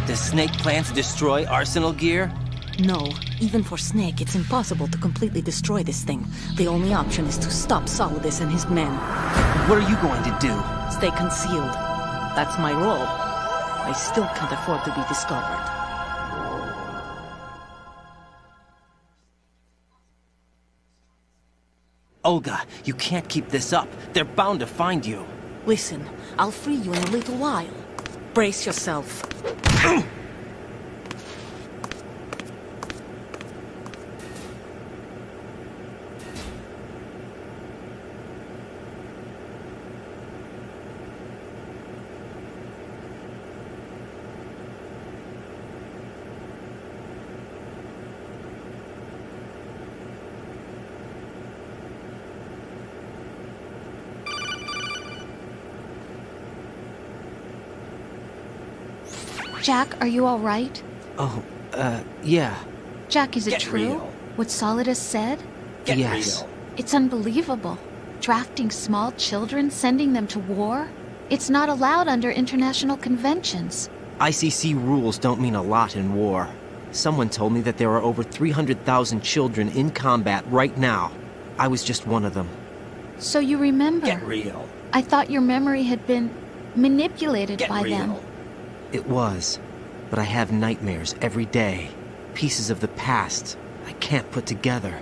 Speaker 5: Does Snake plan to destroy Arsenal gear?
Speaker 3: No. Even for Snake, it's impossible to completely destroy this thing. The only option is to stop Solidus and his men.
Speaker 5: What are you going to do?
Speaker 3: Stay concealed. That's my role. I still can't afford to be discovered.
Speaker 5: Olga, you can't keep this up. They're bound to find you.
Speaker 3: Listen, I'll free you in a little while. Brace yourself.
Speaker 8: Jack, are you all right?
Speaker 5: Oh, yeah.
Speaker 8: Jack, is it
Speaker 5: Get
Speaker 8: true?
Speaker 5: real.
Speaker 8: What Solidus said?
Speaker 5: Yes.
Speaker 8: It's unbelievable. Drafting small children, sending them to war? It's not allowed under international conventions.
Speaker 5: ICC rules don't mean a lot in war. Someone told me that there are over 300,000 children in combat right now. I was just one of them.
Speaker 8: So you remember?
Speaker 5: Get real.
Speaker 8: I thought your memory had been manipulated
Speaker 5: Get
Speaker 8: by
Speaker 5: real.
Speaker 8: them.
Speaker 5: It was, but I have nightmares every day. Pieces of the past I can't put together.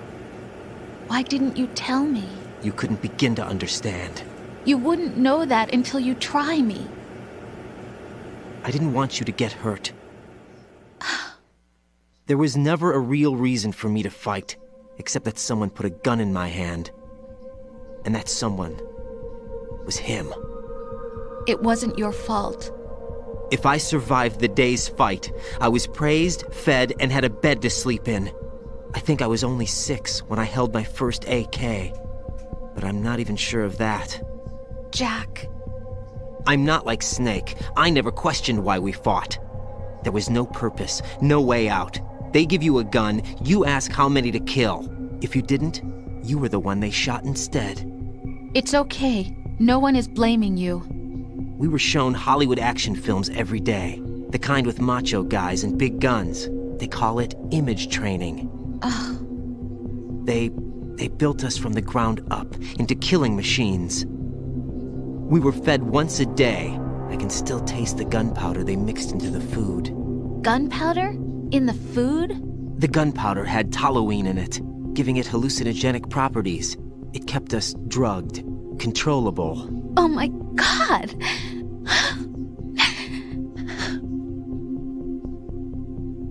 Speaker 8: Why didn't you tell me?
Speaker 5: You couldn't begin to understand.
Speaker 8: You wouldn't know that until you try me.
Speaker 5: I didn't want you to get hurt. There was never a real reason for me to fight, except that someone put a gun in my hand. And that someone was him.
Speaker 8: It wasn't your fault.
Speaker 5: If I survived the day's fight, I was praised, fed, and had a bed to sleep in. I think I was only 6 when I held my first AK. But I'm not even sure of that.
Speaker 8: Jack.
Speaker 5: I'm not like Snake. I never questioned why we fought. There was no purpose, no way out. They give you a gun, you ask how many to kill. If you didn't, you were the one they shot instead.
Speaker 8: It's okay. No one is blaming you.
Speaker 5: We were shown Hollywood action films every day. The kind with macho guys and big guns. They call it image training.
Speaker 8: Ugh.
Speaker 5: They built us from the ground up into killing machines. We were fed once a day. I can still taste the gunpowder they mixed into the food.
Speaker 8: Gunpowder? In the food?
Speaker 5: The gunpowder had toluene in it, giving it hallucinogenic properties. It kept us drugged, controllable.
Speaker 8: Oh my God!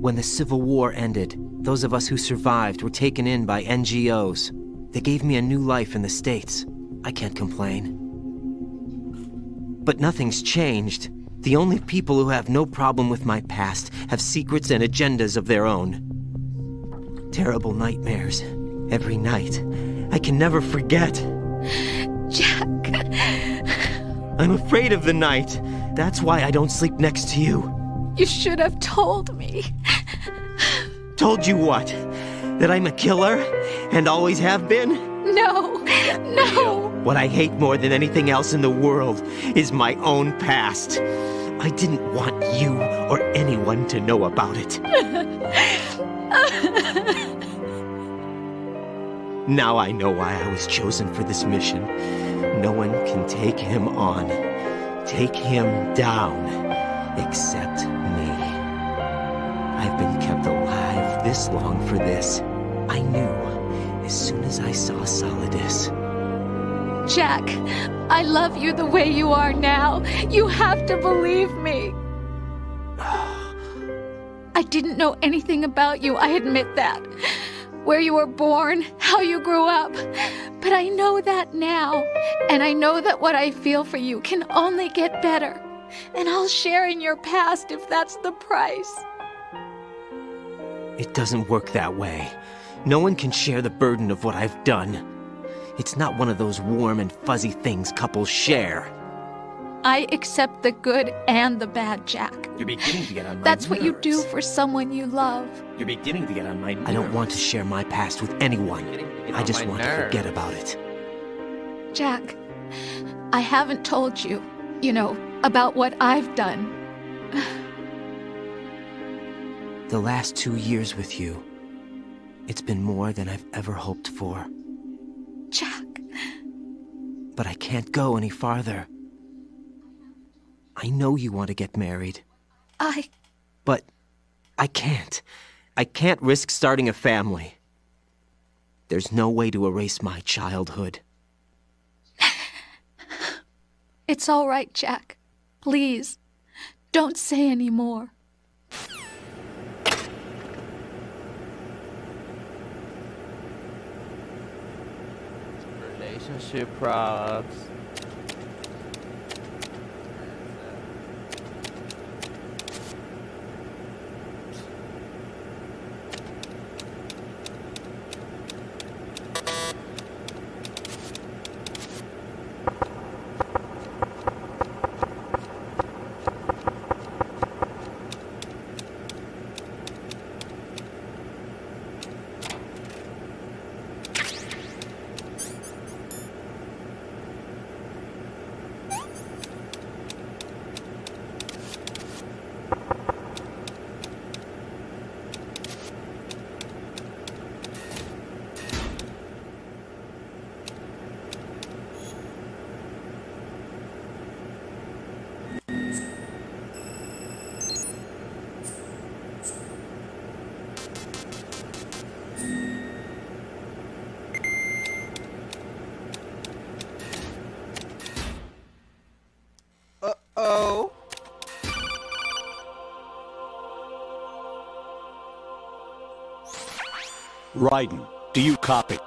Speaker 5: When the Civil War ended, those of us who survived were taken in by NGOs. They gave me a new life in the States. I can't complain. But nothing's changed. The only people who have no problem with my past have secrets and agendas of their own. Terrible nightmares. Every night. I can never forget.
Speaker 8: Jack.
Speaker 5: I'm afraid of the night. That's why I don't sleep next to you.
Speaker 8: You should have told me.
Speaker 5: Told you what? That I'm a killer? And always have been?
Speaker 8: No. No.
Speaker 5: What I hate more than anything else in the world is my own past. I didn't want you or anyone to know about it. Now I know why I was chosen for this mission. No one can take him on, take him down, except me. I've been kept alive this long for this. I knew as soon as I saw Solidus.
Speaker 8: Jack, I love you the way you are now. You have to believe me. I didn't know anything about you, I admit that. Where you were born, how you grew up. But I know that now. And I know that what I feel for you can only get better. And I'll share in your past if that's the price.
Speaker 5: It doesn't work that way. No one can share the burden of what I've done. It's not one of those warm and fuzzy things couples share.
Speaker 8: I accept the good and the bad, Jack.
Speaker 5: You're beginning to get on my
Speaker 8: That's what you do for someone you love.
Speaker 5: You're beginning to get on my nerves. I don't want to share my past with anyone. I just want to forget about it.
Speaker 8: Jack, I haven't told you, about what I've done.
Speaker 5: The last 2 years with you, it's been more than I've ever hoped for.
Speaker 8: Jack.
Speaker 5: But I can't go any farther. I know you want to get married. But I can't. I can't risk starting a family. There's no way to erase my childhood.
Speaker 8: It's all right, Jack. Please, don't say any more.
Speaker 11: Relationship products.
Speaker 15: Uh-oh.
Speaker 1: Raiden, do you copy?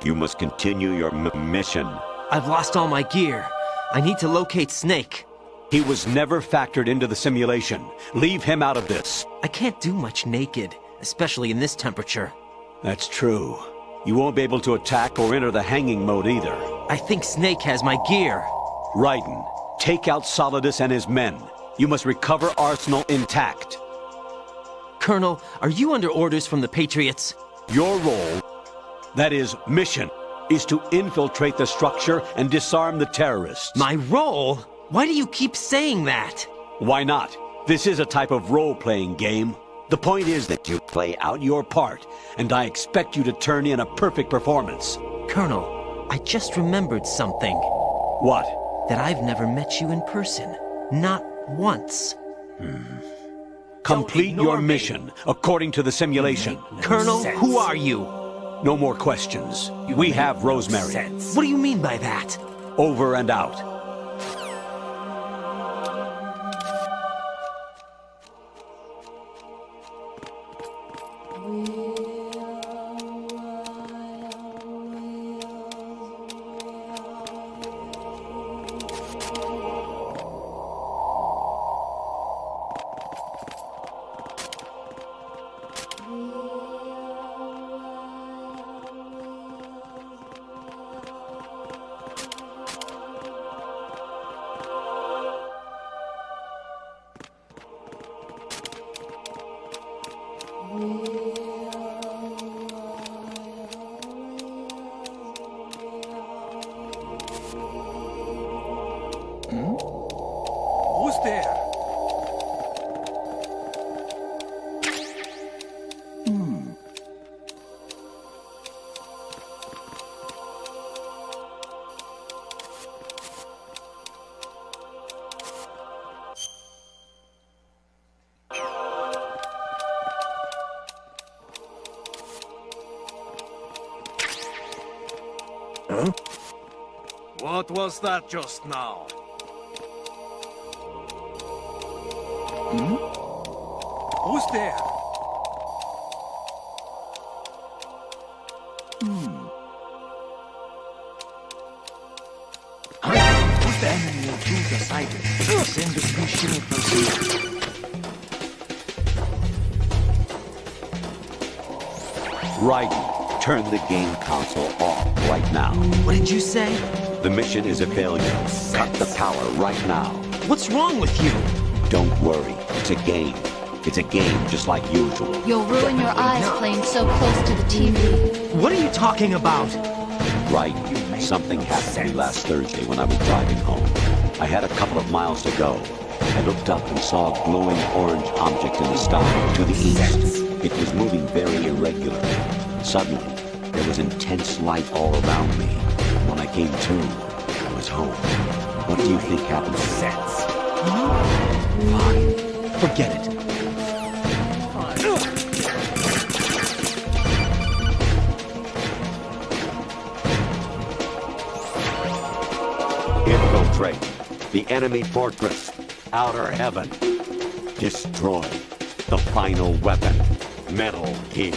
Speaker 1: You must continue your mission.
Speaker 5: I've lost all my gear. I need to locate Snake.
Speaker 1: He was never factored into the simulation. Leave him out of this.
Speaker 5: I can't do much naked, especially in this temperature.
Speaker 1: That's true. You won't be able to attack or enter the hanging mode either.
Speaker 5: I think Snake has my gear.
Speaker 1: Raiden, take out Solidus and his men. You must recover Arsenal intact.
Speaker 5: Colonel, are you under orders from the Patriots?
Speaker 1: Your role, that is, mission, is to infiltrate the structure and disarm the terrorists.
Speaker 5: My role? Why do you keep saying that?
Speaker 1: Why not? This is a type of role-playing game. The point is that you play out your part, and I expect you to turn in a perfect performance.
Speaker 5: Colonel, I just remembered something.
Speaker 1: What?
Speaker 5: That I've never met you in person. Not once.
Speaker 1: Complete your mission, according to the simulation.
Speaker 5: Colonel, who are you?
Speaker 1: No more questions. We have Rosemary.
Speaker 5: What do you mean by that?
Speaker 1: Over and out.
Speaker 2: Huh? What was that just now? Who's there?
Speaker 9: Who's the enemy of Judah sighted? Send the mission proceed.
Speaker 1: Raiden, turn the game console off right now.
Speaker 5: What did you say?
Speaker 1: The mission is a failure. Cut the power right now.
Speaker 5: What's wrong with you?
Speaker 1: Don't worry. It's a game. It's a game just like usual.
Speaker 8: You'll ruin your eyes playing so close to the TV.
Speaker 5: What are you talking about?
Speaker 1: Right. Something happened to me last Thursday when I was driving home. I had a couple of miles to go. I looked up and saw a glowing orange object in the sky to the east. It was moving very irregularly. Suddenly, there was intense light all around me. When I came to, I was home. What do you think happened? Sense.
Speaker 5: Fine. Forget it.
Speaker 1: Infiltrate the enemy fortress, Outer Heaven. Destroy the final weapon, Metal Gear.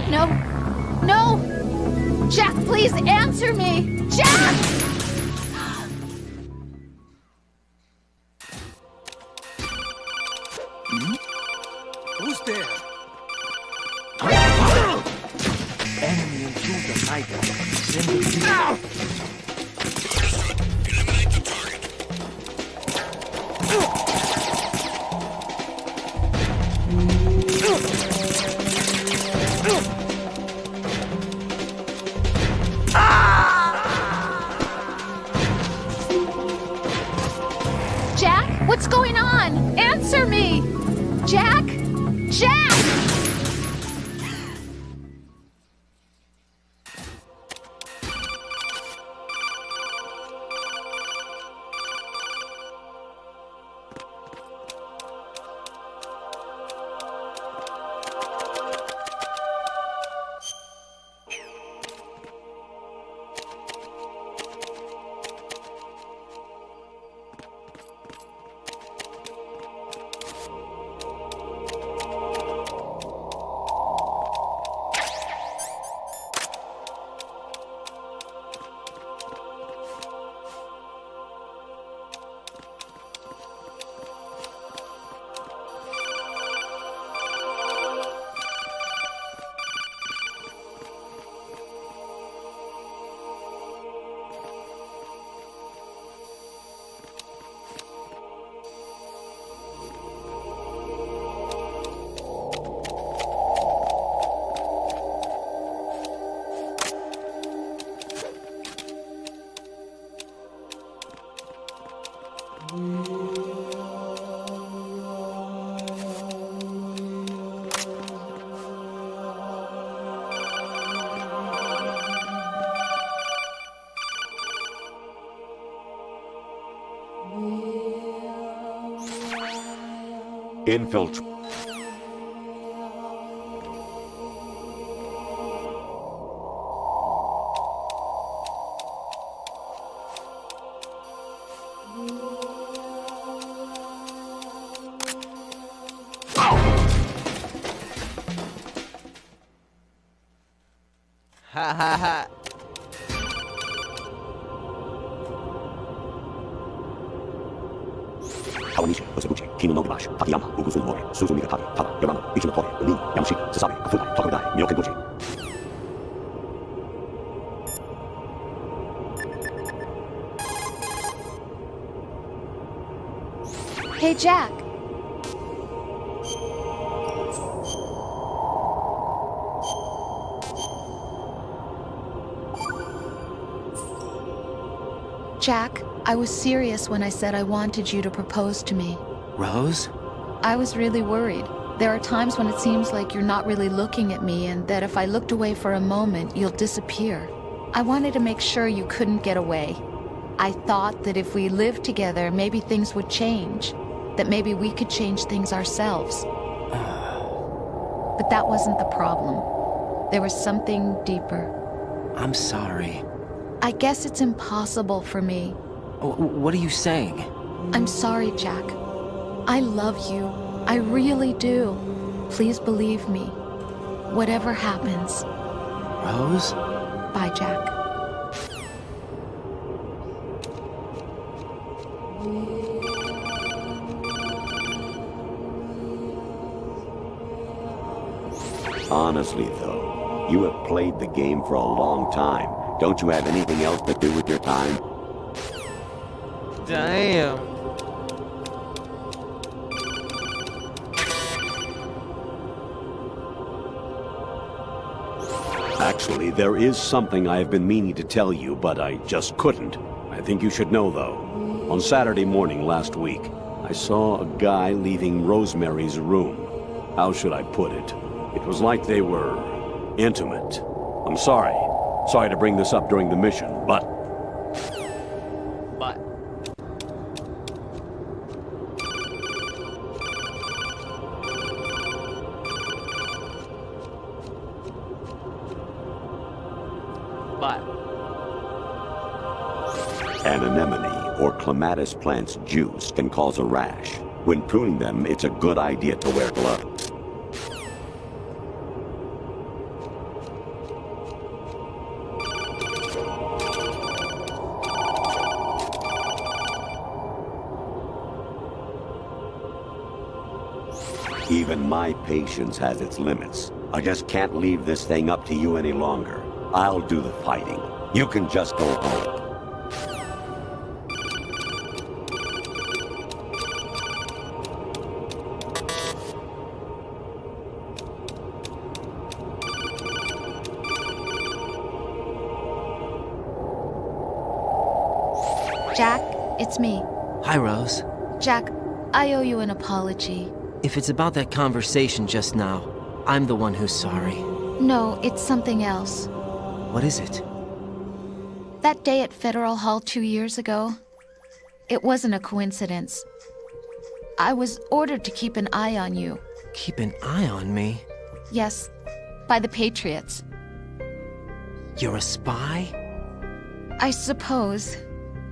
Speaker 8: No. No! Jack, please answer me! Jack!
Speaker 2: Who's there?
Speaker 9: Enemy intruder sighted. Send the
Speaker 2: Eliminate the target.
Speaker 8: Jack, what's going on? Answer me! Jack? Jack!
Speaker 1: Infiltrate.
Speaker 11: Ha ha ha.
Speaker 1: Kawanishi, Osebuchi, Kino no Gibash, Takayama, Ugusun Mori, Suzumiga Tari, Taba, Yamano, Ichinotori, Lin, Yamashika, Sasabe, Kafutai, Tokodai, Myokenbuchi.
Speaker 8: Hey, Jack. Jack, I was serious when I said I wanted you to propose to me.
Speaker 5: Rose?
Speaker 8: I was really worried. There are times when it seems like you're not really looking at me, and that if I looked away for a moment, you'll disappear. I wanted to make sure you couldn't get away. I thought that if we lived together, maybe things would change. That maybe we could change things ourselves. But that wasn't the problem. There was something deeper.
Speaker 5: I'm sorry.
Speaker 8: I guess it's impossible for me.
Speaker 5: What are you saying?
Speaker 8: I'm sorry, Jack. I love you. I really do. Please believe me. Whatever happens.
Speaker 5: Rose?
Speaker 8: Bye, Jack.
Speaker 1: Honestly, though, you have played the game for a long time. Don't you have anything else to do with your time?
Speaker 11: Damn.
Speaker 1: Actually, there is something I have been meaning to tell you, but I just couldn't. I think you should know, though. On Saturday morning last week, I saw a guy leaving Rosemary's room. How should I put it? It was like they were intimate. I'm sorry. Sorry to bring this up during the mission, but... An anemone or clematis plant's juice can cause a rash. When pruning them, it's a good idea to wear gloves. Even my patience has its limits. I just can't leave this thing up to you any longer. I'll do the fighting. You can just go home.
Speaker 8: Jack, it's me.
Speaker 5: Hi, Rose.
Speaker 8: Jack, I owe you an apology.
Speaker 5: If it's about that conversation just now, I'm the one who's sorry.
Speaker 8: No, it's something else.
Speaker 5: What is it?
Speaker 8: That day at Federal Hall 2 years ago, it wasn't a coincidence. I was ordered to keep an eye on you.
Speaker 5: Keep an eye on me?
Speaker 8: Yes, by the Patriots.
Speaker 5: You're a spy?
Speaker 8: I suppose.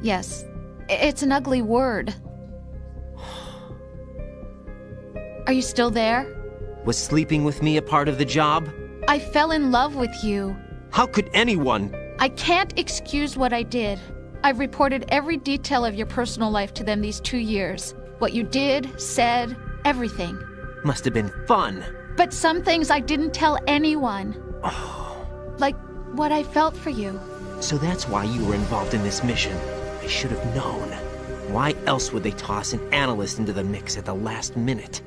Speaker 8: Yes. It's an ugly word. Are you still there?
Speaker 5: Was sleeping with me a part of the job?
Speaker 8: I fell in love with you.
Speaker 5: How could anyone?
Speaker 8: I can't excuse what I did. I've reported every detail of your personal life to them these 2 years. What you did, said, everything.
Speaker 5: Must have been fun.
Speaker 8: But some things I didn't tell anyone. Like what I felt for you.
Speaker 5: So that's why you were involved in this mission. I should have known. Why else would they toss an analyst into the mix at the last minute?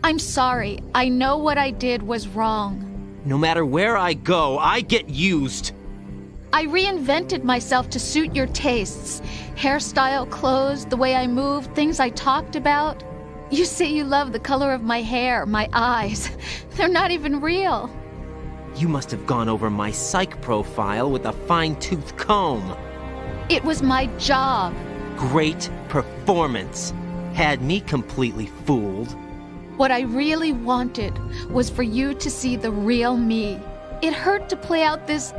Speaker 8: I'm sorry. I know what I did was wrong.
Speaker 5: No matter where I go, I get used.
Speaker 8: I reinvented myself to suit your tastes. Hairstyle, clothes, the way I moved, things I talked about. You say you love the color of my hair, my eyes. They're not even real.
Speaker 5: You must have gone over my psych profile with a fine-tooth comb.
Speaker 8: It was my job.
Speaker 5: Great performance. Had me completely fooled.
Speaker 8: What I really wanted was for you to see the real me. It hurt to play out this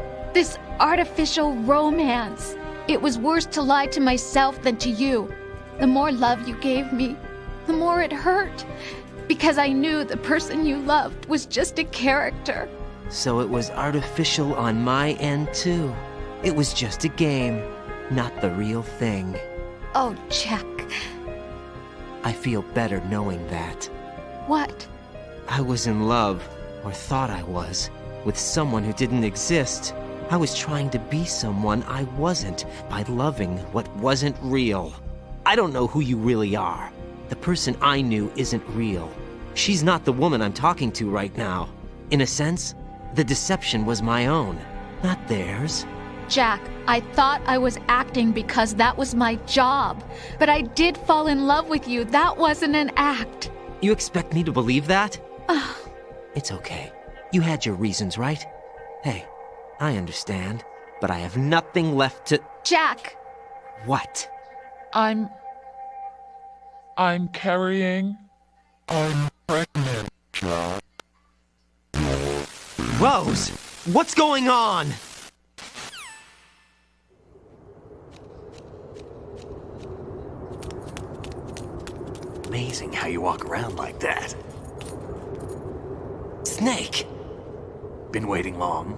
Speaker 8: artificial romance. It was worse to lie to myself than to you. The more love you gave me, the more it hurt. Because I knew the person you loved was just a character.
Speaker 5: So it was artificial on my end, too. It was just a game, not the real thing.
Speaker 8: Oh, Jack.
Speaker 5: I feel better knowing that.
Speaker 8: What?
Speaker 5: I was in love, or thought I was, with someone who didn't exist. I was trying to be someone I wasn't by loving what wasn't real. I don't know who you really are. The person I knew isn't real. She's not the woman I'm talking to right now. In a sense, the deception was my own, not theirs.
Speaker 8: Jack, I thought I was acting because that was my job. But I did fall in love with you. That wasn't an act.
Speaker 5: You expect me to believe that? It's okay. You had your reasons, right? Hey, I understand. But I have nothing left to...
Speaker 8: Jack!
Speaker 5: What?
Speaker 20: I'm carrying... I'm pregnant, Jack.
Speaker 5: Rose! What's going on?
Speaker 9: Amazing how you walk around like that.
Speaker 5: Snake!
Speaker 9: Been waiting long?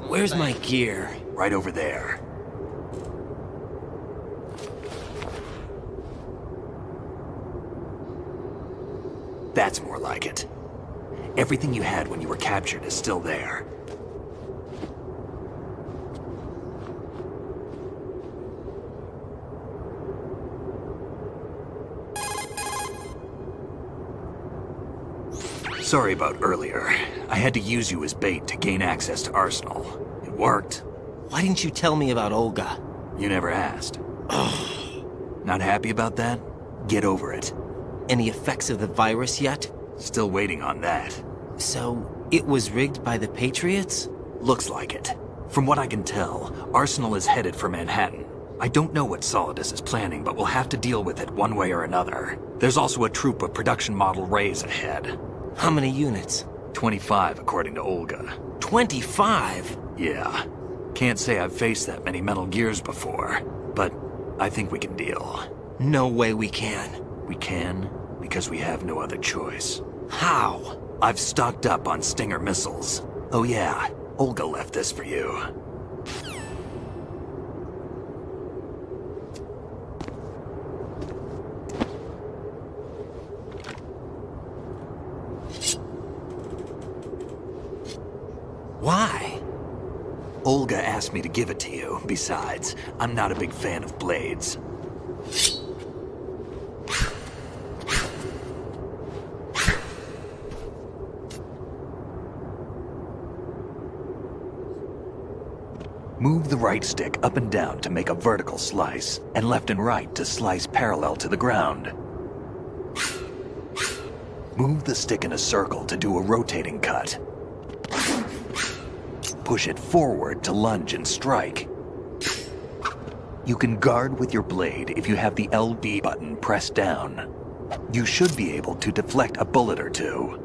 Speaker 5: Where's my gear?
Speaker 9: Right over there. That's more like it. Everything you had when you were captured is still there. Sorry about earlier. I had to use you as bait to gain access to Arsenal. It worked.
Speaker 5: Why didn't you tell me about Olga?
Speaker 9: You never asked. Not happy about that? Get over it.
Speaker 5: Any effects of the virus yet?
Speaker 9: Still waiting on that.
Speaker 5: So, it was rigged by the Patriots?
Speaker 9: Looks like it. From what I can tell, Arsenal is headed for Manhattan. I don't know what Solidus is planning, but we'll have to deal with it one way or another. There's also a troop of production model Rays ahead.
Speaker 5: How many units?
Speaker 9: 25, according to Olga.
Speaker 5: 25?
Speaker 9: Yeah. Can't say I've faced that many Metal Gears before, but I think we can deal.
Speaker 5: No way we can.
Speaker 9: We can, because we have no other choice.
Speaker 5: How?
Speaker 9: I've stocked up on Stinger missiles. Oh yeah, Olga left this for you.
Speaker 5: Why?
Speaker 9: Olga asked me to give it to you. Besides, I'm not a big fan of blades. Move the right stick up and down to make a vertical slice, and left and right to slice parallel to the ground. Move the stick in a circle to do a rotating cut. Push it forward to lunge and strike. You can guard with your blade if you have the LB button pressed down. You should be able to deflect a bullet or two.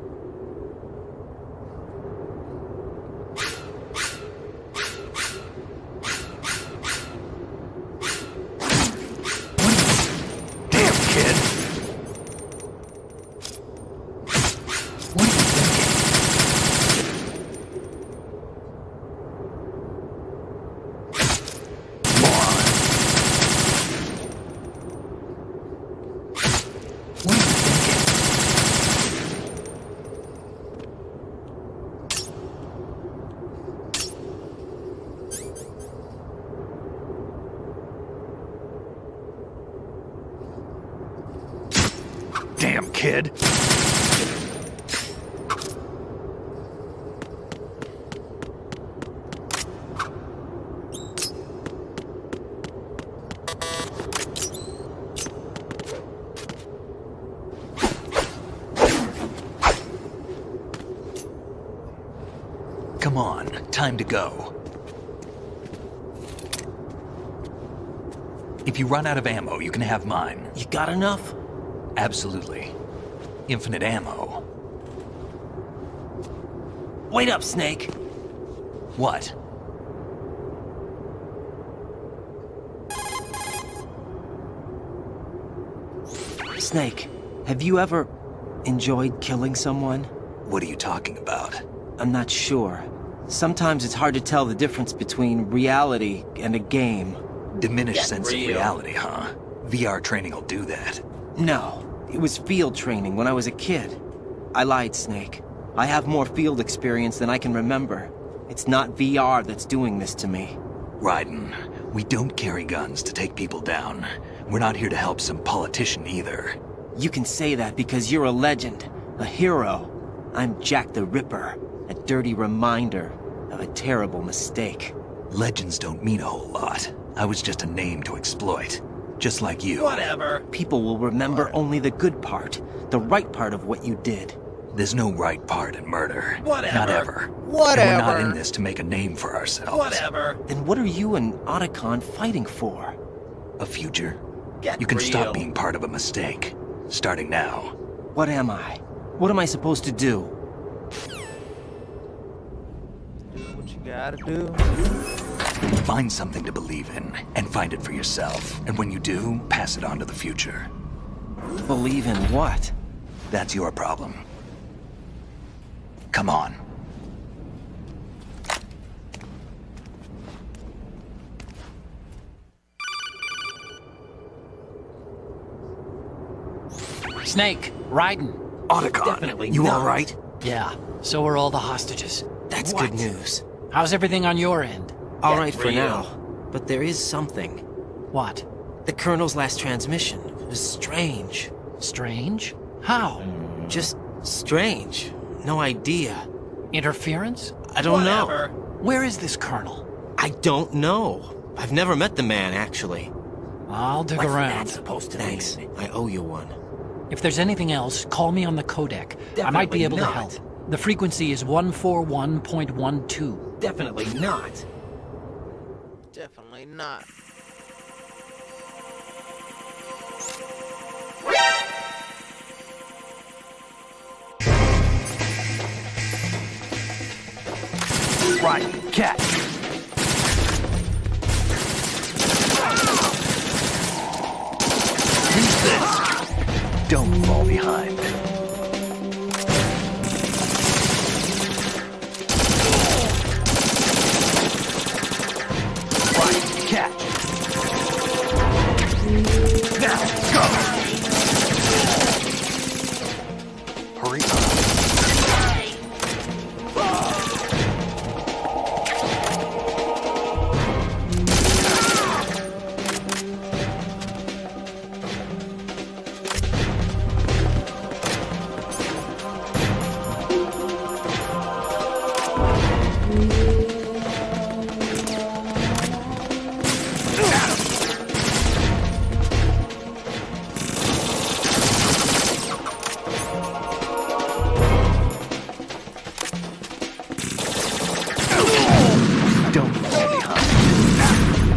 Speaker 9: Damn, kid. Come on, time to go. If you run out of ammo, you can have mine.
Speaker 5: You got enough?
Speaker 9: Absolutely. Infinite ammo.
Speaker 5: Wait up, Snake.
Speaker 9: What?
Speaker 5: Snake, have you ever enjoyed killing someone?
Speaker 9: What are you talking about?
Speaker 5: I'm not sure. Sometimes it's hard to tell the difference between reality and a game.
Speaker 9: Diminished sense of reality, huh? VR training will do that.
Speaker 5: No, it was field training when I was a kid. I lied, Snake. I have more field experience than I can remember. It's not VR that's doing this to me.
Speaker 9: Raiden, we don't carry guns to take people down. We're not here to help some politician either.
Speaker 5: You can say that because you're a legend, a hero. I'm Jack the Ripper, a dirty reminder of a terrible mistake.
Speaker 9: Legends don't mean a whole lot. I was just a name to exploit. Just like you.
Speaker 5: Whatever. People will remember only the good part, the right part of what you did.
Speaker 9: There's no right part in murder.
Speaker 5: Whatever.
Speaker 9: Not ever.
Speaker 5: Whatever.
Speaker 9: And we're not in this to make a name for ourselves.
Speaker 5: Whatever. Then what are you and Otacon fighting for?
Speaker 9: A future?
Speaker 5: Get
Speaker 9: You can
Speaker 5: real.
Speaker 9: stop being part of a mistake. Starting now.
Speaker 5: What am I? What am I supposed to do?
Speaker 11: What you gotta do?
Speaker 9: Find something to believe in, and find it for yourself. And when you do, pass it on to the future.
Speaker 5: Believe in what?
Speaker 9: That's your problem. Come on.
Speaker 10: Snake, Raiden.
Speaker 9: Otacon,
Speaker 5: Definitely
Speaker 9: you
Speaker 5: not.
Speaker 9: all right?
Speaker 10: Yeah, so are all the hostages.
Speaker 5: That's
Speaker 10: What?
Speaker 5: good news.
Speaker 10: How's everything on your end?
Speaker 5: All right for
Speaker 10: real.
Speaker 5: now. But there is something.
Speaker 10: What?
Speaker 5: The Colonel's last transmission was strange.
Speaker 10: Strange? How?
Speaker 5: Just strange. No idea.
Speaker 10: Interference?
Speaker 5: I don't know.
Speaker 10: Where is this Colonel?
Speaker 5: I don't know. I've never met the man, actually.
Speaker 10: I'll dig
Speaker 5: What's
Speaker 10: around.
Speaker 5: that supposed to Thanks. I owe you one.
Speaker 10: If there's anything else, call me on the codec. I might be able
Speaker 5: Definitely
Speaker 10: to
Speaker 5: not.
Speaker 10: help. The frequency is 141.12.
Speaker 5: Definitely not.
Speaker 11: Definitely not.
Speaker 9: Right, catch. Use this. Don't fall behind. Right, catch. Now, go. Hurry up. Don't fall behind.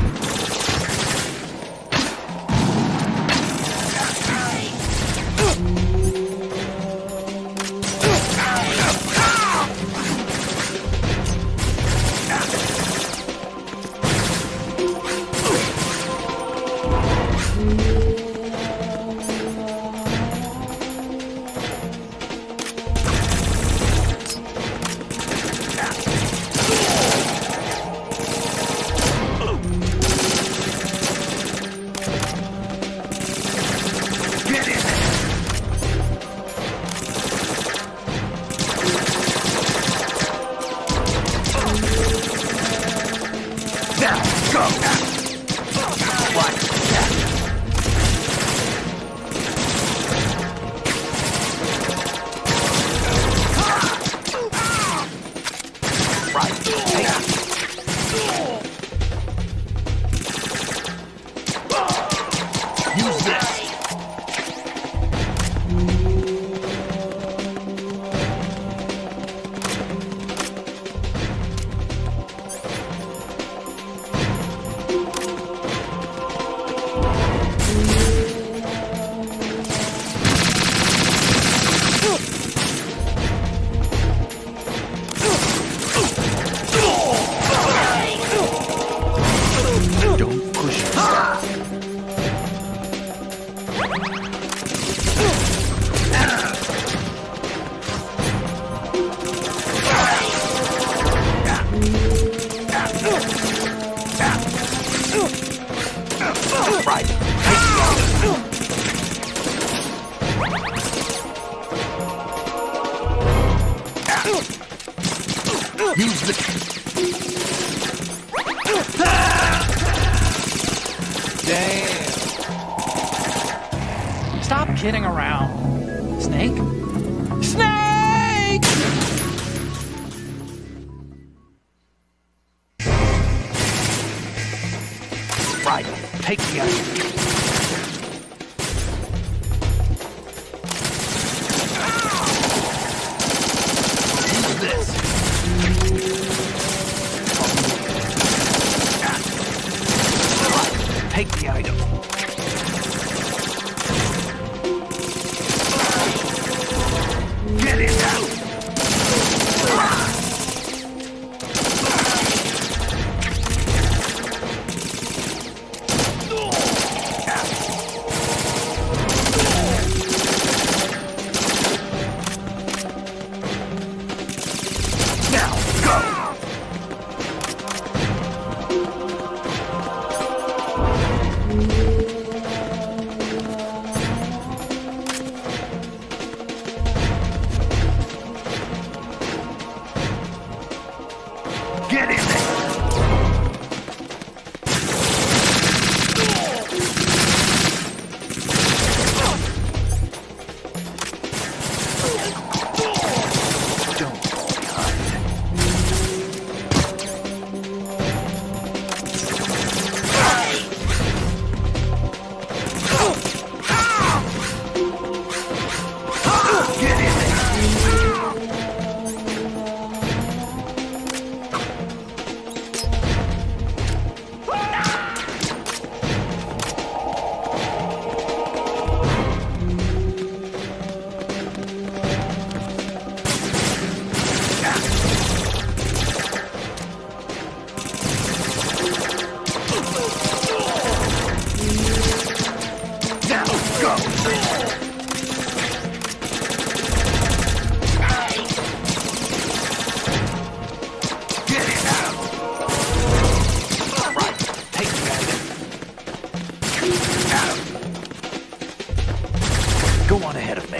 Speaker 9: Now, go! Right, catch. Right, catch. Use this. Don't push yourself. Right. Use the...
Speaker 11: Damn.
Speaker 10: kidding around. Snake? Snake!
Speaker 4: Right, take the item. Take the item. Get it out! Get in there! Don't fall behind. Get in there! Go on ahead of me.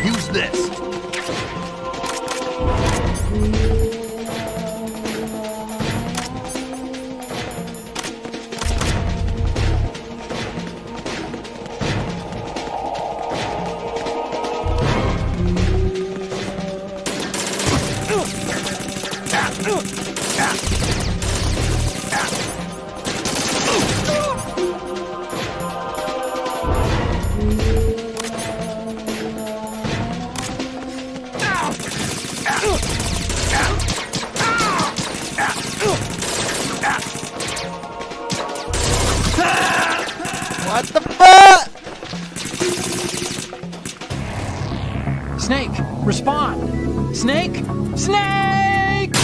Speaker 4: Use this.
Speaker 11: What the fuck?
Speaker 10: Snake, respond! Snake! Snake!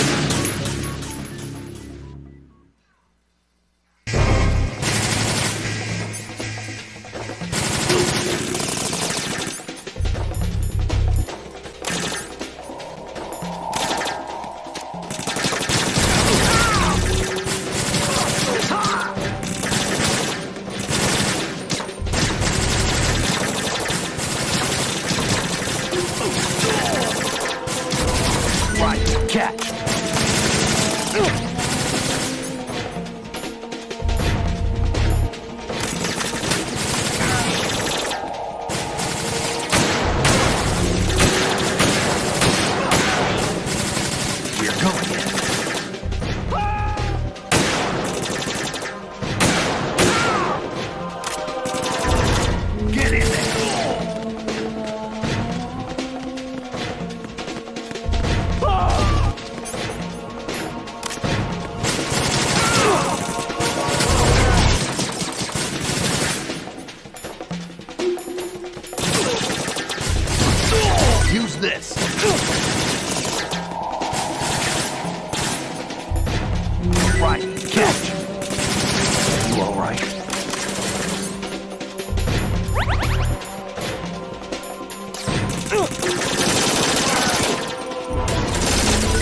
Speaker 10: Right, catch. We're going in. Get in there. Use this. Right, catch. You all right?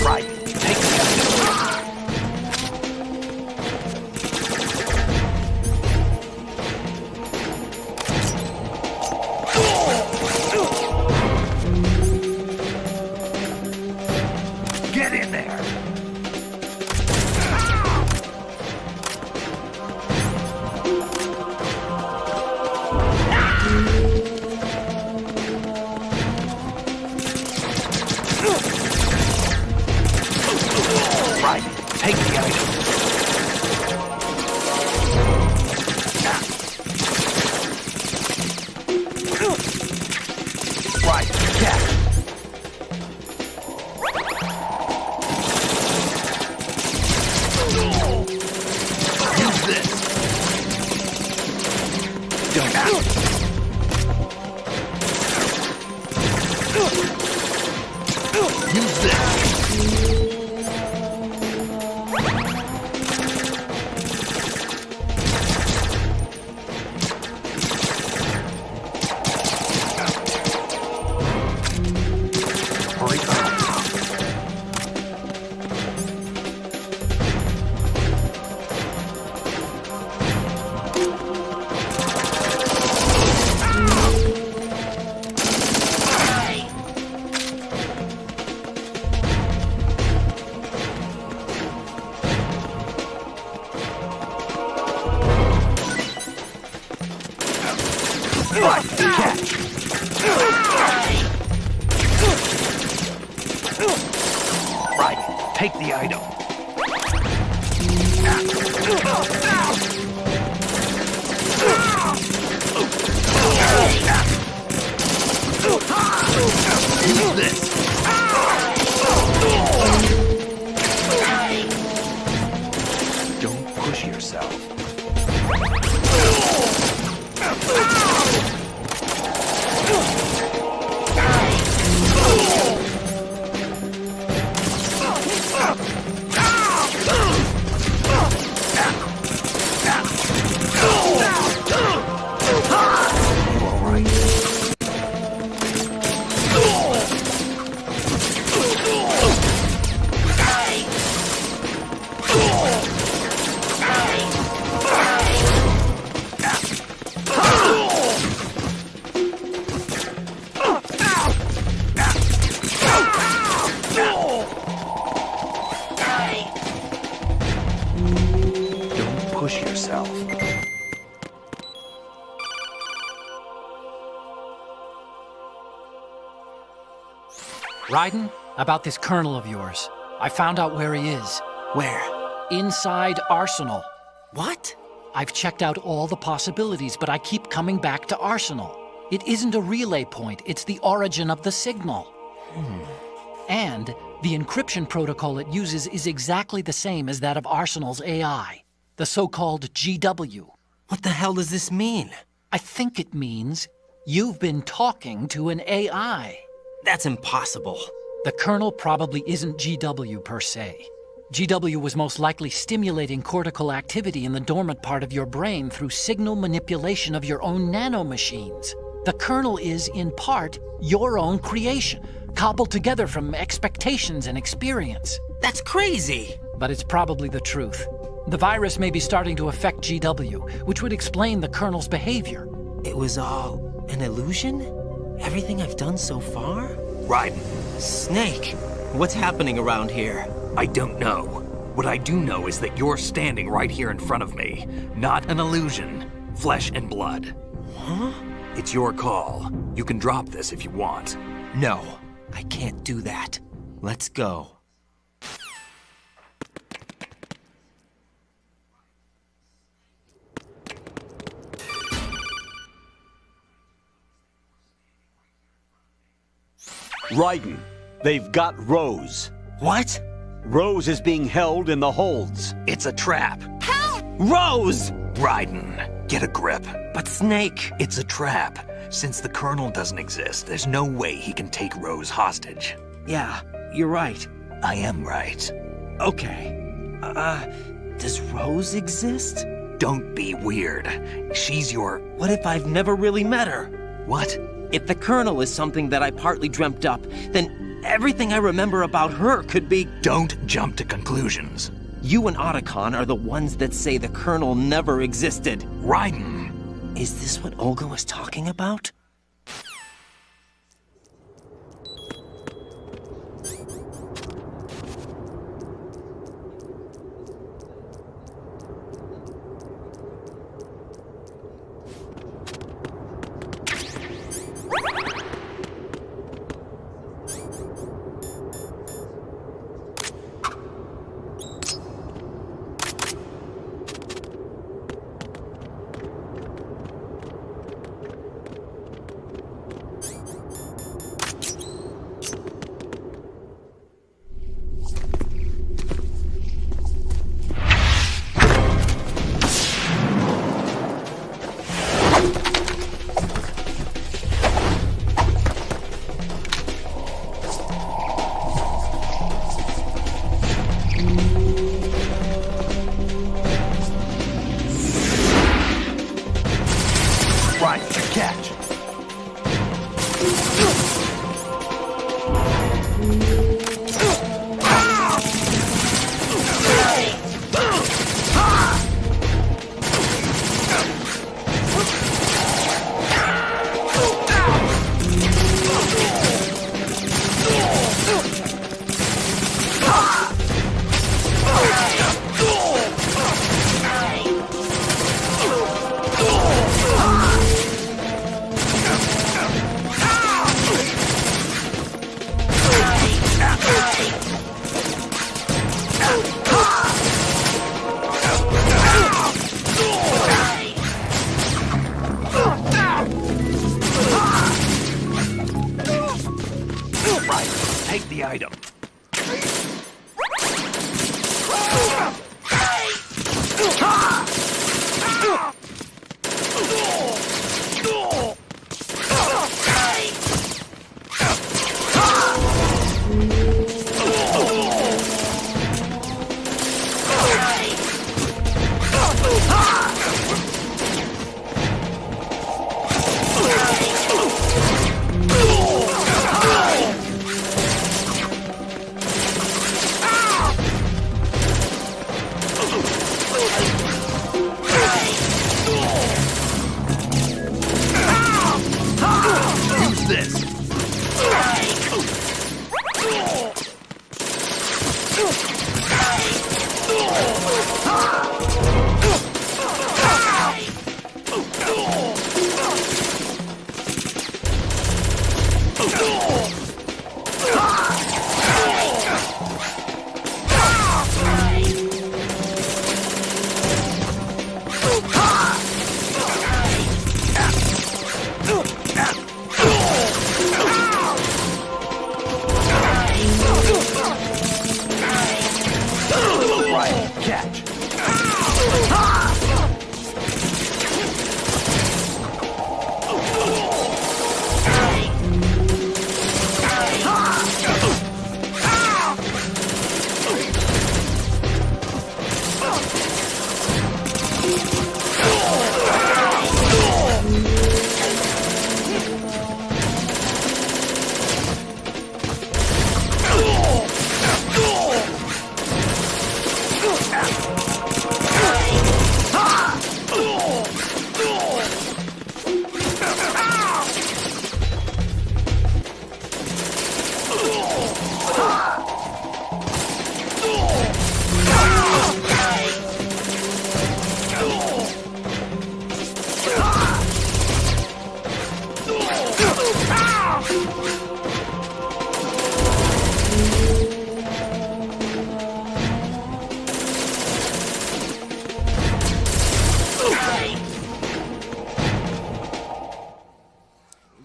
Speaker 10: Right, take that.
Speaker 9: take the item. Right, Jack. Use this. Don't. Use this. Right, take the item. Use this. Don't push yourself. Push yourself.
Speaker 10: Raiden, about this colonel of yours. I found out where he is.
Speaker 5: Where?
Speaker 10: Inside Arsenal.
Speaker 5: What?
Speaker 10: I've checked out all the possibilities, but I keep coming back to Arsenal. It isn't a relay point, it's the origin of the signal. And the encryption protocol it uses is exactly the same as that of Arsenal's AI. The so-called GW.
Speaker 5: What the hell does this mean?
Speaker 10: I think it means you've been talking to an AI.
Speaker 5: That's impossible.
Speaker 10: The kernel probably isn't GW per se. GW was most likely stimulating cortical activity in the dormant part of your brain through signal manipulation of your own nanomachines. The kernel is, in part, your own creation, cobbled together from expectations and experience.
Speaker 5: That's crazy!
Speaker 10: But it's probably the truth. The virus may be starting to affect GW, which would explain the kernel's behavior.
Speaker 5: It was all an illusion? Everything I've done so far?
Speaker 9: Raiden.
Speaker 5: Snake, what's happening around here?
Speaker 9: I don't know. What I do know is that you're standing right here in front of me. Not an illusion. Flesh and blood.
Speaker 5: Huh?
Speaker 9: It's your call. You can drop this if you want.
Speaker 5: No, I can't do that. Let's go.
Speaker 1: Raiden, they've got Rose.
Speaker 5: What?
Speaker 1: Rose is being held in the holds.
Speaker 9: It's a trap.
Speaker 5: Help! Rose!
Speaker 9: Raiden, get a grip.
Speaker 5: But Snake...
Speaker 9: It's a trap. Since the Colonel doesn't exist, there's no way he can take Rose hostage.
Speaker 5: Yeah, you're right.
Speaker 9: I am right.
Speaker 5: Okay. Does Rose exist?
Speaker 9: Don't be weird. She's your...
Speaker 5: What if I've never really met her?
Speaker 9: What?
Speaker 5: If the Colonel is something that I partly dreamt up, then everything I remember about her could be...
Speaker 9: Don't jump to conclusions.
Speaker 5: You and Otacon are the ones that say the Colonel never existed.
Speaker 9: Raiden!
Speaker 5: Is this what Olga was talking about?
Speaker 9: item.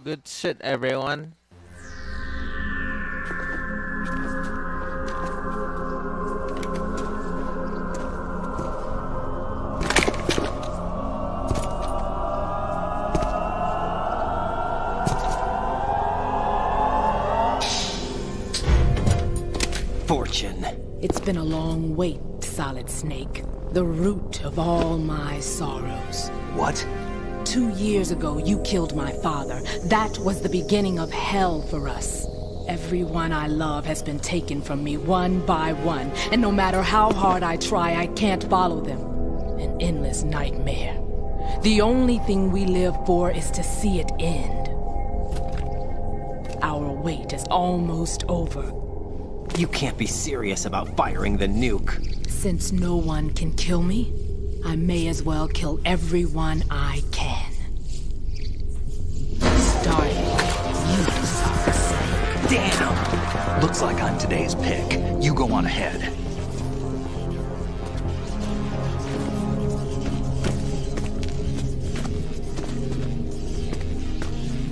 Speaker 11: Good shit, everyone.
Speaker 15: Fortune.
Speaker 21: It's been a long wait, Solid Snake. The root of all my sorrows.
Speaker 9: What?
Speaker 21: 2 years ago, you killed my father. That was the beginning of hell for us. Everyone I love has been taken from me one by one, and no matter how hard I try, I can't follow them. An endless nightmare. The only thing we live for is to see it end. Our wait is almost over.
Speaker 5: You can't be serious about firing the nuke.
Speaker 21: Since no one can kill me, I may as well kill everyone I can. Starting you, Solid Snake.
Speaker 9: Damn! Looks like I'm today's pick. You go on ahead.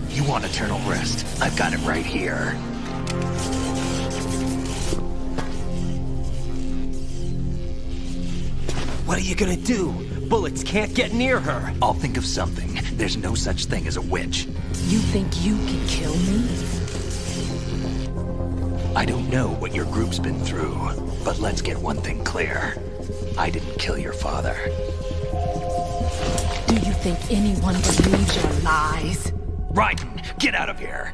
Speaker 9: You want eternal rest? I've got it right here.
Speaker 5: What are you gonna do? Bullets can't get near her.
Speaker 9: I'll think of something. There's no such thing as a witch.
Speaker 21: You think you can kill me?
Speaker 9: I don't know what your group's been through, but let's get one thing clear. I didn't kill your father.
Speaker 21: Do you think anyone believes your lies?
Speaker 9: Raiden, get out of here!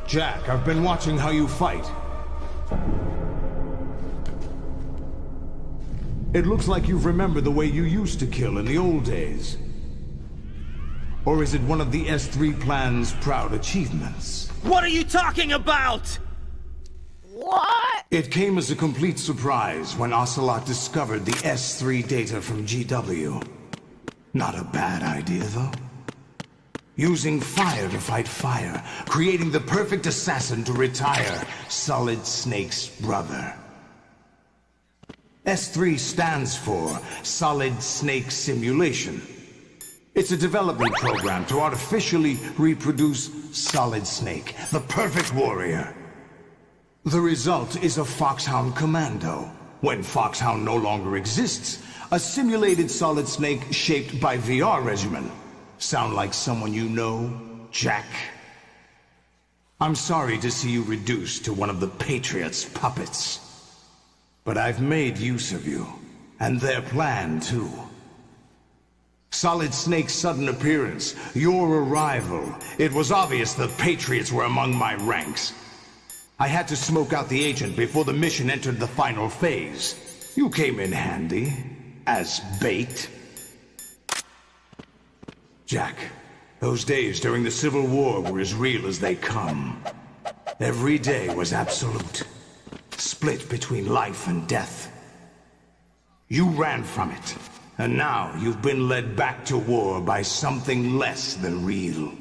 Speaker 13: Jack, I've been watching how you fight. It looks like you've remembered the way you used to kill in the old days.
Speaker 19: Or is it one of the S3 plan's proud achievements?
Speaker 15: What are you talking about? What?
Speaker 19: It came as a complete surprise when Ocelot discovered the S3 data from GW. Not a bad idea, though. Using fire to fight fire, creating the perfect assassin to retire Solid Snake's brother. S3 stands for Solid Snake Simulation. It's a development program to artificially reproduce Solid Snake, the perfect warrior. The result is a Foxhound Commando. When Foxhound no longer exists, a simulated Solid Snake shaped by VR regimen. Sound like someone you know, Jack? I'm sorry to see you reduced to one of the Patriots' puppets. But I've made use of you, and their plan too. Solid Snake's sudden appearance, your arrival, it was obvious the Patriots were among my ranks. I had to smoke out the agent before the mission entered the final phase. You came in handy, as bait. Jack, those days during the Civil War were as real as they come. Every day was absolute, split between life and death. You ran from it, and now you've been led back to war by something less than real.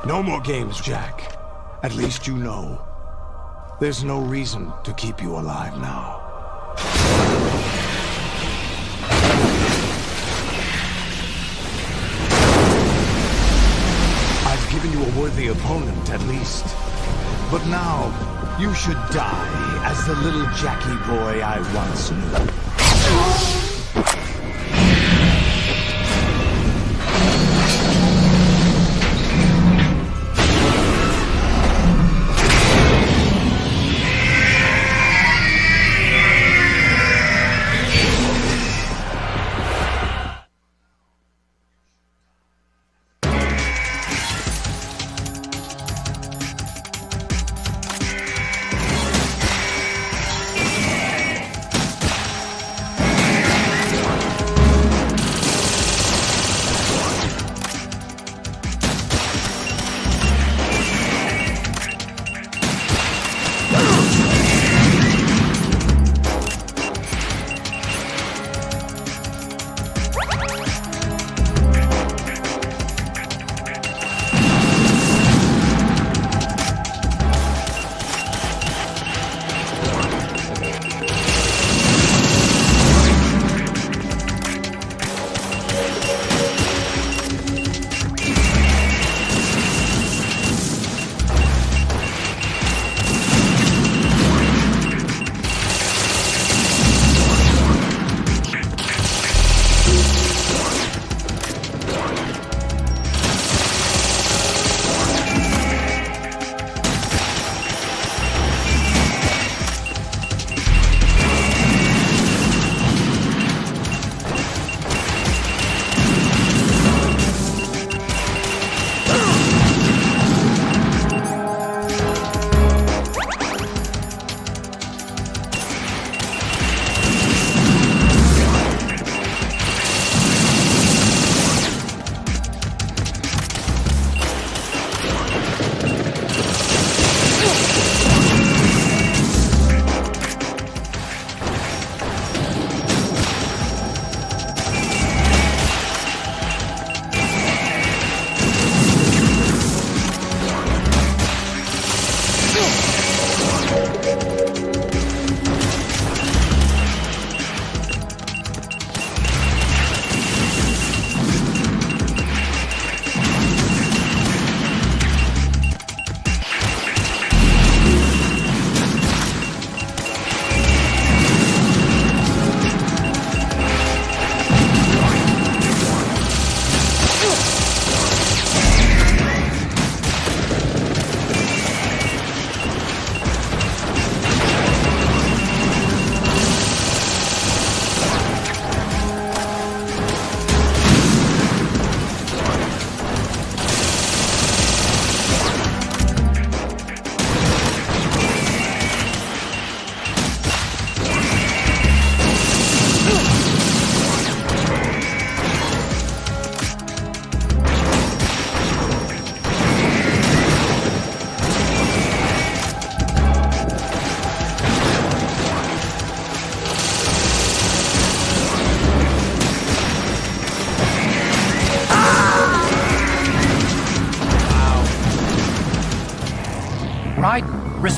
Speaker 19: No more games, Jack. At least you know. There's no reason to keep you alive now. I've given you a worthy opponent, at least. But now, you should die as the little Jackie boy I once knew.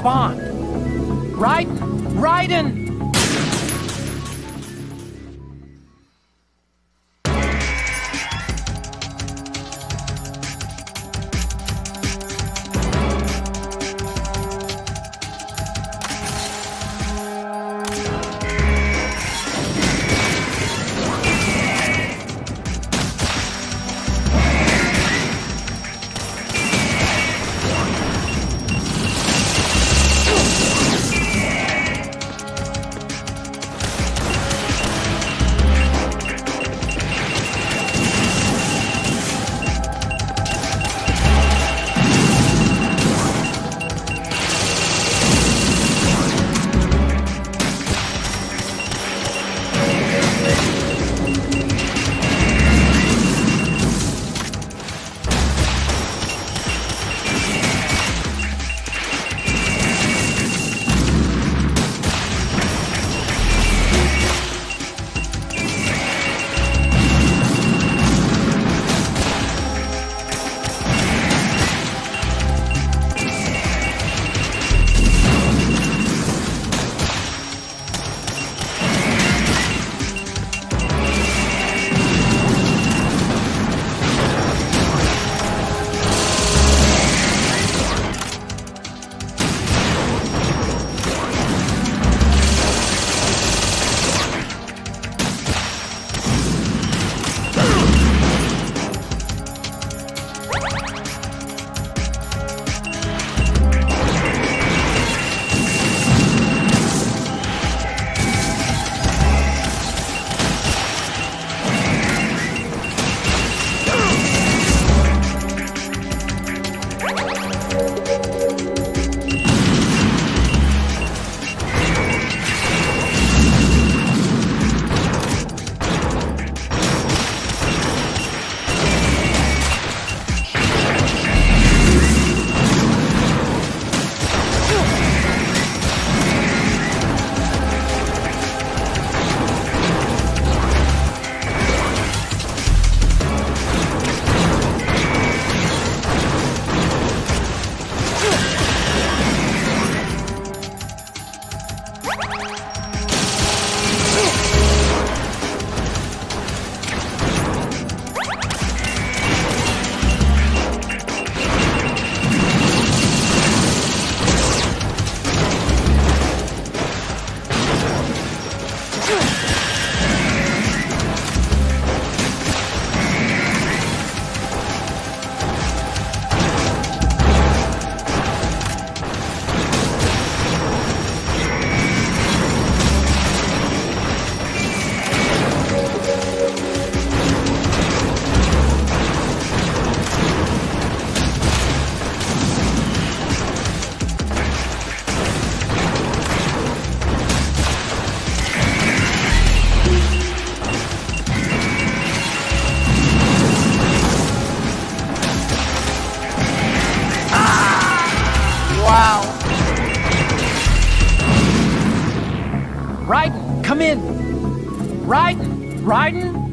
Speaker 10: respond. Raiden! Raiden, come in! Raiden! Raiden?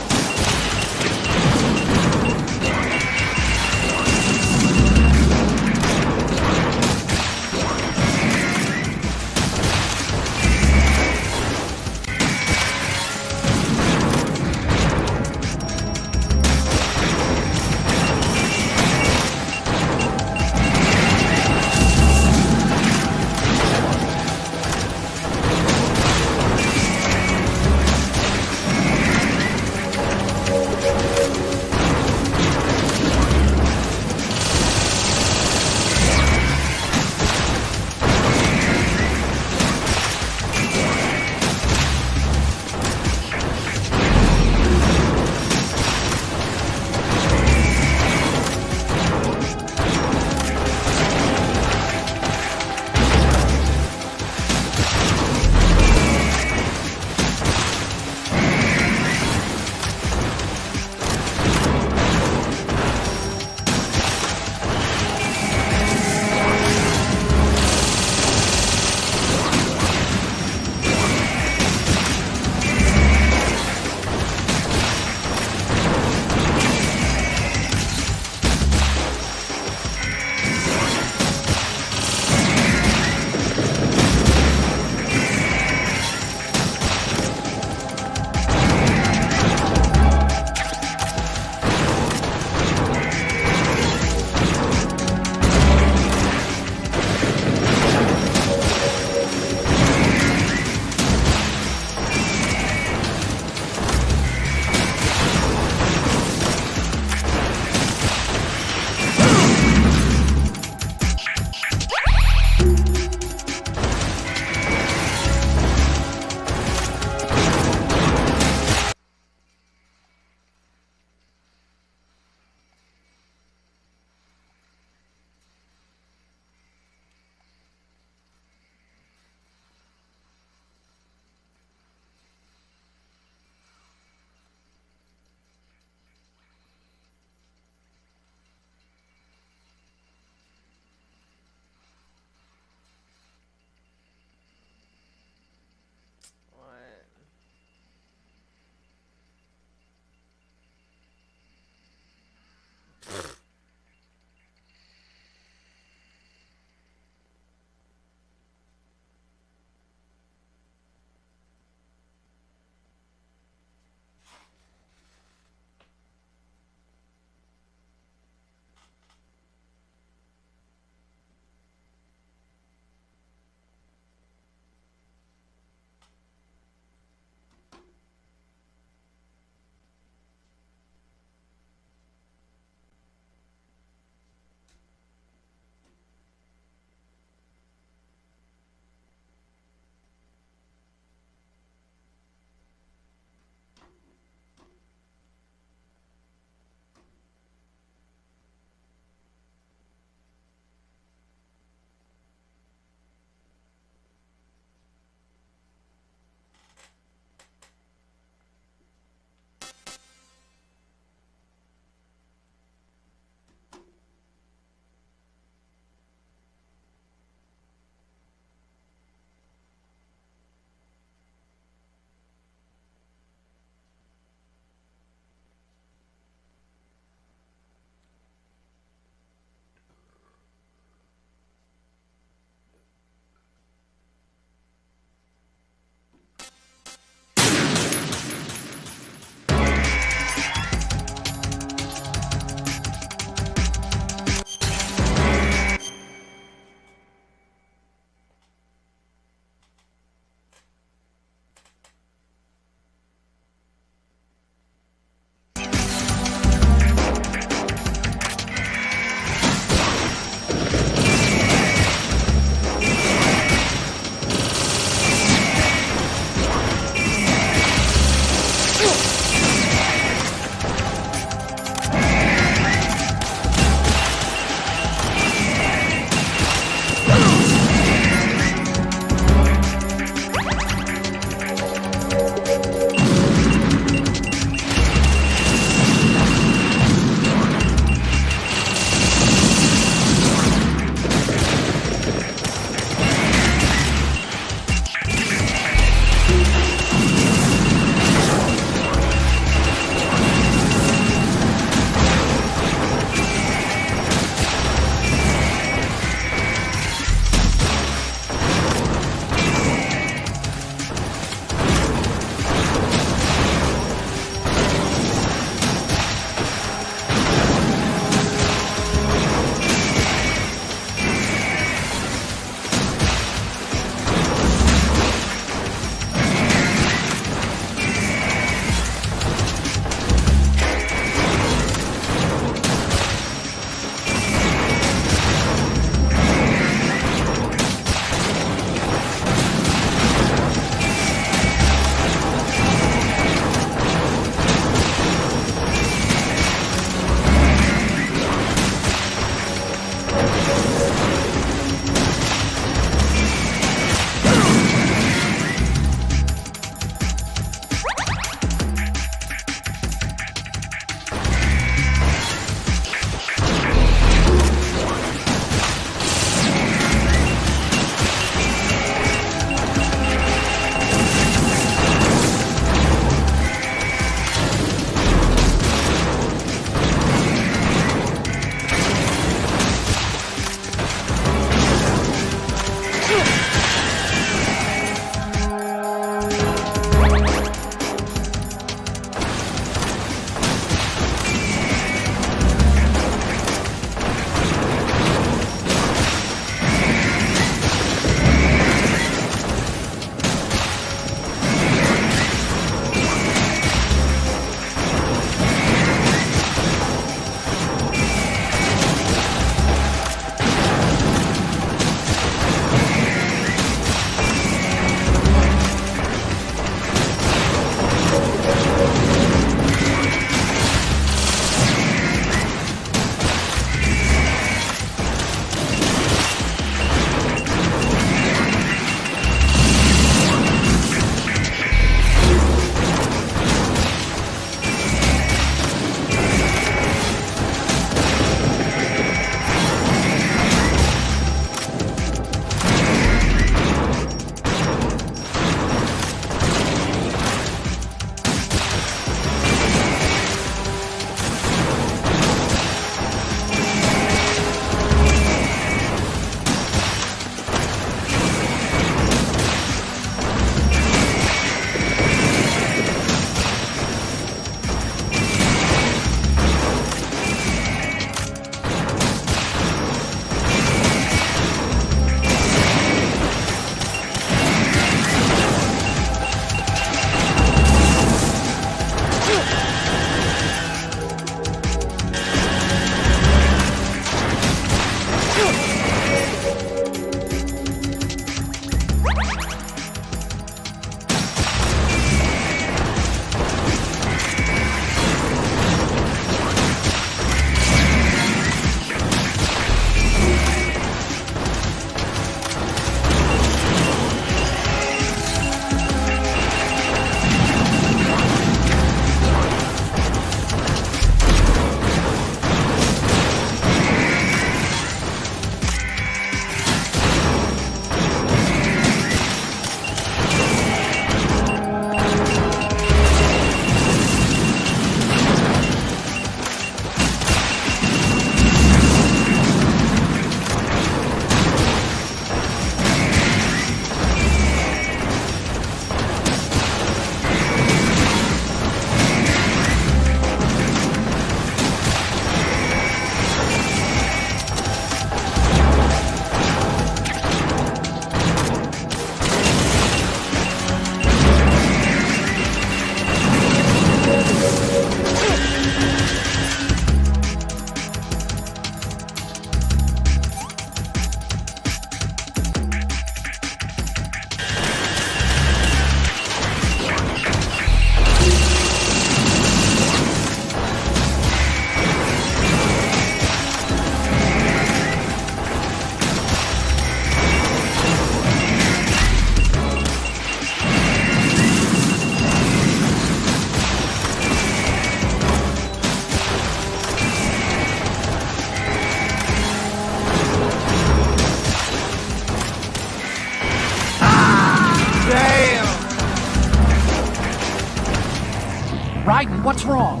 Speaker 10: Raiden, what's wrong?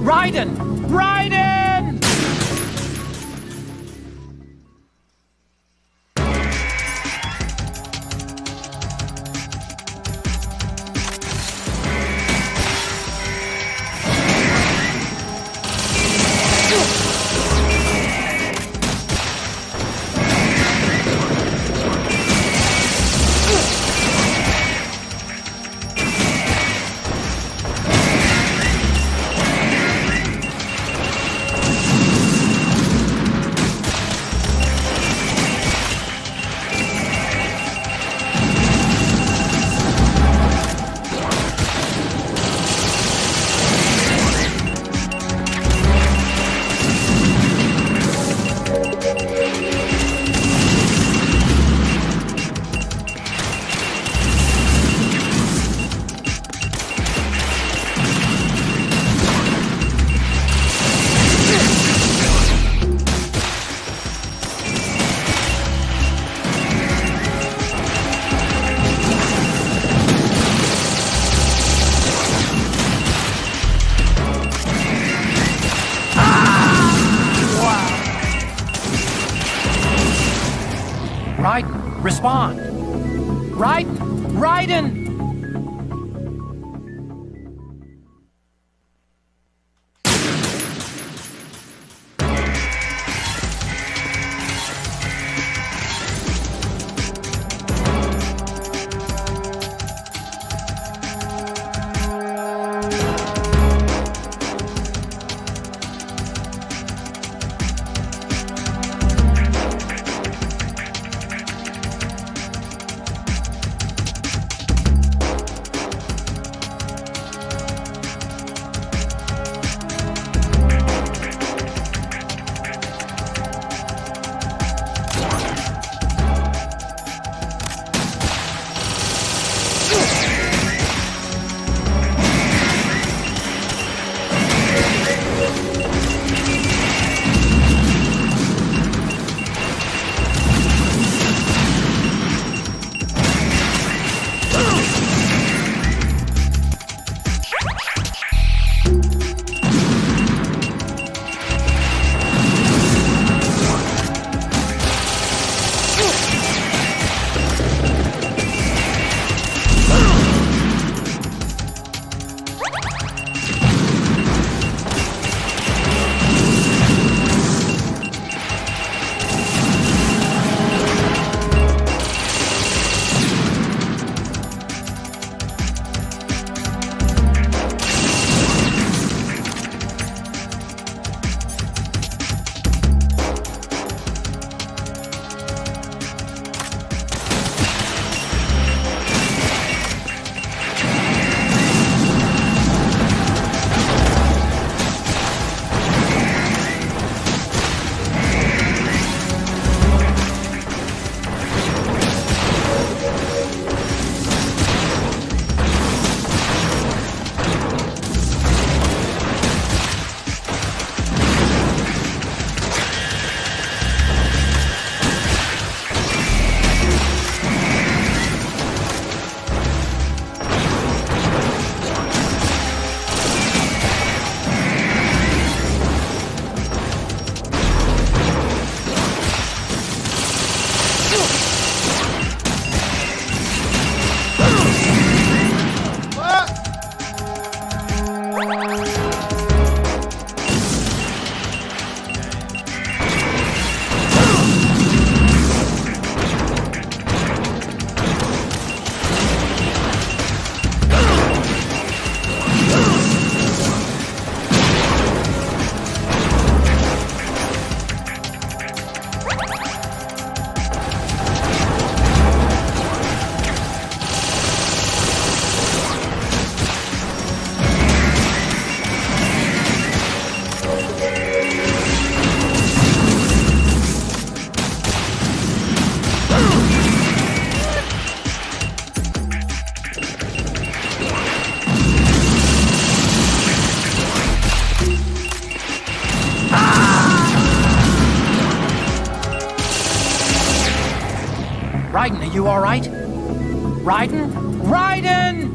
Speaker 10: Raiden! Raiden! Raiden, respond! Raiden! Raiden! Raiden, are you all right? Raiden? Raiden!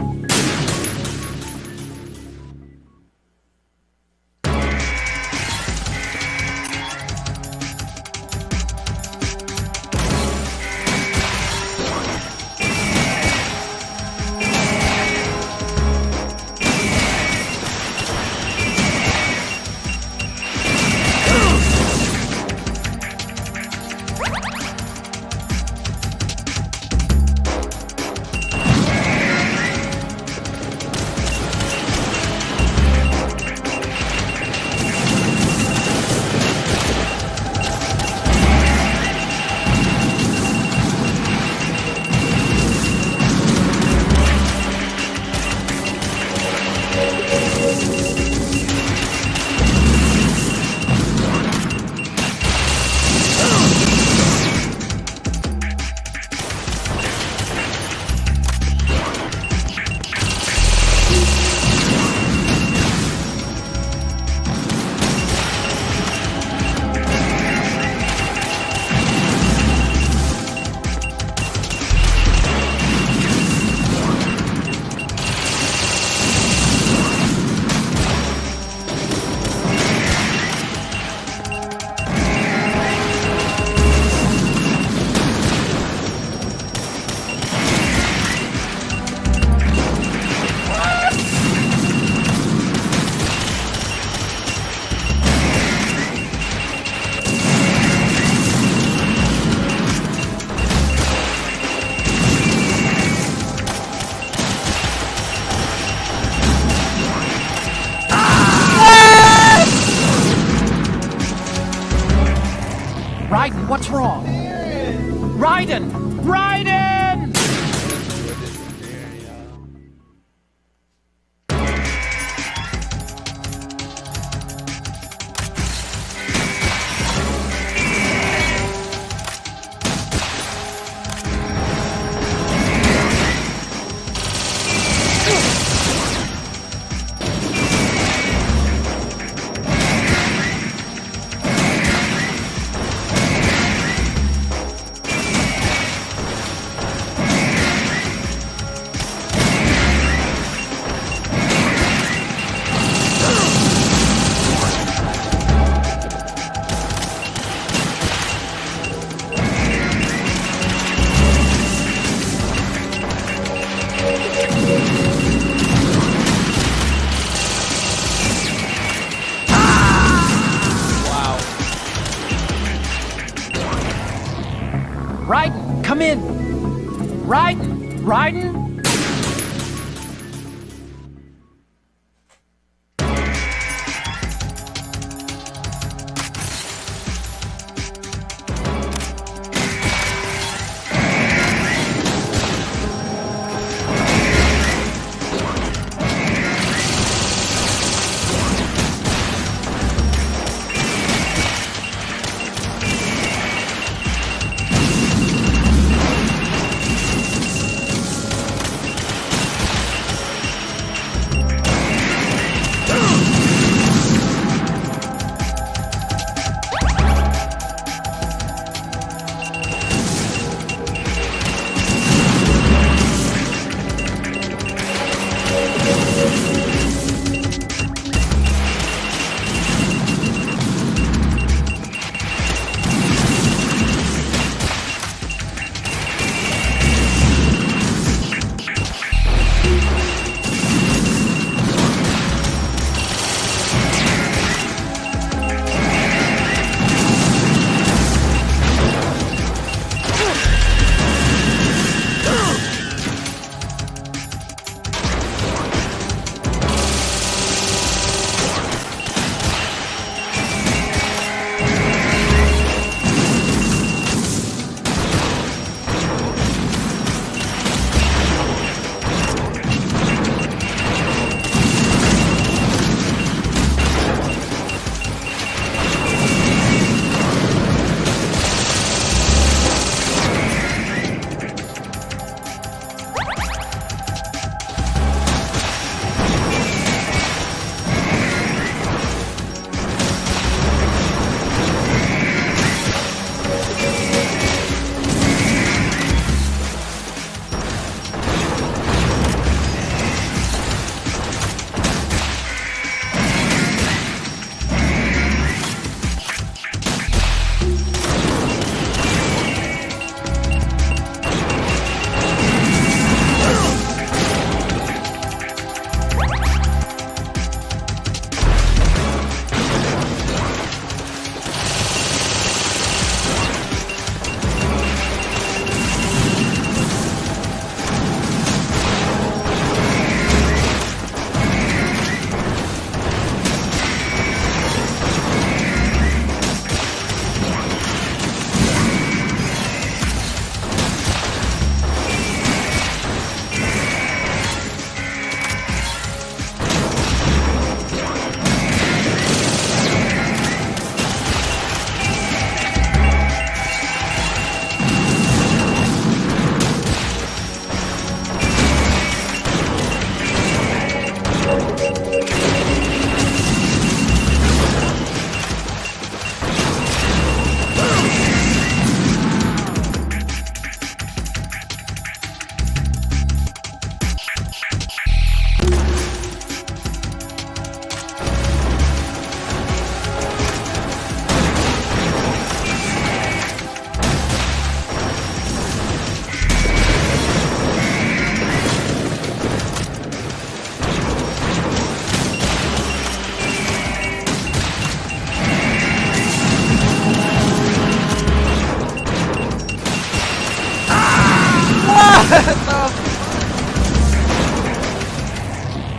Speaker 10: Raiden! Raiden?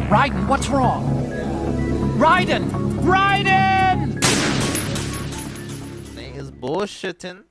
Speaker 10: Raiden, what's wrong? Raiden! Raiden!
Speaker 11: Thing is bullshitting.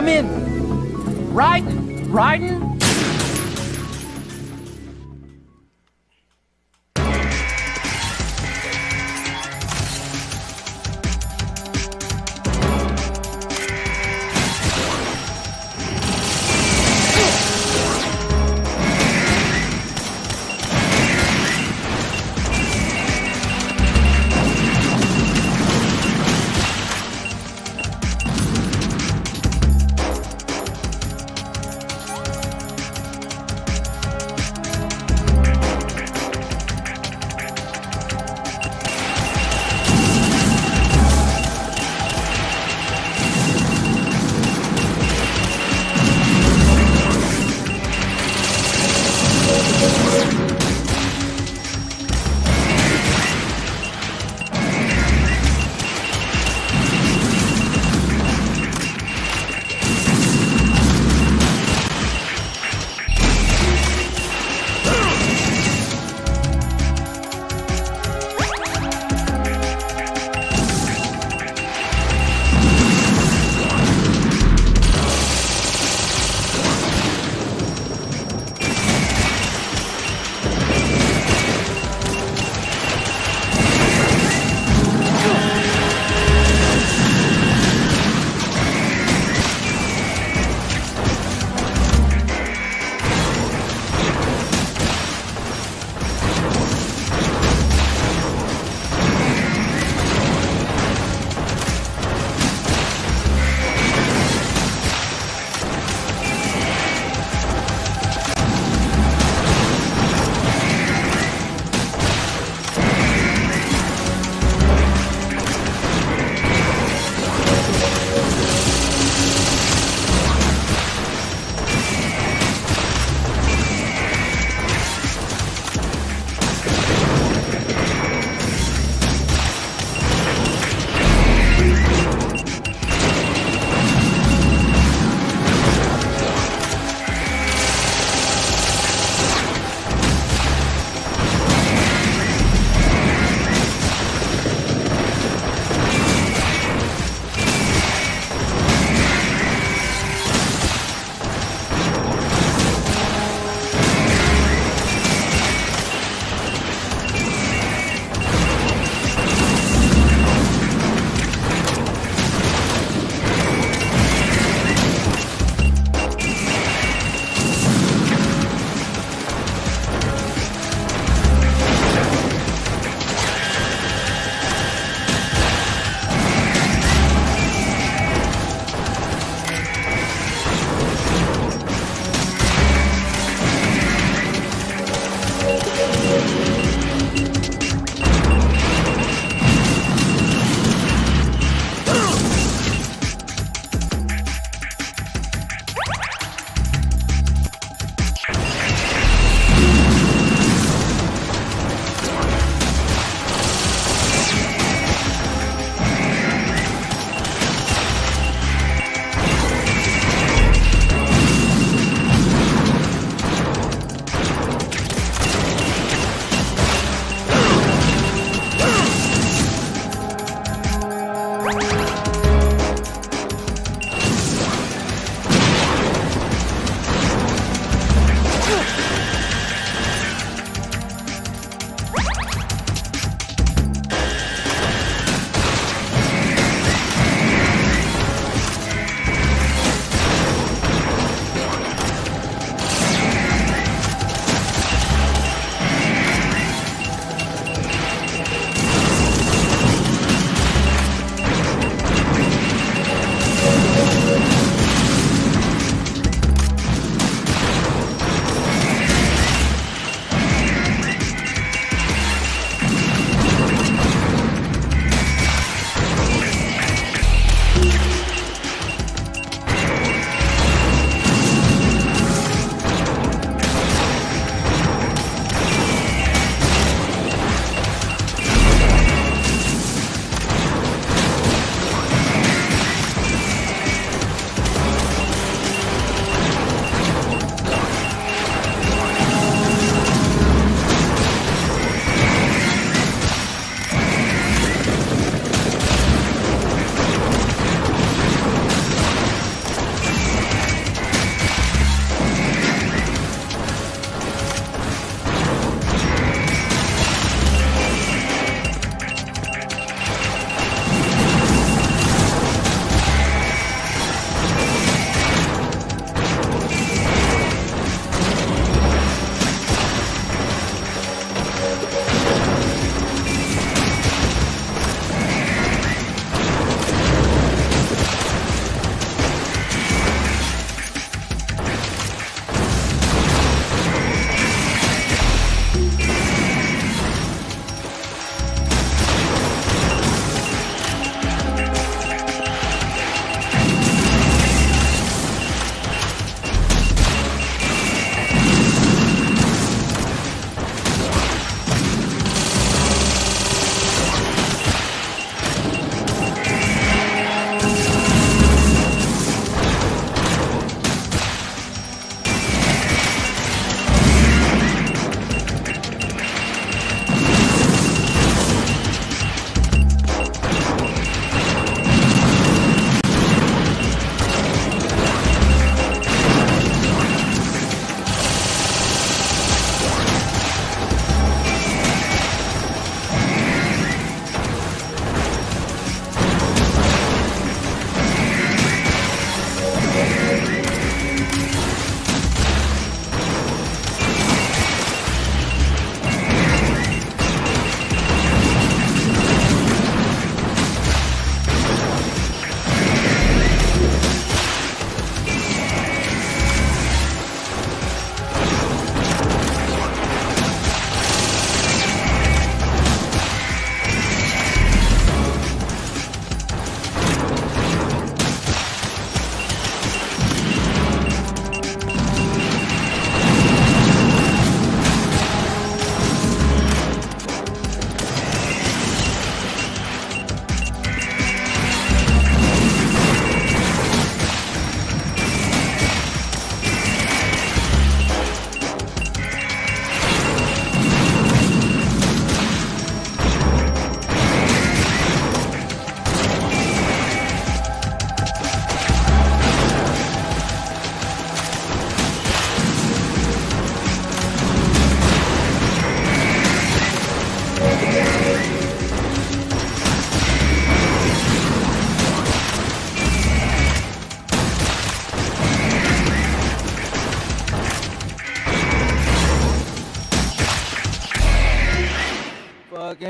Speaker 10: Come in. Riding?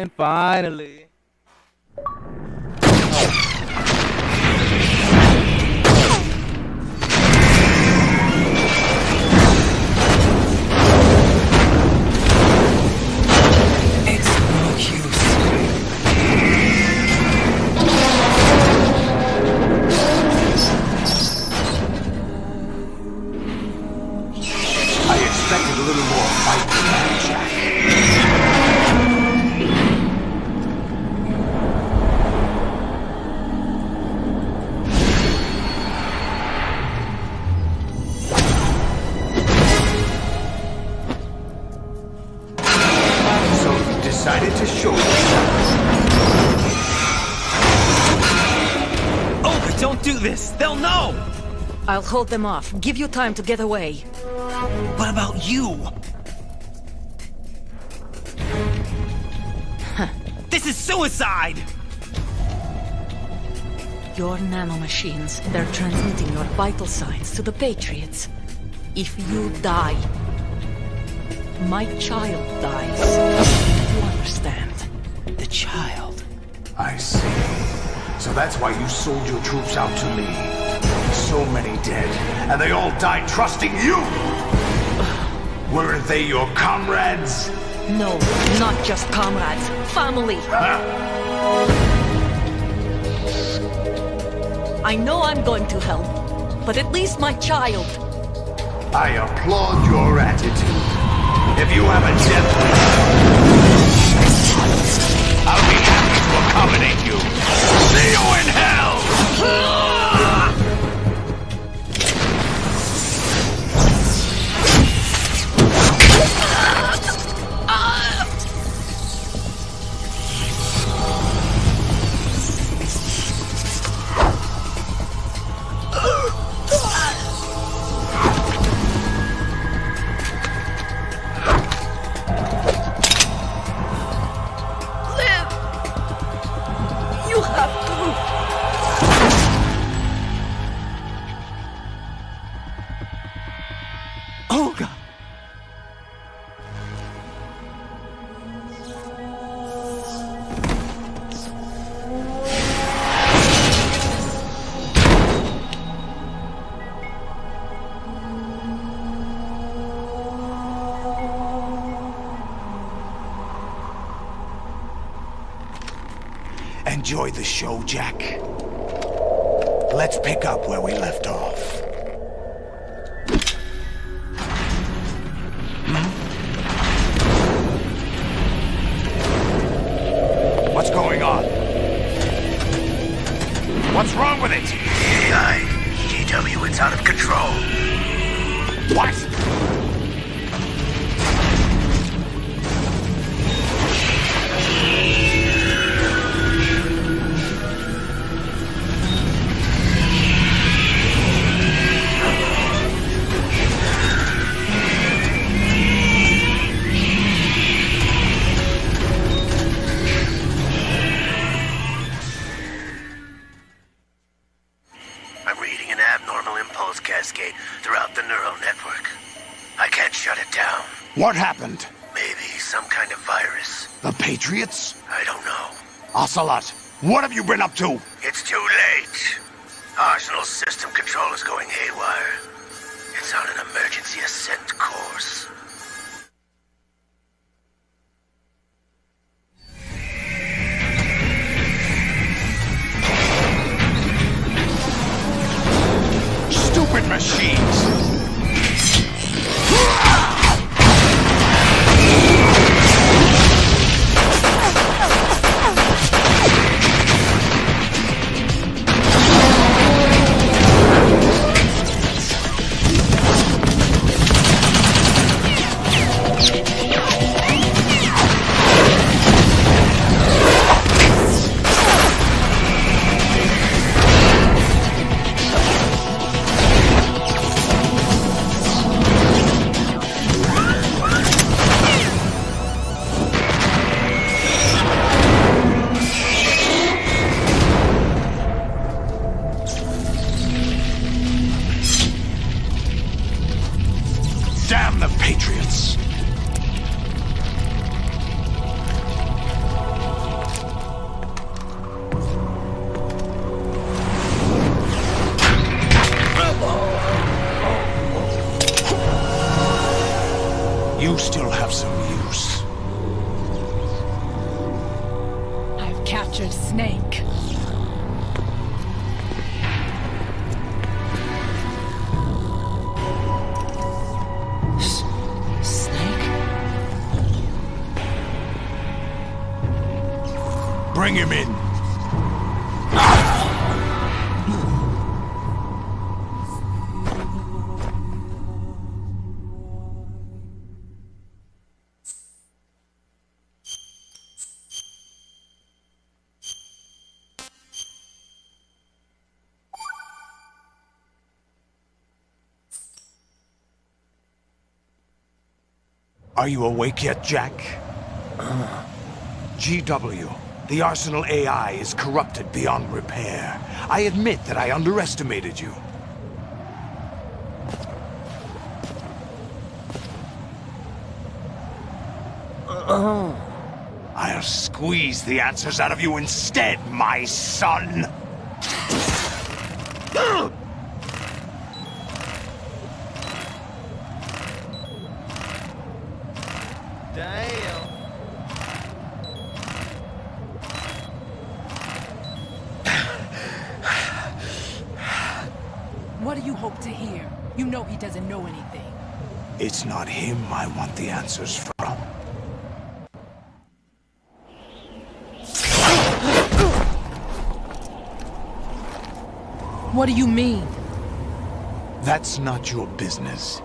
Speaker 11: And finally.
Speaker 19: I expected a little more fight than that, Jack. So you decided to show yourself.
Speaker 15: Olga, don't do this! They'll know!
Speaker 3: I'll hold them off. Give you time to get away.
Speaker 15: What about you? This is suicide!
Speaker 3: Your nanomachines, they're transmitting your vital signs to the Patriots. If you die, my child dies. You understand?
Speaker 15: The child.
Speaker 19: I see. So that's why you sold your troops out to me. So many dead, and they all died trusting you! Weren't they your comrades?
Speaker 3: No, not just comrades. Family. I know I'm going to hell, but at least my child.
Speaker 19: I applaud your attitude. If you have a death wish, I'll be happy to accommodate you. See you in hell!
Speaker 15: Olga!
Speaker 19: Enjoy the show, Jack. Let's pick up where we left off. What's going on? What's wrong with it?
Speaker 18: GW, it's out of control.
Speaker 19: What?
Speaker 18: I'm reading an abnormal impulse cascade throughout the neural network. I can't shut it down.
Speaker 19: What happened?
Speaker 18: Maybe some kind of virus.
Speaker 19: The Patriots?
Speaker 18: I don't know.
Speaker 19: Ocelot, what have you been up to?
Speaker 18: It's too late. Arsenal's system control is going haywire. It's on an emergency ascent course.
Speaker 19: Stupid machines! Bring him in. Are you awake yet, Jack? GW, the Arsenal AI is corrupted beyond repair. I admit that I underestimated you. I'll squeeze the answers out of you instead, my son!
Speaker 11: Damn.
Speaker 21: What do you hope to hear? You know he doesn't know anything.
Speaker 19: It's not him I want the answers from.
Speaker 21: What do you mean?
Speaker 19: That's not your business.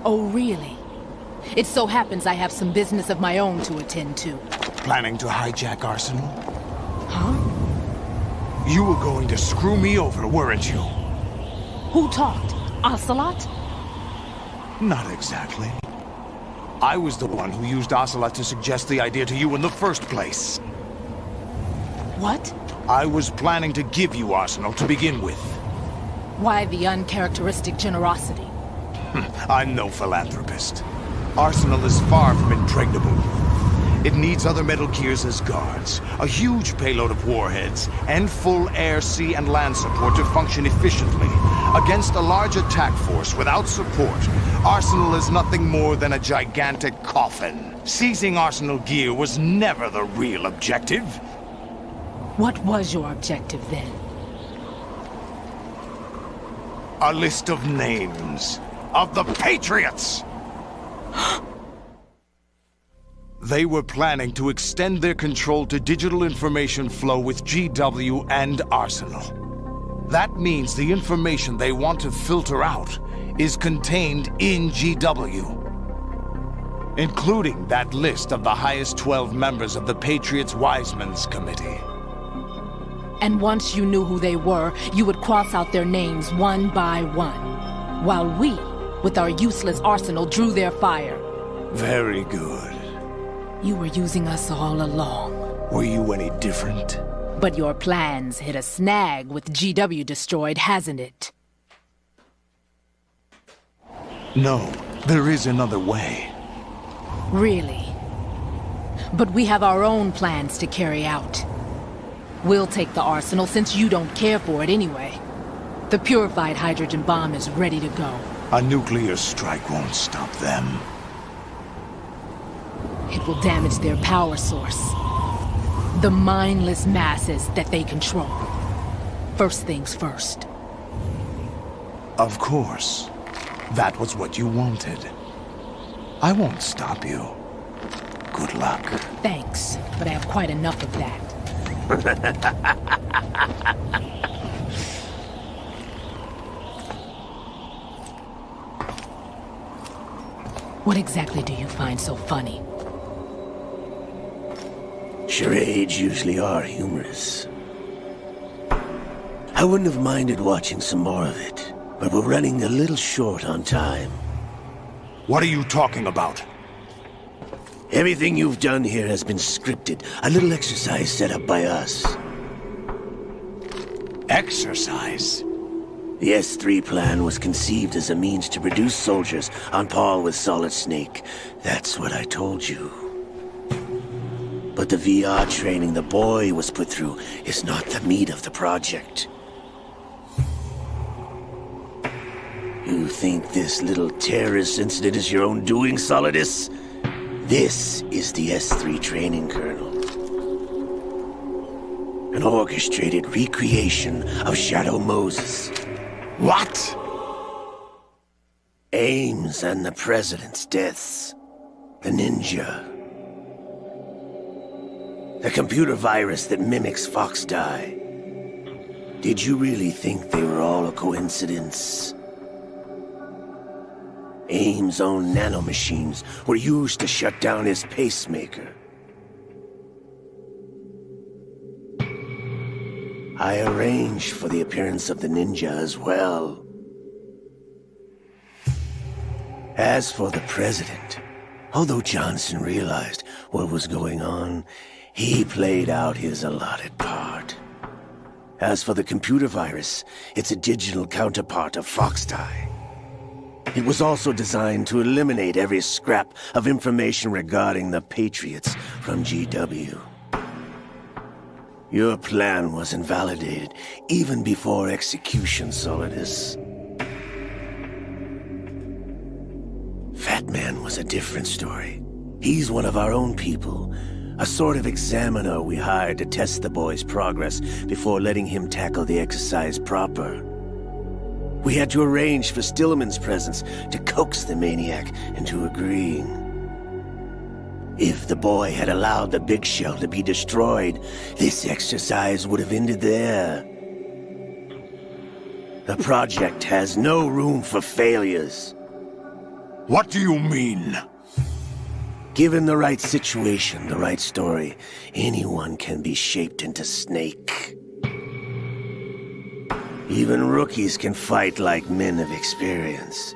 Speaker 21: Oh, really? It so happens I have some business of my own to attend to.
Speaker 19: Planning to hijack Arsenal?
Speaker 21: Huh?
Speaker 19: You were going to screw me over, weren't you?
Speaker 21: Who talked? Ocelot?
Speaker 19: Not exactly. I was the one who used Ocelot to suggest the idea to you in the first place.
Speaker 21: What?
Speaker 19: I was planning to give you Arsenal to begin with.
Speaker 21: Why the uncharacteristic generosity?
Speaker 19: I'm no philanthropist. Arsenal is far from impregnable. It needs other Metal Gears as guards, a huge payload of warheads, and full air, sea, and land support to function efficiently. Against a large attack force without support, Arsenal is nothing more than a gigantic coffin. Seizing Arsenal gear was never the real objective.
Speaker 21: What was your objective then?
Speaker 19: A list of names of the Patriots! They were planning to extend their control to digital information flow with GW and Arsenal. That means the information they want to filter out is contained in GW, including that list of the highest 12 members of the Patriots Wiseman's Committee.
Speaker 21: And once you knew who they were, you would cross out their names one by one, while we, with our useless arsenal, drew their fire.
Speaker 19: Very good.
Speaker 21: You were using us all along.
Speaker 19: Were you any different?
Speaker 21: But your plans hit a snag with GW destroyed, hasn't it?
Speaker 19: No, there is another way.
Speaker 21: Really? But we have our own plans to carry out. We'll take the arsenal since you don't care for it anyway. The purified hydrogen bomb is ready to go.
Speaker 19: A nuclear strike won't stop them.
Speaker 21: It will damage their power source. The mindless masses that they control. First things first.
Speaker 19: Of course. That was what you wanted. I won't stop you. Good luck.
Speaker 21: Thanks, but I have quite enough of that. What exactly do you find so funny?
Speaker 18: Charades usually are humorous. I wouldn't have minded watching some more of it, but we're running a little short on time.
Speaker 19: What are you talking about?
Speaker 18: Everything you've done here has been scripted. A little exercise set up by us.
Speaker 19: Exercise?
Speaker 18: The S3 plan was conceived as a means to produce soldiers on par with Solid Snake. That's what I told you. But the VR training the boy was put through is not the meat of the project. You think this little terrorist incident is your own doing, Solidus? This is the S3 training kernel. An orchestrated recreation of Shadow Moses.
Speaker 19: What?
Speaker 18: Ames and the President's deaths. The ninja. A computer virus that mimics Fox Die. Did you really think they were all a coincidence? AIM's own nanomachines were used to shut down his pacemaker. I arranged for the appearance of the ninja as well. As for the president, although Johnson realized what was going on, he played out his allotted part. As for the computer virus, it's a digital counterpart of FoxDie. It was also designed to eliminate every scrap of information regarding the Patriots from GW. Your plan was invalidated even before execution, Solidus. Fat Man was a different story. He's one of our own people, a sort of examiner we hired to test the boy's progress before letting him tackle the exercise proper. We had to arrange for Stillman's presence to coax the maniac into agreeing. If the boy had allowed the big shell to be destroyed, this exercise would have ended there. The project has no room for failures.
Speaker 19: What do you mean?
Speaker 18: Given the right situation, the right story, anyone can be shaped into Snake. Even rookies can fight like men of experience.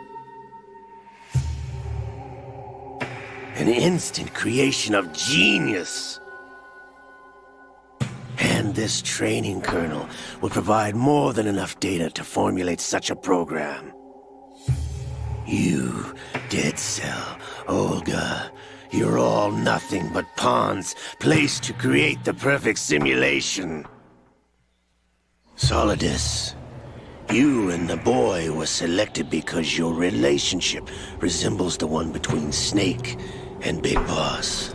Speaker 18: An instant creation of genius. And this training kernel will provide more than enough data to formulate such a program. You, Dead Cell, Olga, you're all nothing but pawns placed to create the perfect simulation. Solidus, you and the boy were selected because your relationship resembles the one between Snake and Big Boss.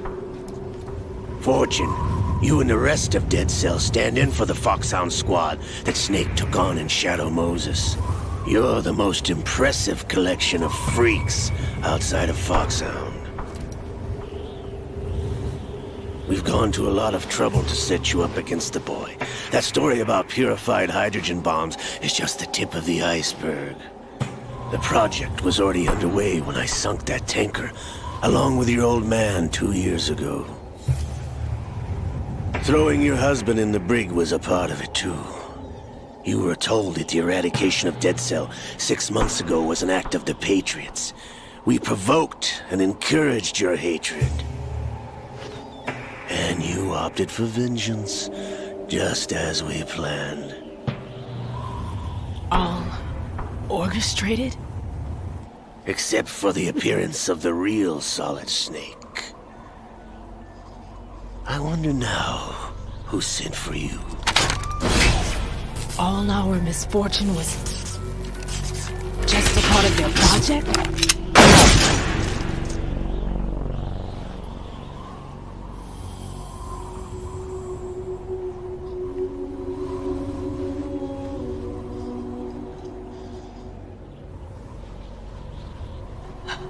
Speaker 18: Fortune, you and the rest of Dead Cell stand in for the Foxhound squad that Snake took on in Shadow Moses. You're the most impressive collection of freaks outside of Foxhound. We've gone to a lot of trouble to set you up against the boy. That story about purified hydrogen bombs is just the tip of the iceberg. The project was already underway when I sunk that tanker, along with your old man 2 years ago. Throwing your husband in the brig was a part of it too. You were told that the eradication of Dead Cell 6 months ago was an act of the Patriots. We provoked and encouraged your hatred. And you opted for vengeance, just as we planned.
Speaker 21: All orchestrated?
Speaker 18: Except for the appearance of the real Solid Snake. I wonder now who sent for you.
Speaker 21: All our misfortune was just a part of their project?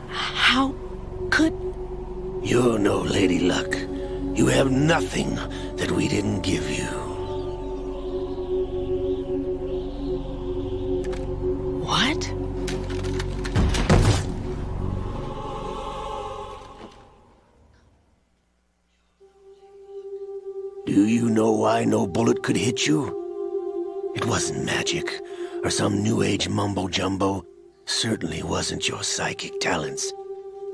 Speaker 21: How could...
Speaker 18: You're no Lady Luck. You have nothing that we didn't give you.
Speaker 21: What?
Speaker 18: Do you know why no bullet could hit you? It wasn't magic, or some new age mumbo-jumbo. Certainly wasn't your psychic talents.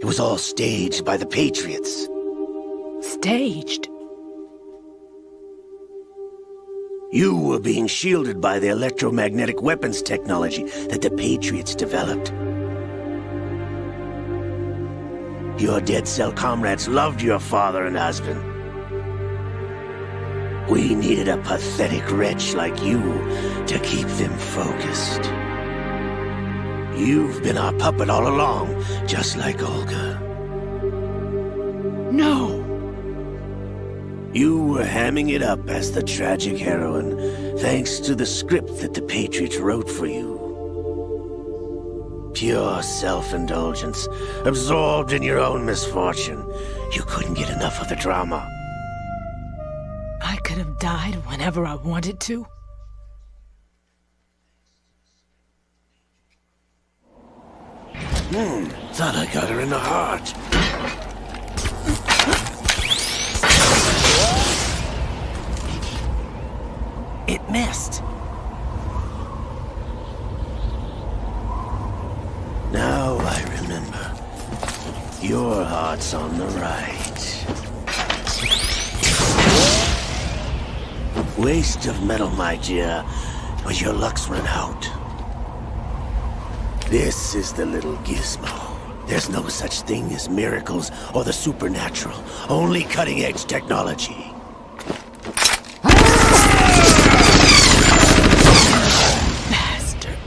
Speaker 18: It was all staged by the Patriots.
Speaker 21: Staged?
Speaker 18: You were being shielded by the electromagnetic weapons technology that the Patriots developed. Your Dead Cell comrades loved your father and husband. We needed a pathetic wretch like you to keep them focused. You've been our puppet all along, just like Olga.
Speaker 21: No!
Speaker 18: You were hamming it up as the tragic heroine, thanks to the script that the Patriots wrote for you. Pure self-indulgence, absorbed in your own misfortune. You couldn't get enough of the drama.
Speaker 21: could have died whenever I wanted to?
Speaker 18: Thought I got her in the heart.
Speaker 5: It missed.
Speaker 18: Now I remember. Your heart's on the right. Waste of metal, my dear, but your luck's run out. This is the little gizmo. There's no such thing as miracles or the supernatural. Only cutting-edge technology.
Speaker 21: Bastard.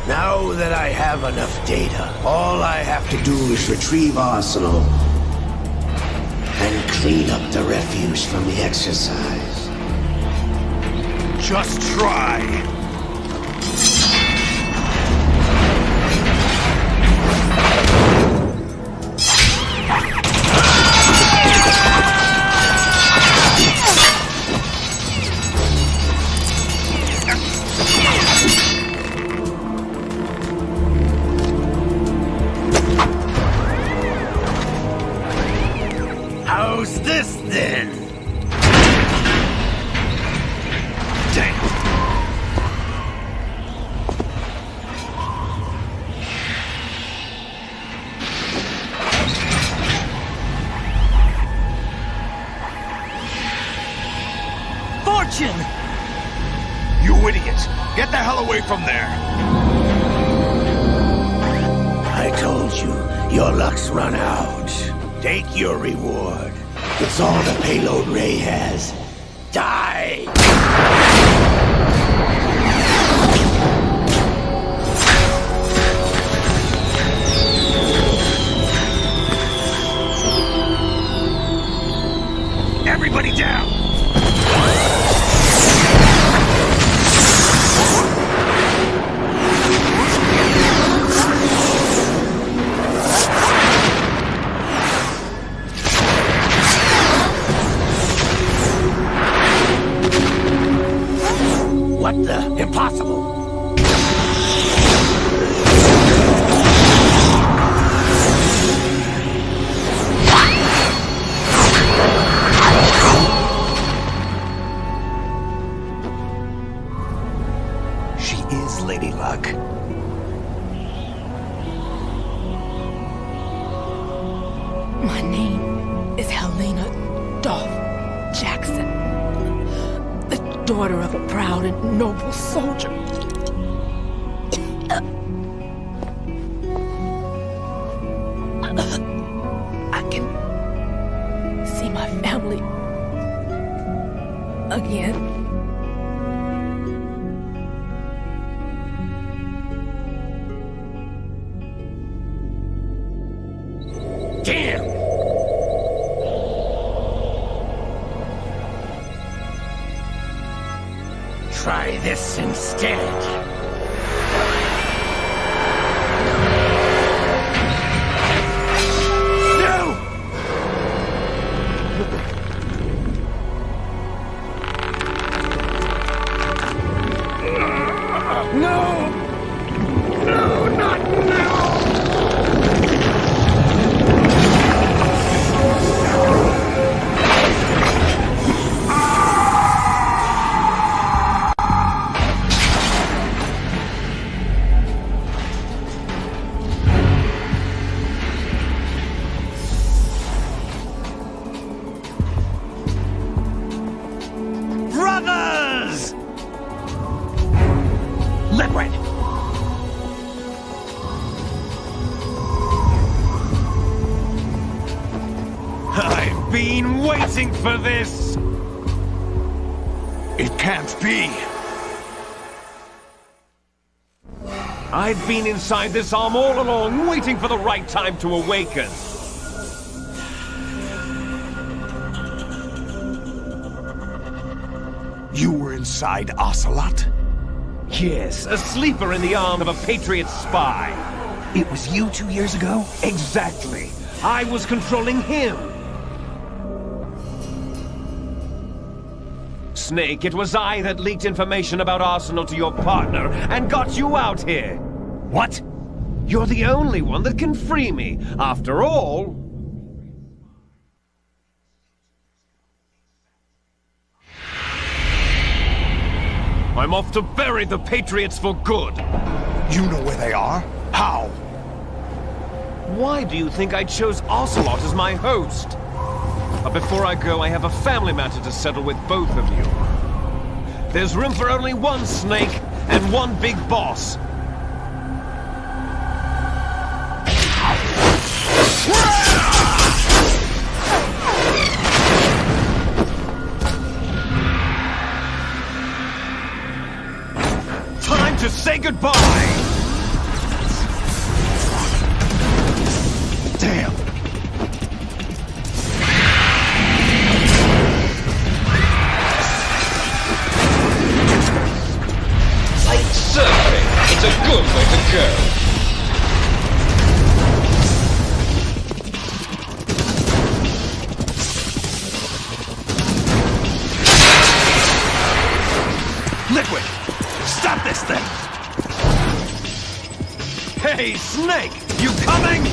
Speaker 18: Now that I have enough data, all I have to do is retrieve Arsenal and clean up the refuse from the exercise.
Speaker 19: Just try.
Speaker 18: How's this then? Damn.
Speaker 5: Fortune!
Speaker 19: You idiot! Get the hell away from there!
Speaker 18: I told you, your luck's run out. Take your reward. It's all the payload Ray has. Die!
Speaker 19: Everybody down!
Speaker 18: What the? Impossible!
Speaker 9: She is Lady Luck.
Speaker 21: My name is Helena Dolph Jackson, the daughter of a proud and noble soldier. I can see my family again.
Speaker 18: Damn! Try this instead.
Speaker 15: Liquid!
Speaker 2: I've been waiting for this!
Speaker 19: It can't be!
Speaker 2: I've been inside this arm all along, waiting for the right time to awaken.
Speaker 19: You were inside Ocelot?
Speaker 2: Yes, a sleeper in the arm of a Patriot spy.
Speaker 9: It was you 2 years ago?
Speaker 2: Exactly. I was controlling him. Snake, it was I that leaked information about Arsenal to your partner and got you out here.
Speaker 9: What?
Speaker 2: You're the only one that can free me. After all... I'm off to bury the Patriots for good.
Speaker 19: You know where they are? How?
Speaker 2: Why do you think I chose Ocelot as my host? But before I go, I have a family matter to settle with both of you. There's room for only one Snake and one big boss. Time to say goodbye!
Speaker 19: Damn!
Speaker 2: Like surfing, it's a good way to go.
Speaker 19: Liquid! Stop this thing!
Speaker 2: Hey, Snake! You coming?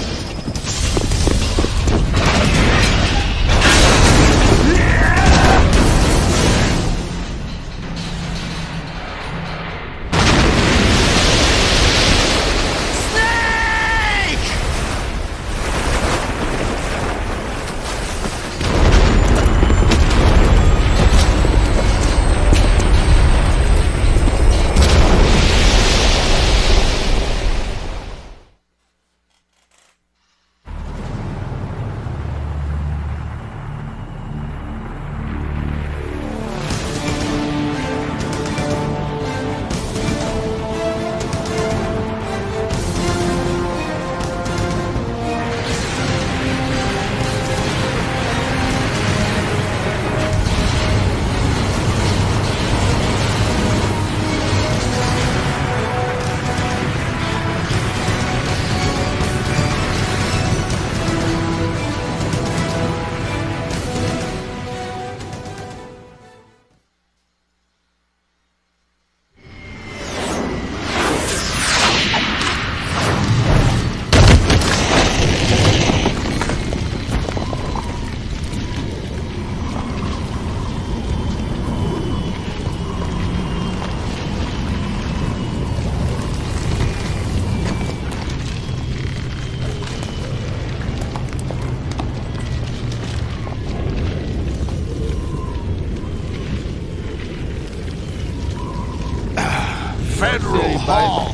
Speaker 19: Federal Hall!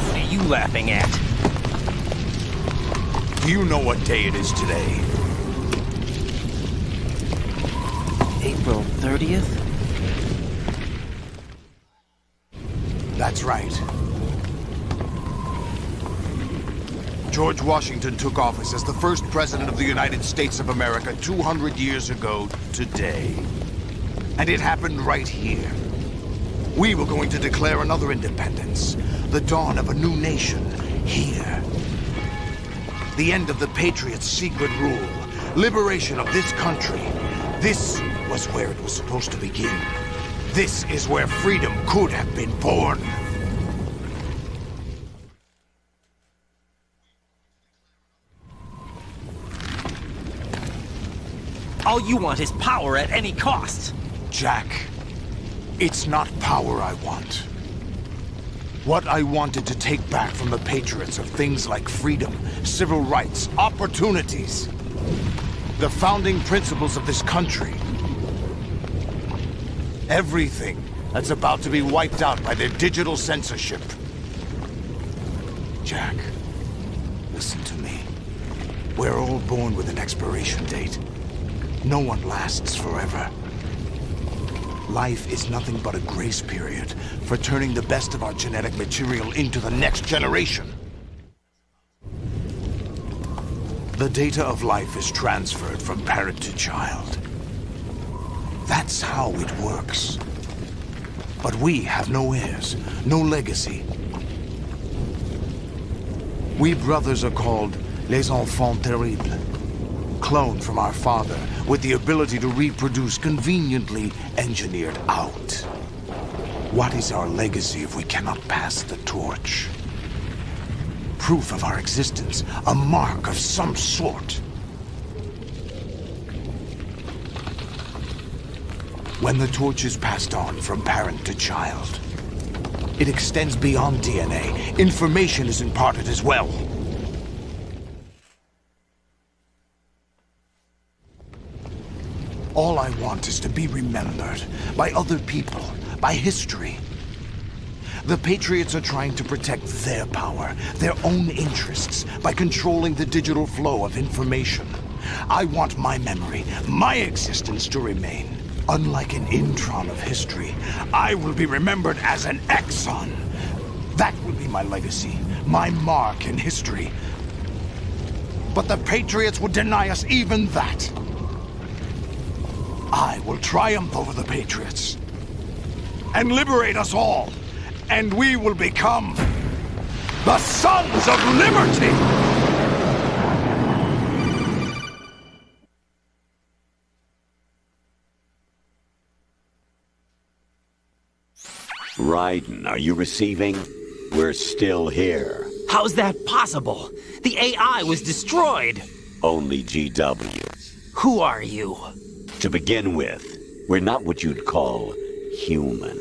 Speaker 15: What are you laughing at?
Speaker 19: Do you know what day it is today?
Speaker 15: April 30th?
Speaker 19: That's right. George Washington took office as the first president of the United States of America 200 years ago today. And it happened right here. We were going to declare another independence, the dawn of a new nation, here. The end of the Patriots' secret rule, liberation of this country. This was where it was supposed to begin. This is where freedom could have been born.
Speaker 15: All you want is power at any cost.
Speaker 19: Jack, it's not power I want. What I wanted to take back from the Patriots are things like freedom, civil rights, opportunities. The founding principles of this country. Everything that's about to be wiped out by their digital censorship. Jack, listen to me. We're all born with an expiration date. No one lasts forever. Life is nothing but a grace period for turning the best of our genetic material into the next generation. The data of life is transferred from parent to child. That's how it works. But we have no heirs, no legacy. We brothers are called les enfants terribles. Cloned from our father, with the ability to reproduce conveniently engineered out. What is our legacy if we cannot pass the torch? Proof of our existence, a mark of some sort. When the torch is passed on from parent to child, it extends beyond DNA. Information is imparted as well. All I want is to be remembered by other people, by history. The Patriots are trying to protect their power, their own interests, by controlling the digital flow of information. I want my memory, my existence to remain. Unlike an intron of history, I will be remembered as an exon. That will be my legacy, my mark in history. But the Patriots would deny us even that. I will triumph over the Patriots and liberate us all, and we will become the Sons of Liberty!
Speaker 1: Raiden, are you receiving? We're still here.
Speaker 5: How's that possible? The AI was destroyed.
Speaker 1: Only GW.
Speaker 5: Who are you?
Speaker 1: To begin with, we're not what you'd call human.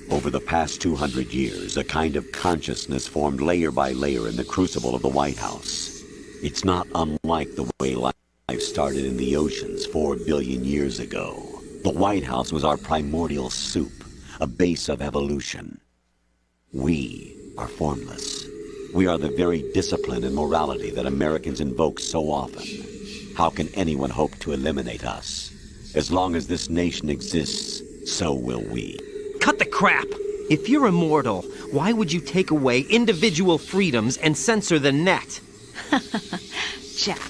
Speaker 1: Over the past 200 years, a kind of consciousness formed layer by layer in the crucible of the White House. It's not unlike the way life started in the oceans 4 billion years ago. The White House was our primordial soup, a base of evolution. We are formless. We are the very discipline and morality that Americans invoke so often. How can anyone hope to eliminate us? As long as this nation exists, so will we.
Speaker 5: Cut the crap! If you're immortal, why would you take away individual freedoms and censor the net?
Speaker 14: Jack,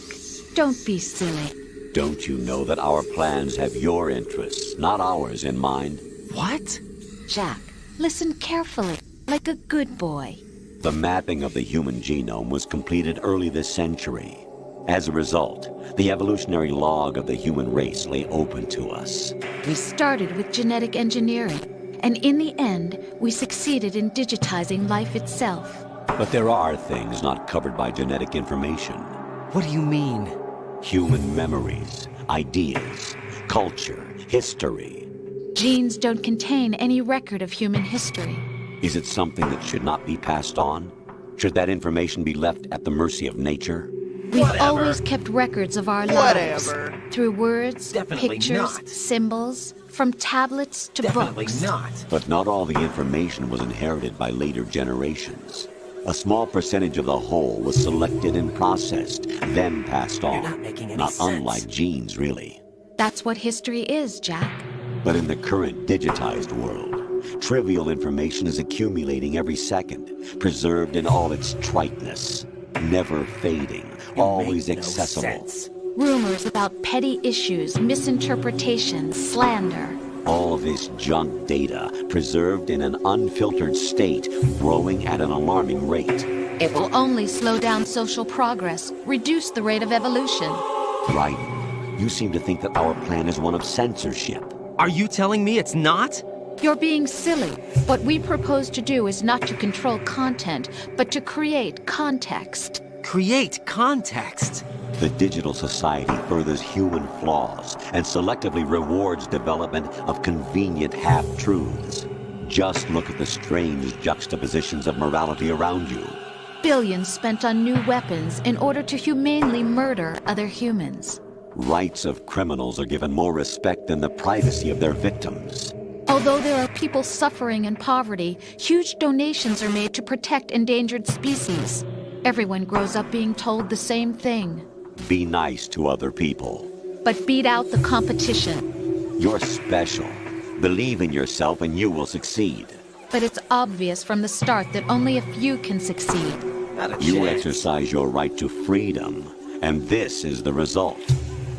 Speaker 14: don't be silly.
Speaker 1: Don't you know that our plans have your interests, not ours, in mind?
Speaker 5: What?
Speaker 14: Jack, listen carefully, like a good boy.
Speaker 1: The mapping of the human genome was completed early this century. As a result, the evolutionary log of the human race lay open to us.
Speaker 14: We started with genetic engineering, and in the end, we succeeded in digitizing life itself.
Speaker 1: But there are things not covered by genetic information.
Speaker 5: What do you mean?
Speaker 1: Human memories, ideas, culture, history.
Speaker 14: Genes don't contain any record of human history.
Speaker 1: Is it something that should not be passed on? Should that information be left at the mercy of nature?
Speaker 14: We've always kept records of our lives. Through words,
Speaker 5: Definitely
Speaker 14: pictures,
Speaker 5: not.
Speaker 14: symbols, from tablets to
Speaker 5: Definitely
Speaker 14: books.
Speaker 5: not.
Speaker 1: But not all the information was inherited by later generations. A small percentage of the whole was selected and processed, then passed on.
Speaker 5: You're not making any
Speaker 1: Not
Speaker 5: sense.
Speaker 1: unlike genes, really.
Speaker 14: That's what history is, Jack.
Speaker 1: But in the current digitized world, trivial information is accumulating every second, preserved in all its triteness, never fading, always accessible.
Speaker 14: Rumors about petty issues, misinterpretations, slander.
Speaker 1: All this junk data, preserved in an unfiltered state, growing at an alarming rate.
Speaker 14: It will only slow down social progress, reduce the rate of evolution.
Speaker 1: Right. You seem to think that our plan is one of censorship.
Speaker 5: Are you telling me it's not?
Speaker 14: You're being silly. What we propose to do is not to control content, but to create context.
Speaker 5: Create context?
Speaker 1: The digital society furthers human flaws and selectively rewards development of convenient half-truths. Just look at the strange juxtapositions of morality around you.
Speaker 8: billions spent on new weapons in order to humanely murder other humans.
Speaker 1: Rights of criminals are given more respect than the privacy of their victims.
Speaker 8: Although there are people suffering in poverty, huge donations are made to protect endangered species. Everyone grows up being told the same thing.
Speaker 1: Be nice to other people.
Speaker 8: But beat out the competition.
Speaker 1: You're special. Believe in yourself and you will succeed.
Speaker 8: But it's obvious from the start that only a few can succeed.
Speaker 1: You exercise your right to freedom, and this is the result.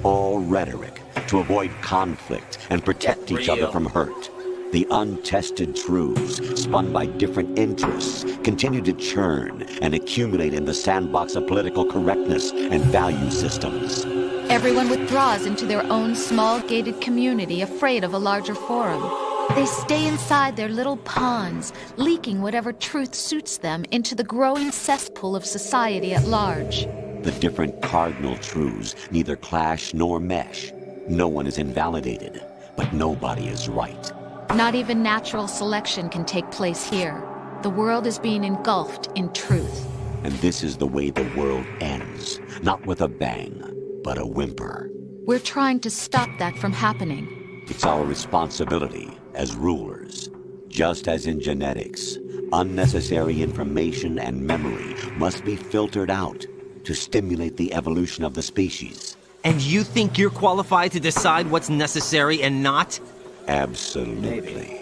Speaker 1: All rhetoric to avoid conflict and protect each other from hurt. The untested truths, spun by different interests, continue to churn and accumulate in the sandbox of political correctness and value systems.
Speaker 8: Everyone withdraws into their own small gated community, afraid of a larger forum. They stay inside their little ponds, leaking whatever truth suits them into the growing cesspool of society at large.
Speaker 1: The different cardinal truths neither clash nor mesh. No one is invalidated, but nobody is right.
Speaker 8: Not even natural selection can take place here. The world is being engulfed in truth.
Speaker 1: And this is the way the world ends. Not with a bang, but a whimper.
Speaker 8: We're trying to stop that from happening.
Speaker 1: It's our responsibility as rulers. Just as in genetics, unnecessary information and memory must be filtered out to stimulate the evolution of the species.
Speaker 5: And you think you're qualified to decide what's necessary and not?
Speaker 1: Absolutely.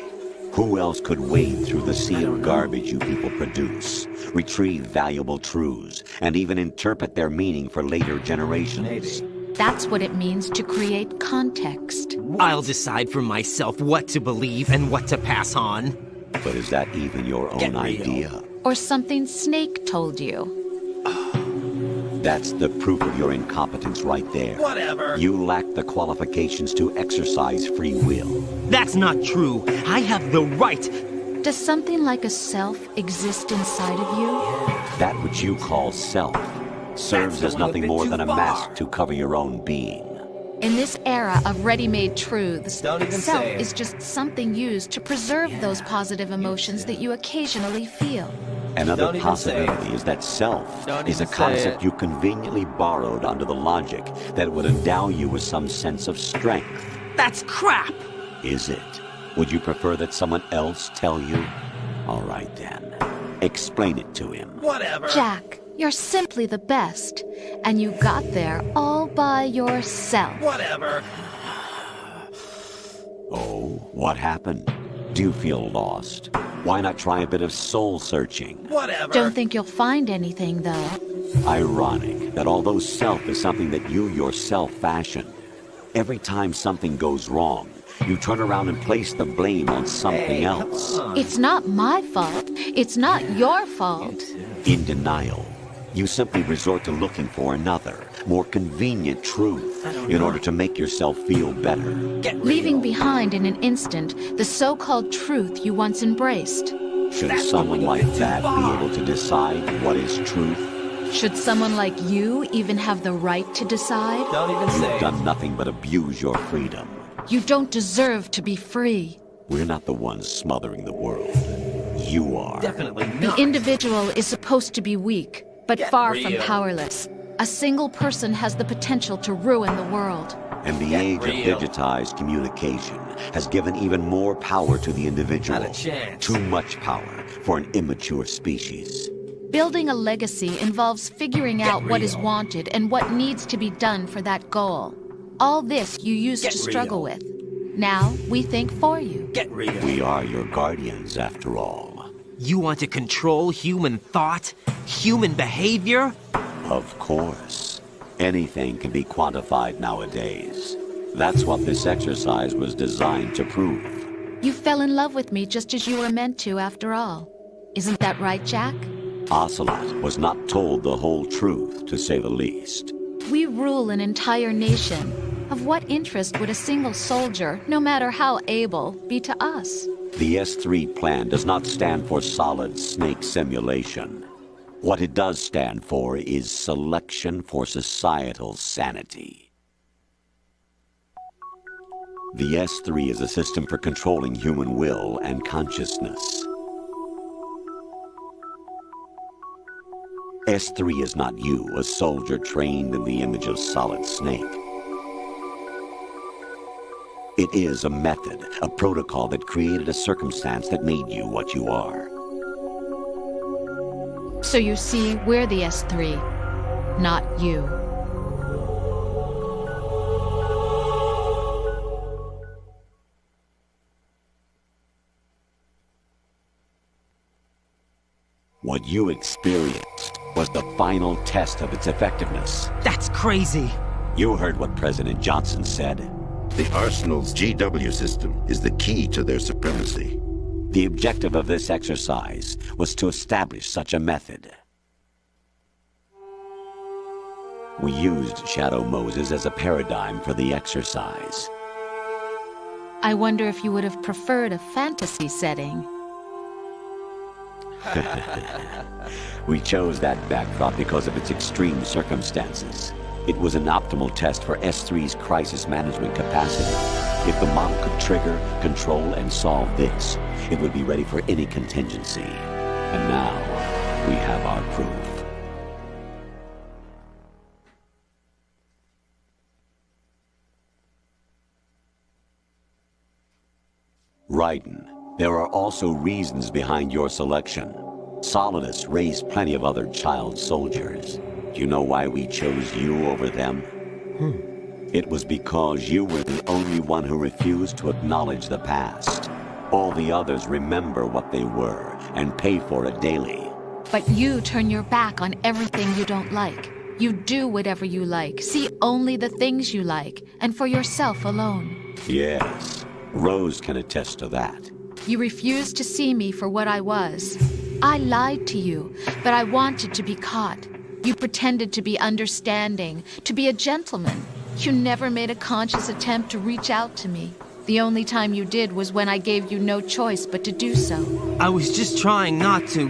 Speaker 1: Who else could wade through the sea of garbage you people produce, retrieve valuable truths, and even interpret their meaning for later generations?
Speaker 8: That's what it means to create context.
Speaker 5: I'll decide for myself what to believe and what to pass on.
Speaker 1: But is that even your own idea?
Speaker 8: Or something Snake told you?
Speaker 1: That's the proof of your incompetence right there.
Speaker 15: Whatever.
Speaker 1: You lack the qualifications to exercise free will.
Speaker 5: That's not true. I have the right.
Speaker 8: Does something like a self exist inside of you?
Speaker 1: That which you call self serves as nothing more than a mask to cover your own being.
Speaker 8: In this era of ready-made truths, self is just something used to preserve those positive emotions that you occasionally feel.
Speaker 1: Another possibility is that self is a concept you conveniently borrowed under the logic that it would endow you with some sense of strength.
Speaker 5: That's crap!
Speaker 1: Is it? Would you prefer that someone else tell you? All right then. Explain it to him.
Speaker 15: Whatever.
Speaker 8: Jack, you're simply the best. And you got there all by yourself.
Speaker 15: Whatever.
Speaker 1: Oh, what happened? Do you feel lost? Why not try a bit of soul-searching?
Speaker 15: Whatever.
Speaker 8: Don't think you'll find anything, though.
Speaker 1: Ironic that although self is something that you yourself fashioned, every time something goes wrong, you turn around and place the blame on something else.
Speaker 8: It's not my fault. It's not your fault.
Speaker 1: In denial, you simply resort to looking for another, more convenient truth in order to make yourself feel better.
Speaker 8: Leaving behind in an instant the so-called truth you once embraced.
Speaker 1: Should someone like that be able to decide what is truth?
Speaker 8: Should someone like you even have the right to decide?
Speaker 15: Don't even say it.
Speaker 1: You've done nothing but abuse your freedom.
Speaker 8: You don't deserve to be free.
Speaker 1: We're not the ones smothering the world. You are.
Speaker 15: Definitely
Speaker 8: The
Speaker 15: not.
Speaker 8: individual is supposed to be weak, but far from powerless. A single person has the potential to ruin the world.
Speaker 1: And the age of digitized communication has given even more power to the individual.
Speaker 15: Not a chance.
Speaker 1: Too much power for an immature species.
Speaker 8: Building a legacy involves figuring out what is wanted and what needs to be done for that goal. All this you used to struggle with. Now, we think for you.
Speaker 15: Get real.
Speaker 1: We are your guardians, after all.
Speaker 5: You want to control human thought? Human behavior?
Speaker 1: Of course. Anything can be quantified nowadays. That's what this exercise was designed to prove.
Speaker 8: You fell in love with me just as you were meant to, after all. Isn't that right, Jack?
Speaker 1: Ocelot was not told the whole truth, to say the least.
Speaker 8: We rule an entire nation. Of what interest would a single soldier, no matter how able, be to us?
Speaker 1: The S3 plan does not stand for solid snake simulation. What it does stand for is selection for societal sanity. The S3 is a system for controlling human will and consciousness. S3 is not you, a soldier trained in the image of Solid Snake. It is a method, a protocol that created a circumstance that made you what you are.
Speaker 8: So you see, we're the S3, not you.
Speaker 1: What you experienced was the final test of its effectiveness.
Speaker 5: That's crazy!
Speaker 1: You heard what President Johnson said.
Speaker 7: The Arsenal's GW system is the key to their supremacy.
Speaker 1: The objective of this exercise was to establish such a method. We used Shadow Moses as a paradigm for the exercise.
Speaker 8: I wonder if you would have preferred a fantasy setting.
Speaker 1: We chose that backdrop because of its extreme circumstances. It was an optimal test for S3's crisis management capacity. If the model could trigger, control, and solve this, it would be ready for any contingency. And now, we have our proof. Raiden, there are also reasons behind your selection. Solidus raised plenty of other child soldiers. Do you know why we chose you over them? It was because you were the only one who refused to acknowledge the past. All the others remember what they were and pay for it daily.
Speaker 8: But you turn your back on everything you don't like. You do whatever you like, see only the things you like, and for yourself alone.
Speaker 1: Yes, Rose can attest to that.
Speaker 8: You refused to see me for what I was. I lied to you, but I wanted to be caught. You pretended to be understanding, to be a gentleman. You never made a conscious attempt to reach out to me. The only time you did was when I gave you no choice but to do so.
Speaker 5: I was just trying not to...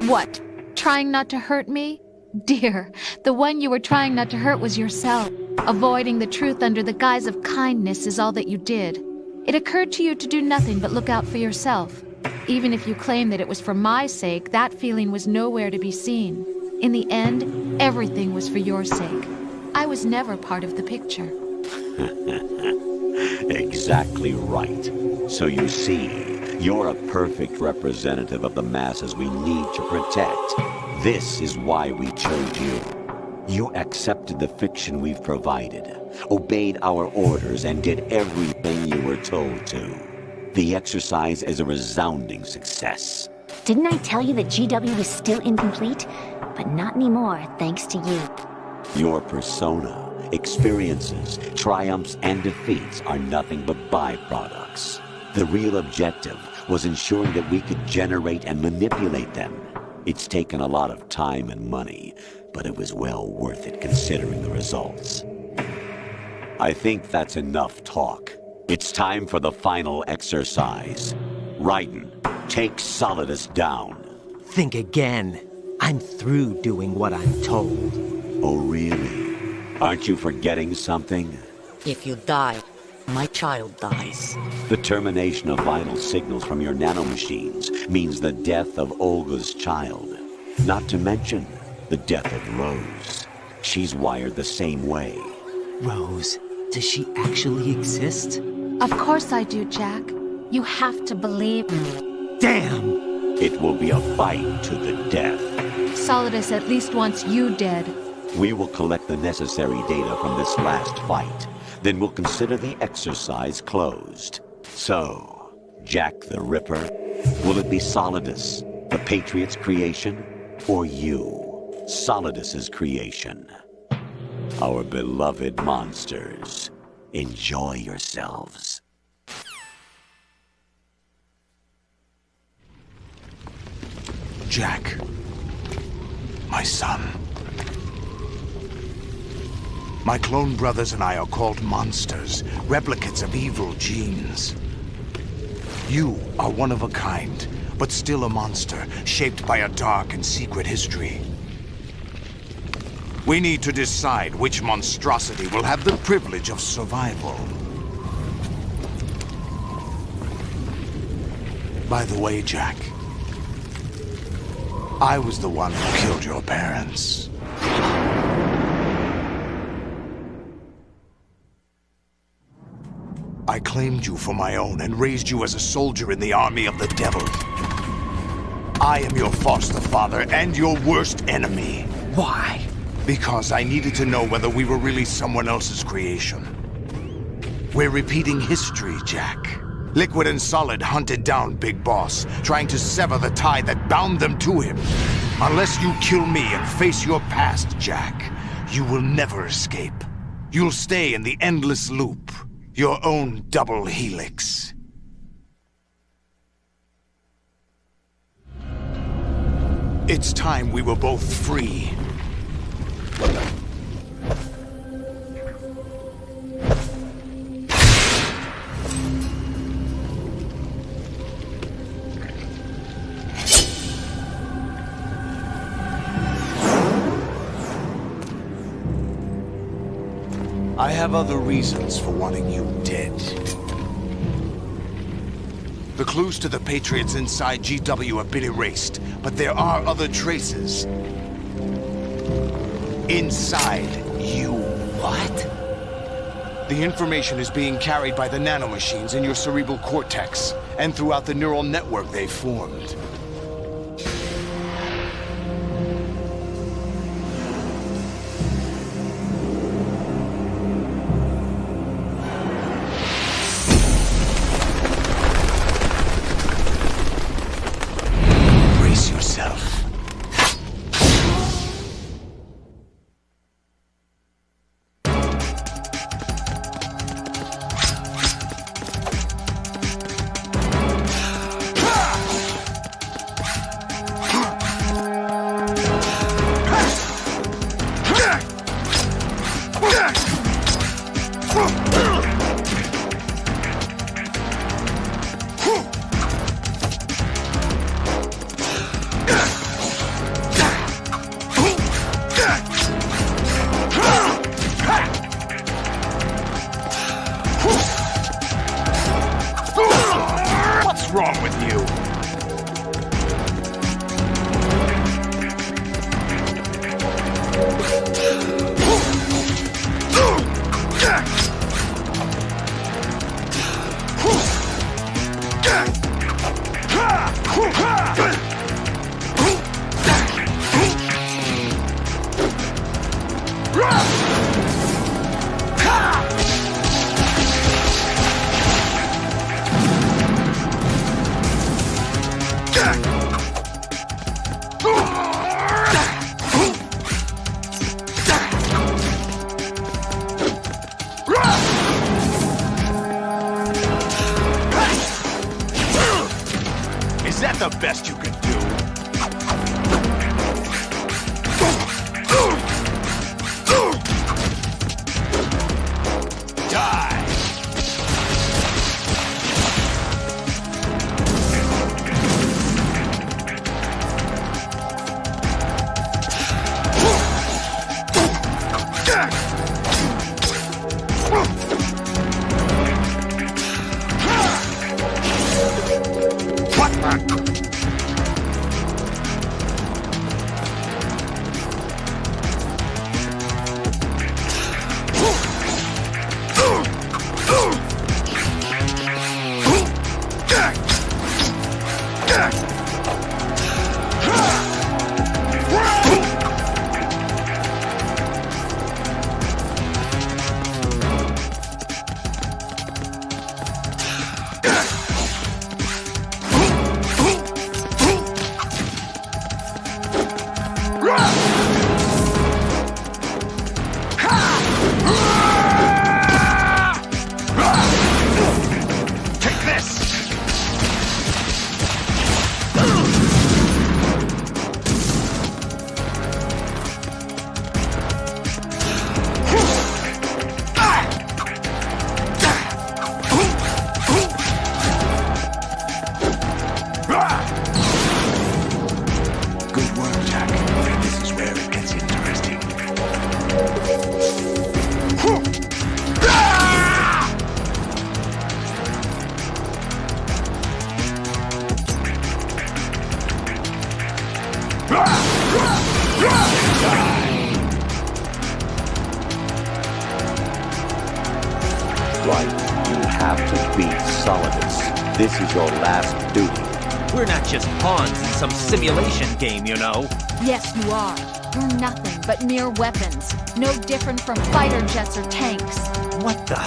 Speaker 8: What? Trying not to hurt me? Dear, the one you were trying not to hurt was yourself. Avoiding the truth under the guise of kindness is all that you did. It occurred to you to do nothing but look out for yourself. Even if you claim that it was for my sake, that feeling was nowhere to be seen. In the end, everything was for your sake. I was never part of the picture.
Speaker 1: Exactly right. So you see, you're a perfect representative of the masses we need to protect. This is why we chose you. You accepted the fiction we've provided, obeyed our orders, and did everything you were told to. The exercise is a resounding success.
Speaker 6: Didn't I tell you that GW was still incomplete? But not anymore, thanks to you.
Speaker 1: Your persona, experiences, triumphs, and defeats are nothing but byproducts. The real objective was ensuring that we could generate and manipulate them. It's taken a lot of time and money, but it was well worth it considering the results. I think that's enough talk. It's time for the final exercise. Raiden, take Solidus down.
Speaker 5: Think again. I'm through doing what I'm told.
Speaker 1: Oh, really? Aren't you forgetting something?
Speaker 3: If you die, my child dies.
Speaker 1: The termination of vital signals from your nanomachines means the death of Olga's child. Not to mention the death of Rose. She's wired the same way.
Speaker 5: Rose, does she actually exist?
Speaker 8: Of course I do, Jack. You have to believe me.
Speaker 5: Damn!
Speaker 1: It will be a fight to the death.
Speaker 8: Solidus at least wants you dead.
Speaker 1: We will collect the necessary data from this last fight. Then we'll consider the exercise closed. So, Jack the Ripper, will it be Solidus, the Patriot's creation, or you, Solidus's creation? Our beloved monsters, enjoy yourselves.
Speaker 19: Jack, my son. My clone brothers and I are called monsters, replicates of evil genes. You are one of a kind, but still a monster, shaped by a dark and secret history. We need to decide which monstrosity will have the privilege of survival. By the way, Jack, I was the one who killed your parents. I claimed you for my own and raised you as a soldier in the army of the devil. I am your foster father and your worst enemy.
Speaker 10: Why?
Speaker 19: Because I needed to know whether we were really someone else's creation. We're repeating history, Jack. Liquid and Solid hunted down Big Boss, trying to sever the tie that bound them to him. Unless you kill me and face your past, Jack, you will never escape. You'll stay in the endless loop, your own double helix. It's time we were both free. I have other reasons for wanting you dead. The clues to the Patriots inside GW have been erased, but there are other traces. Inside you.
Speaker 10: What?
Speaker 19: The information is being carried by the nanomachines in your cerebral cortex, and throughout the neural network they formed. What's wrong with you? Is that the best you can do? Die!
Speaker 1: right. You have to beat Solidus. This is your last duty.
Speaker 15: We're not just pawns in some simulation game, you know.
Speaker 8: Yes, you are. You're nothing but mere weapons. No different from fighter jets or tanks.
Speaker 1: What the?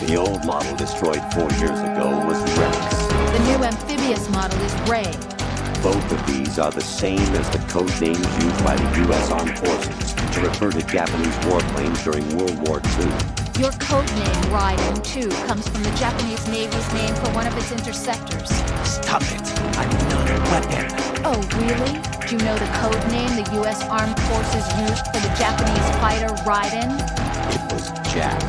Speaker 1: The old model destroyed 4 years ago was Rex.
Speaker 8: The new amphibious model is Ray.
Speaker 1: Both of these are the same as the code names used by the U.S. Armed Forces to refer to Japanese warplanes during World War II.
Speaker 8: Your code name, Raiden, too, comes from the Japanese Navy's name for one of its interceptors.
Speaker 9: Stop it! I'm not a weapon!
Speaker 8: Oh, really? Do you know the code name the U.S. Armed Forces used for the Japanese fighter Raiden?
Speaker 1: It was Jack.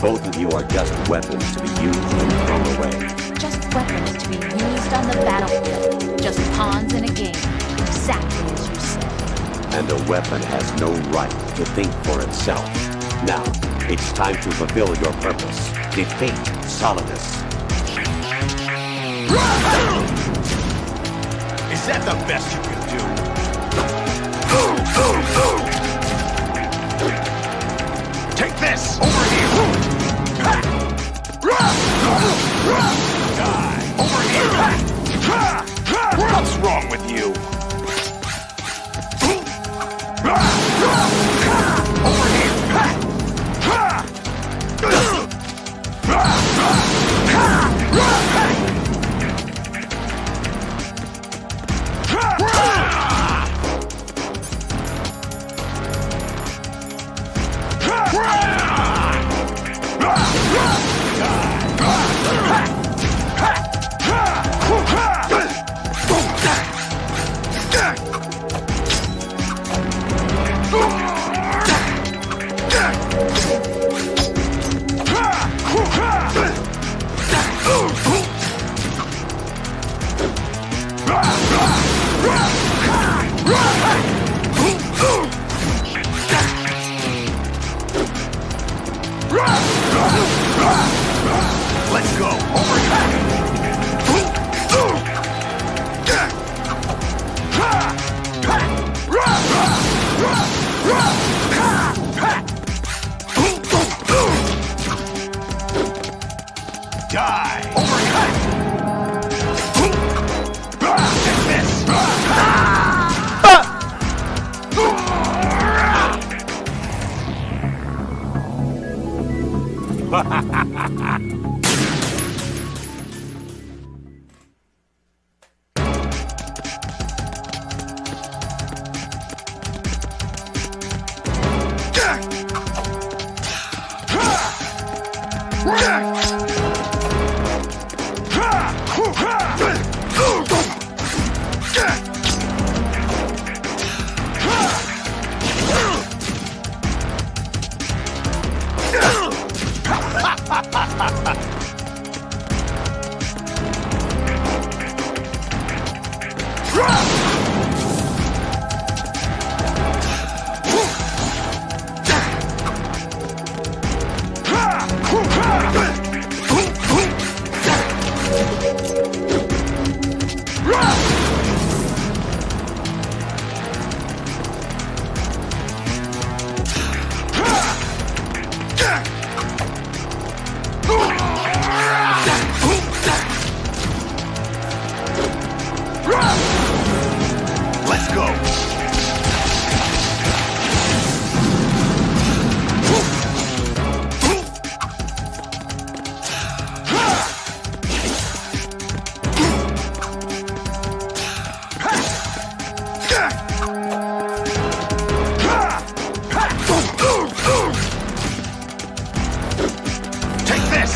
Speaker 1: Both of you are just weapons to be used and thrown away.
Speaker 8: Just weapons to be used on the battlefield. Just pawns in a game. Exactly as you said.
Speaker 1: And a weapon has no right to think for itself. Now, it's time to fulfill your purpose. Defeat Solidus.
Speaker 19: Is that the best you can do? Take this! Over here! Die! Over here! What's wrong with you? Over here! Let's go! Over Die! Overcut! Take this! Let's go! Take this!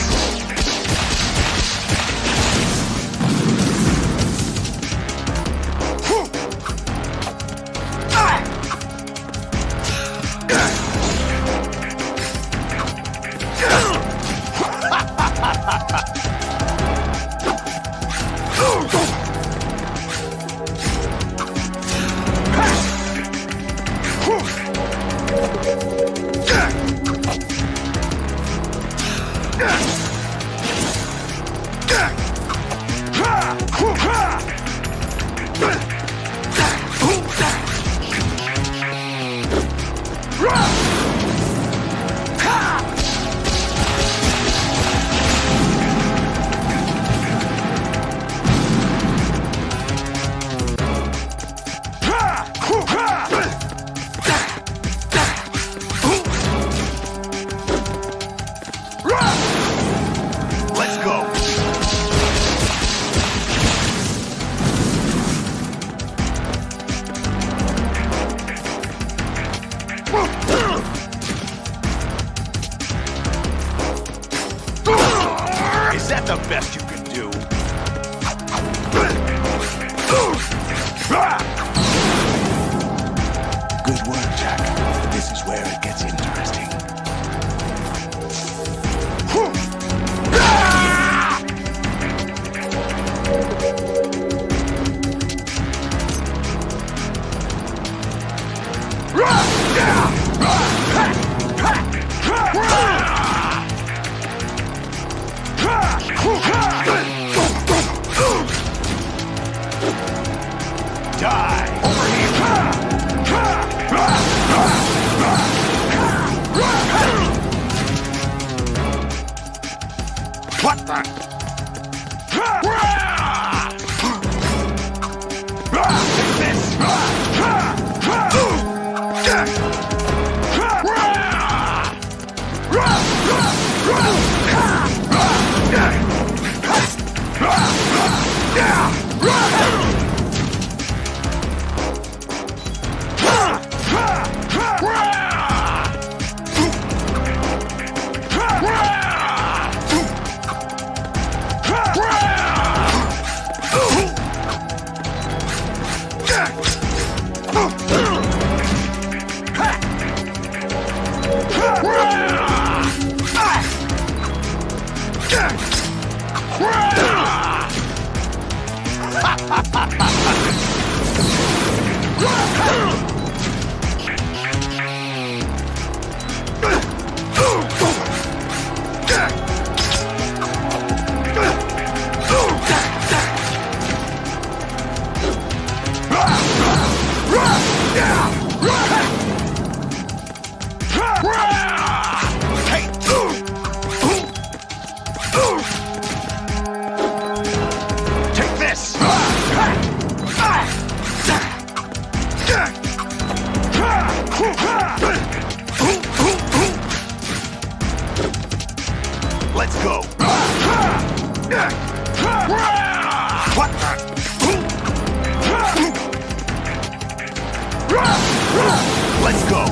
Speaker 19: that the best you can do? Good work, Jack. But this is where it gets interesting. What the? Take this! Take this! Let's go! What the? Let's go!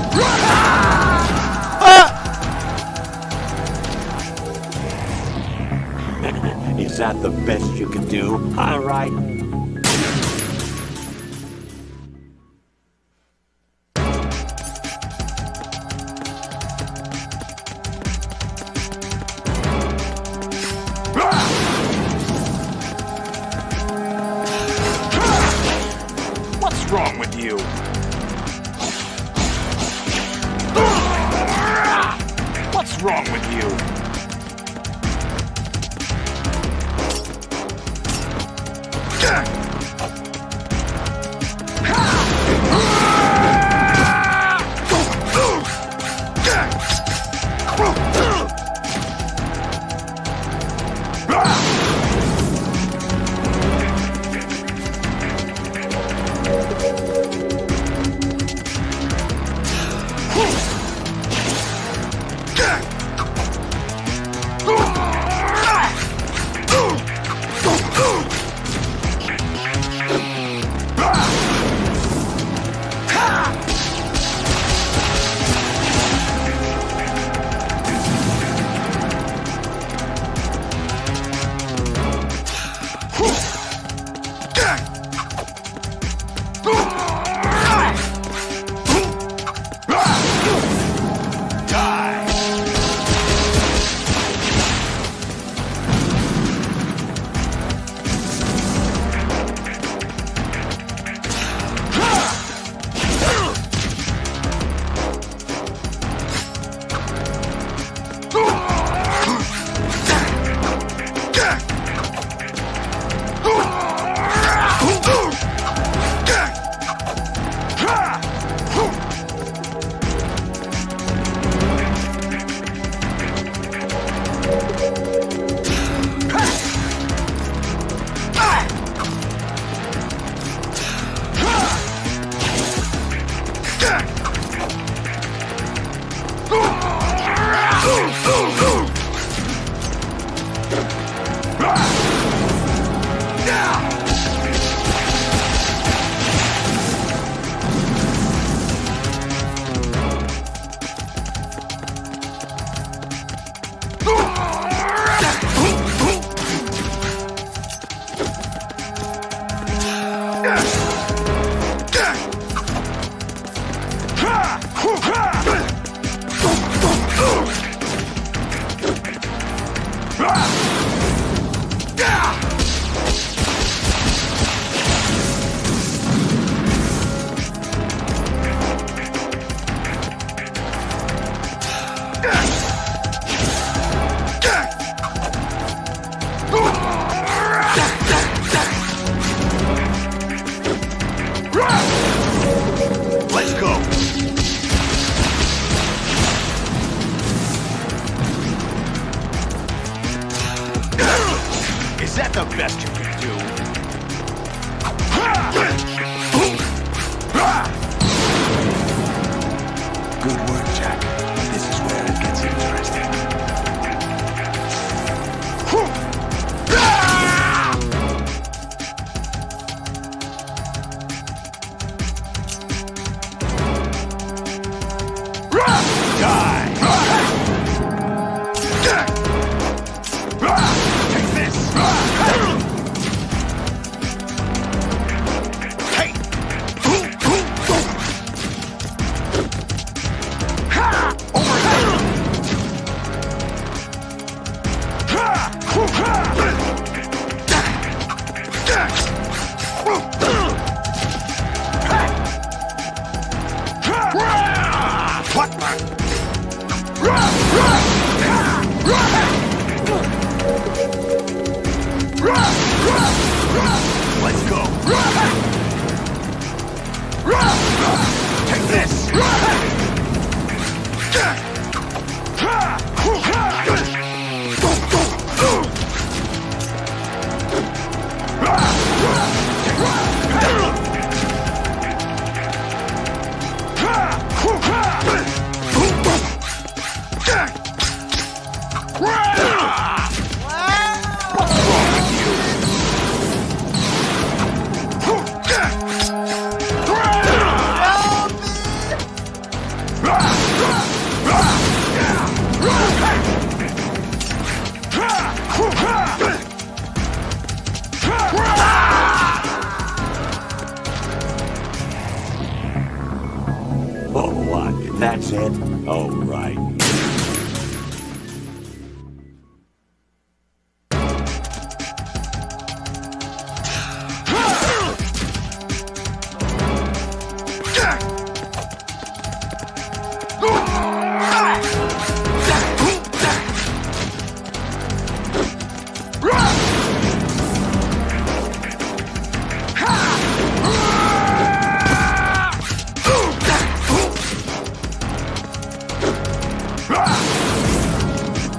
Speaker 1: Is that the best you can do? All right.
Speaker 19: What's wrong with you? What's wrong with you? Is that the best you can do?
Speaker 18: Good work, Jack. This is where it gets interesting.
Speaker 19: Let's go. Take this.
Speaker 1: Oh, what? That's it? Oh, right.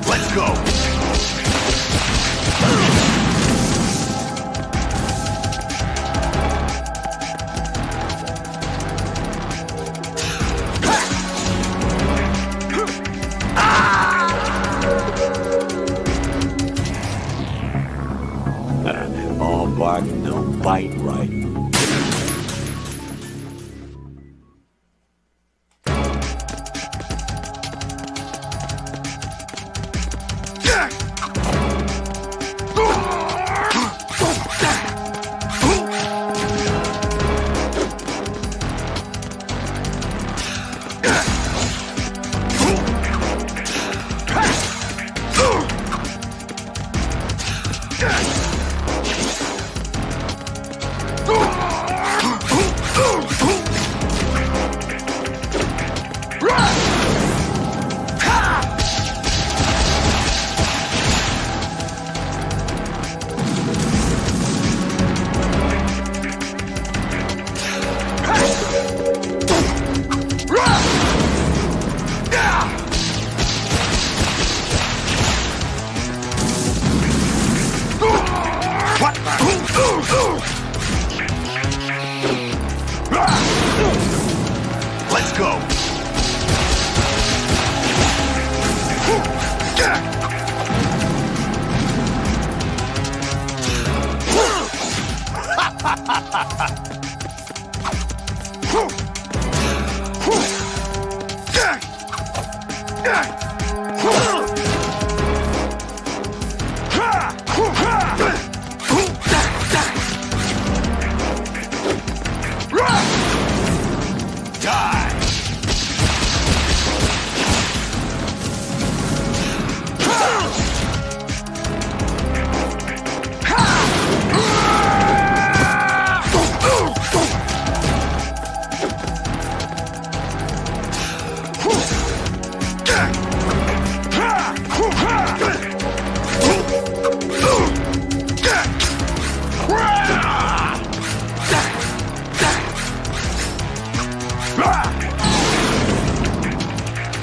Speaker 19: Let's go.
Speaker 1: All bark, no bite, right?
Speaker 19: Let's go.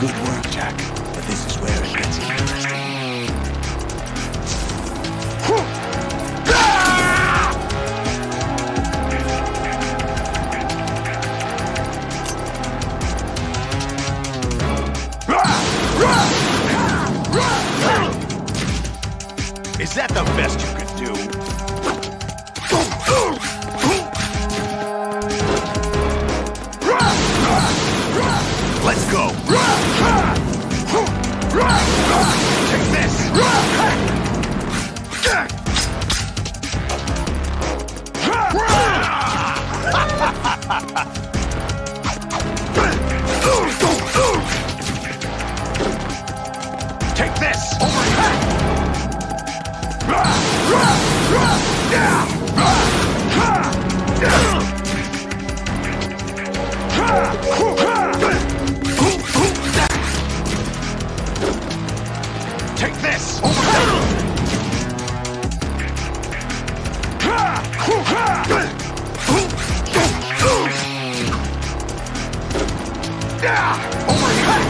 Speaker 18: Good work, Jack. But this is where it gets interesting.
Speaker 19: Is that the best you could do? Let's go! Take this! Take this! Over here! Take this! Over here! Over here!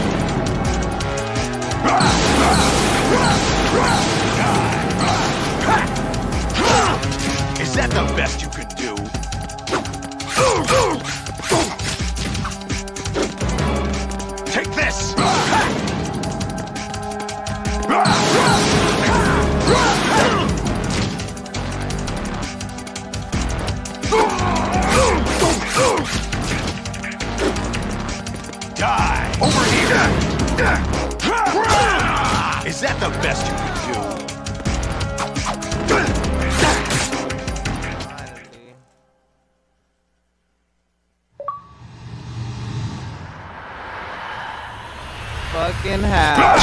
Speaker 19: Is that the best you could do? Take this! Die! Over here! Is that the best you could do?
Speaker 11: Fucking hell.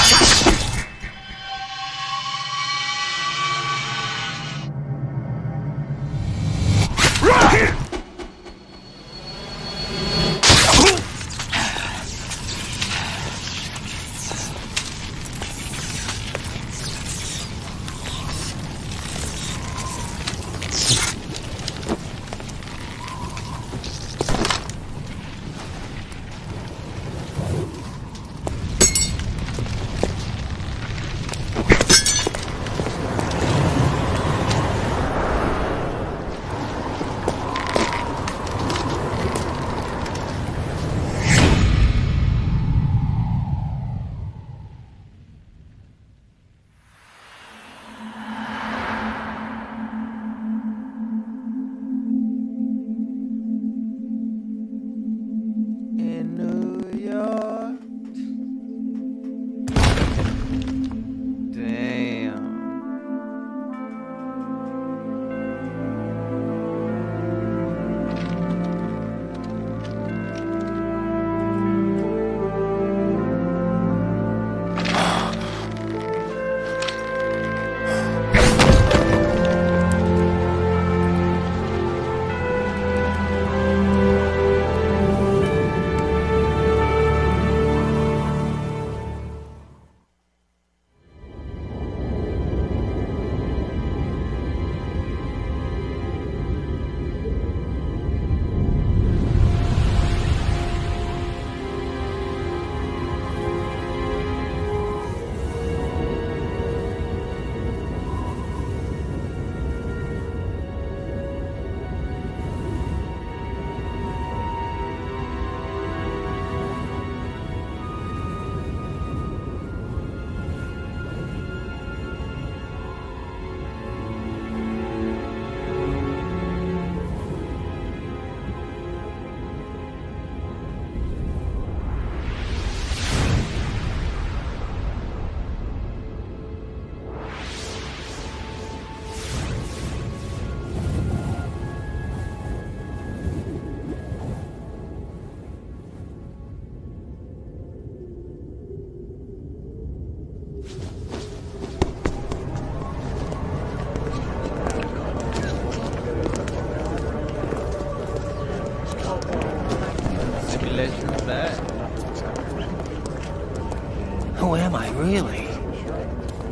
Speaker 9: Who am I, really?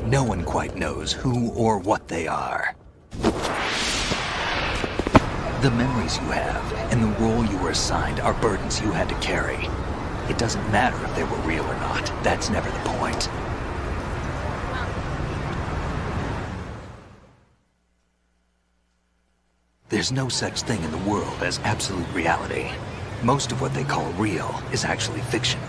Speaker 9: No one quite knows who or what they are. The memories you have and the role you were assigned are burdens you had to carry. It doesn't matter if they were real or not. That's never the point. There's no such thing in the world as absolute reality. Most of what they call real is actually fiction.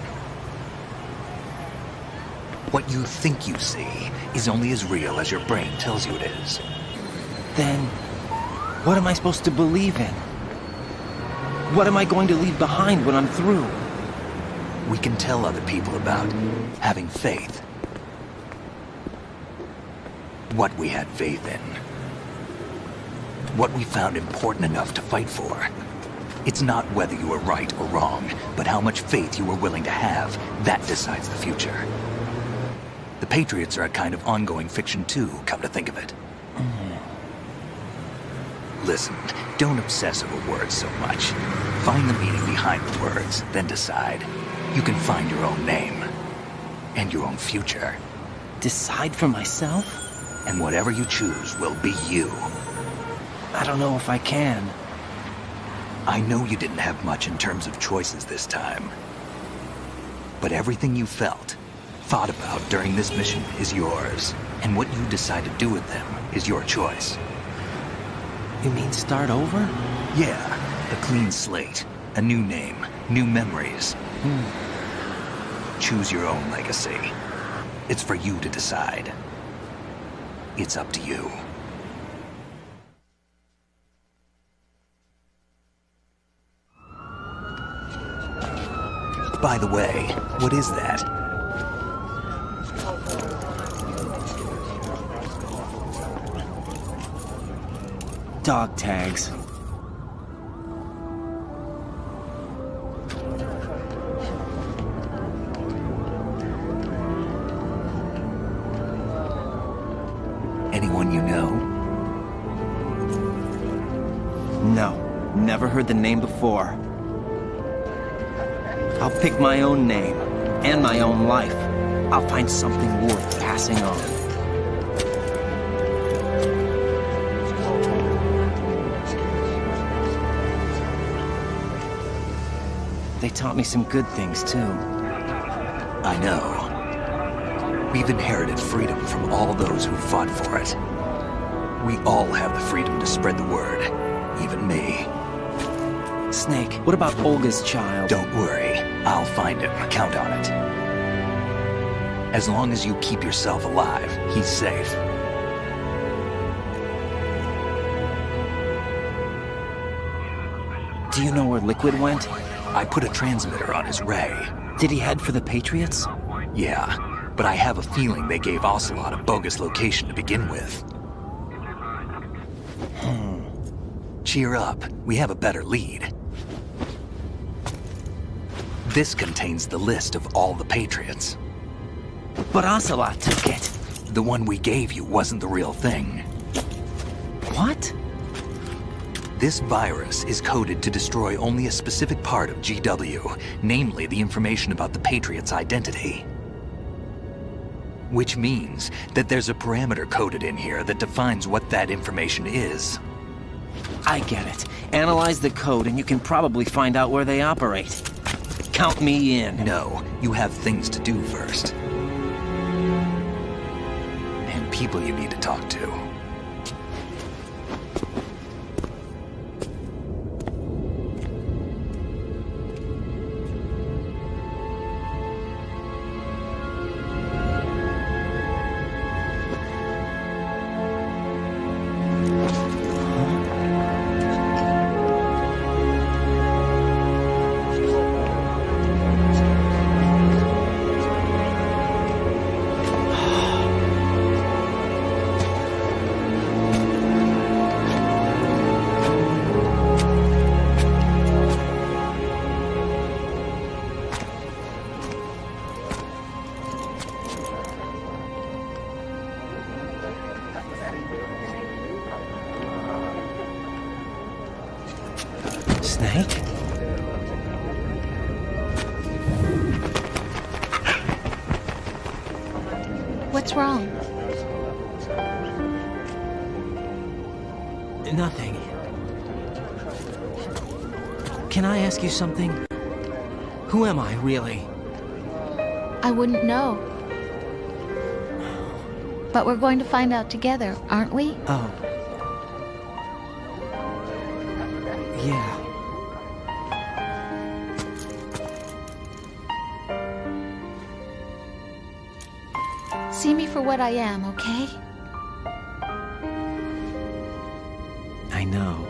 Speaker 9: What you think you see is only as real as your brain tells you it is.
Speaker 5: Then, what am I supposed to believe in? What am I going to leave behind when I'm through?
Speaker 9: We can tell other people about having faith. What we had faith in. What we found important enough to fight for. It's not whether you were right or wrong, but how much faith you were willing to have. That decides the future. The Patriots are a kind of ongoing fiction too, come to think of it. Listen, don't obsess over words so much. Find the meaning behind the words, then decide. You can find your own name. And your own future.
Speaker 5: Decide for myself?
Speaker 9: And whatever you choose will be you.
Speaker 5: I don't know if I can.
Speaker 9: I know you didn't have much in terms of choices this time. But everything you felt, thought about during this mission is yours. And what you decide to do with them is your choice.
Speaker 5: You mean start over?
Speaker 9: Yeah, a clean slate, a new name, new memories. Choose your own legacy. It's for you to decide. It's up to you. By the way, what is that?
Speaker 5: Dog tags.
Speaker 9: Anyone you know?
Speaker 5: No, never heard the name before. I'll pick my own name, and my own life. I'll find something worth passing on. They taught me some good things, too.
Speaker 9: I know. We've inherited freedom from all those who fought for it. We all have the freedom to spread the word, even me.
Speaker 5: Snake, what about Olga's child?
Speaker 9: Don't worry, I'll find him, count on it. As long as you keep yourself alive, he's safe.
Speaker 5: Do you know where Liquid went?
Speaker 9: I put a transmitter on his ray.
Speaker 5: Did he head for the Patriots?
Speaker 9: Yeah, but I have a feeling they gave Ocelot a bogus location to begin with. Cheer up, we have a better lead. This contains the list of all the Patriots.
Speaker 5: But Ocelot took it.
Speaker 9: The one we gave you wasn't the real thing.
Speaker 5: What?
Speaker 9: This virus is coded to destroy only a specific part of GW, namely the information about the Patriots' identity. Which means that there's a parameter coded in here that defines what that information is.
Speaker 5: I get it. Analyze the code and you can probably find out where they operate. Count me in.
Speaker 9: No, you have things to do first. And people you need to talk to.
Speaker 5: Snake?
Speaker 8: What's wrong?
Speaker 5: Nothing. Can I ask you something? Who am I, really?
Speaker 8: I wouldn't know. But we're going to find out together, aren't we?
Speaker 5: Oh. Yeah.
Speaker 8: what I am, okay?
Speaker 5: I know.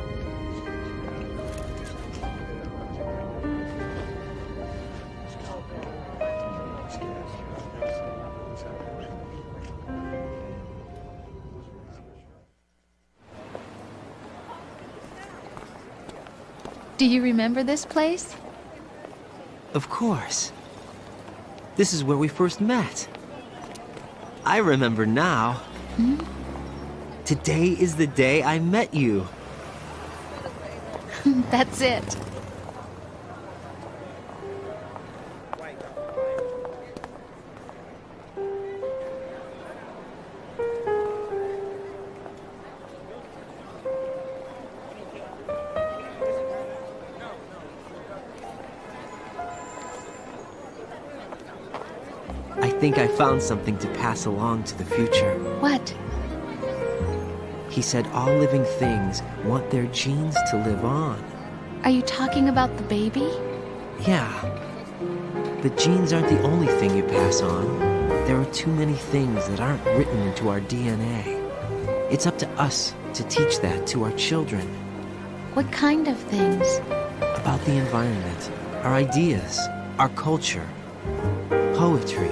Speaker 8: Do you remember this place?
Speaker 5: Of course. This is where we first met. I remember now.
Speaker 8: Hmm?
Speaker 5: Today is the day I met you.
Speaker 8: That's it.
Speaker 5: I think I found something to pass along to the future.
Speaker 8: What?
Speaker 5: He said all living things want their genes to live on.
Speaker 8: Are you talking about the baby?
Speaker 5: Yeah. The genes aren't the only thing you pass on. There are too many things that aren't written into our DNA. It's up to us to teach that to our children.
Speaker 8: What kind of things?
Speaker 5: About the environment, our ideas, our culture, poetry,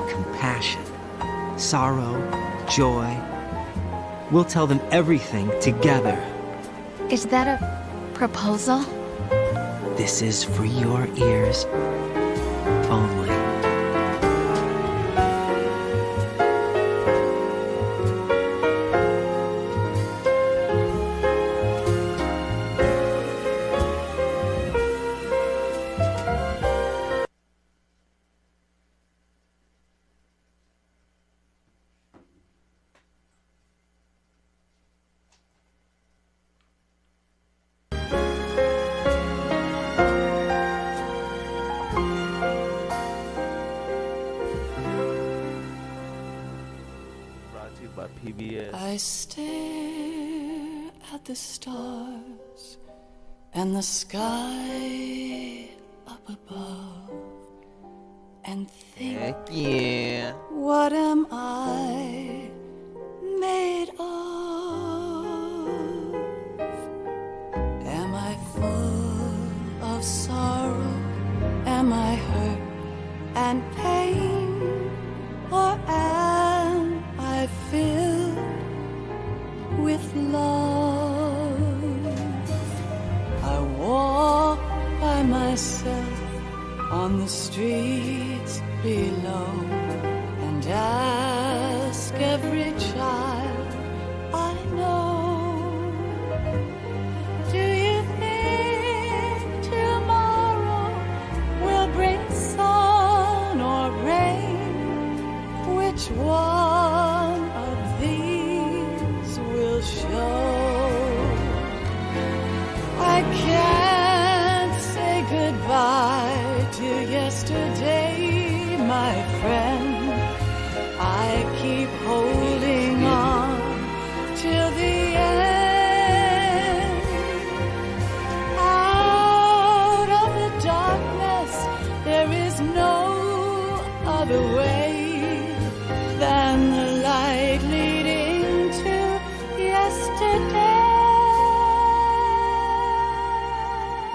Speaker 5: compassion, sorrow, joy. We'll tell them everything together.
Speaker 8: Is that a proposal?
Speaker 5: This is for your ears only.
Speaker 3: I stare at the stars and the sky up above and think,
Speaker 11: Heck yeah.
Speaker 3: what am I made of? Am I full of sorrow? Am I hurt and pain? Or am I filled with love? I walk by myself on the streets below and ask every child I know, do you think tomorrow will bring sun or rain? Which one of these will show? I can't say goodbye to yesterday, my friend. I keep holding on till the end. Out of the darkness, there is no other way than the light leading to yesterday.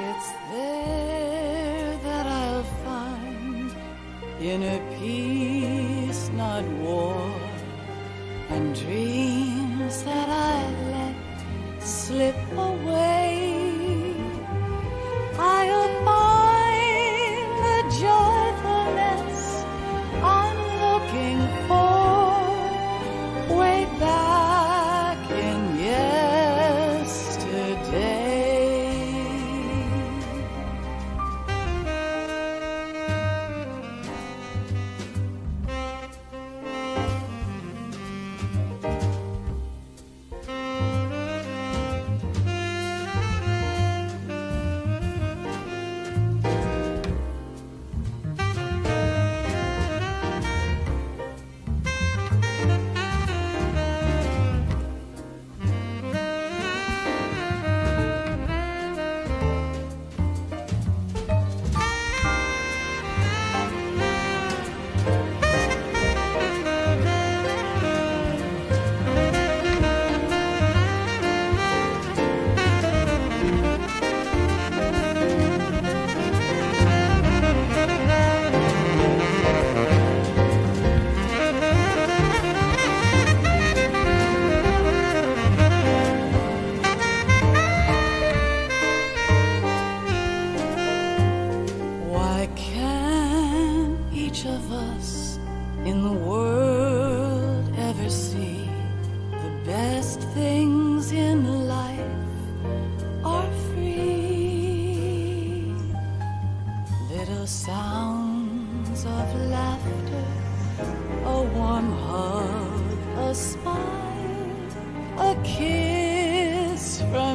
Speaker 3: It's there that I'll find inner peace, not war, and dreams that I let slip away. I'll find the joyfulness I'm looking for way back in yesterday.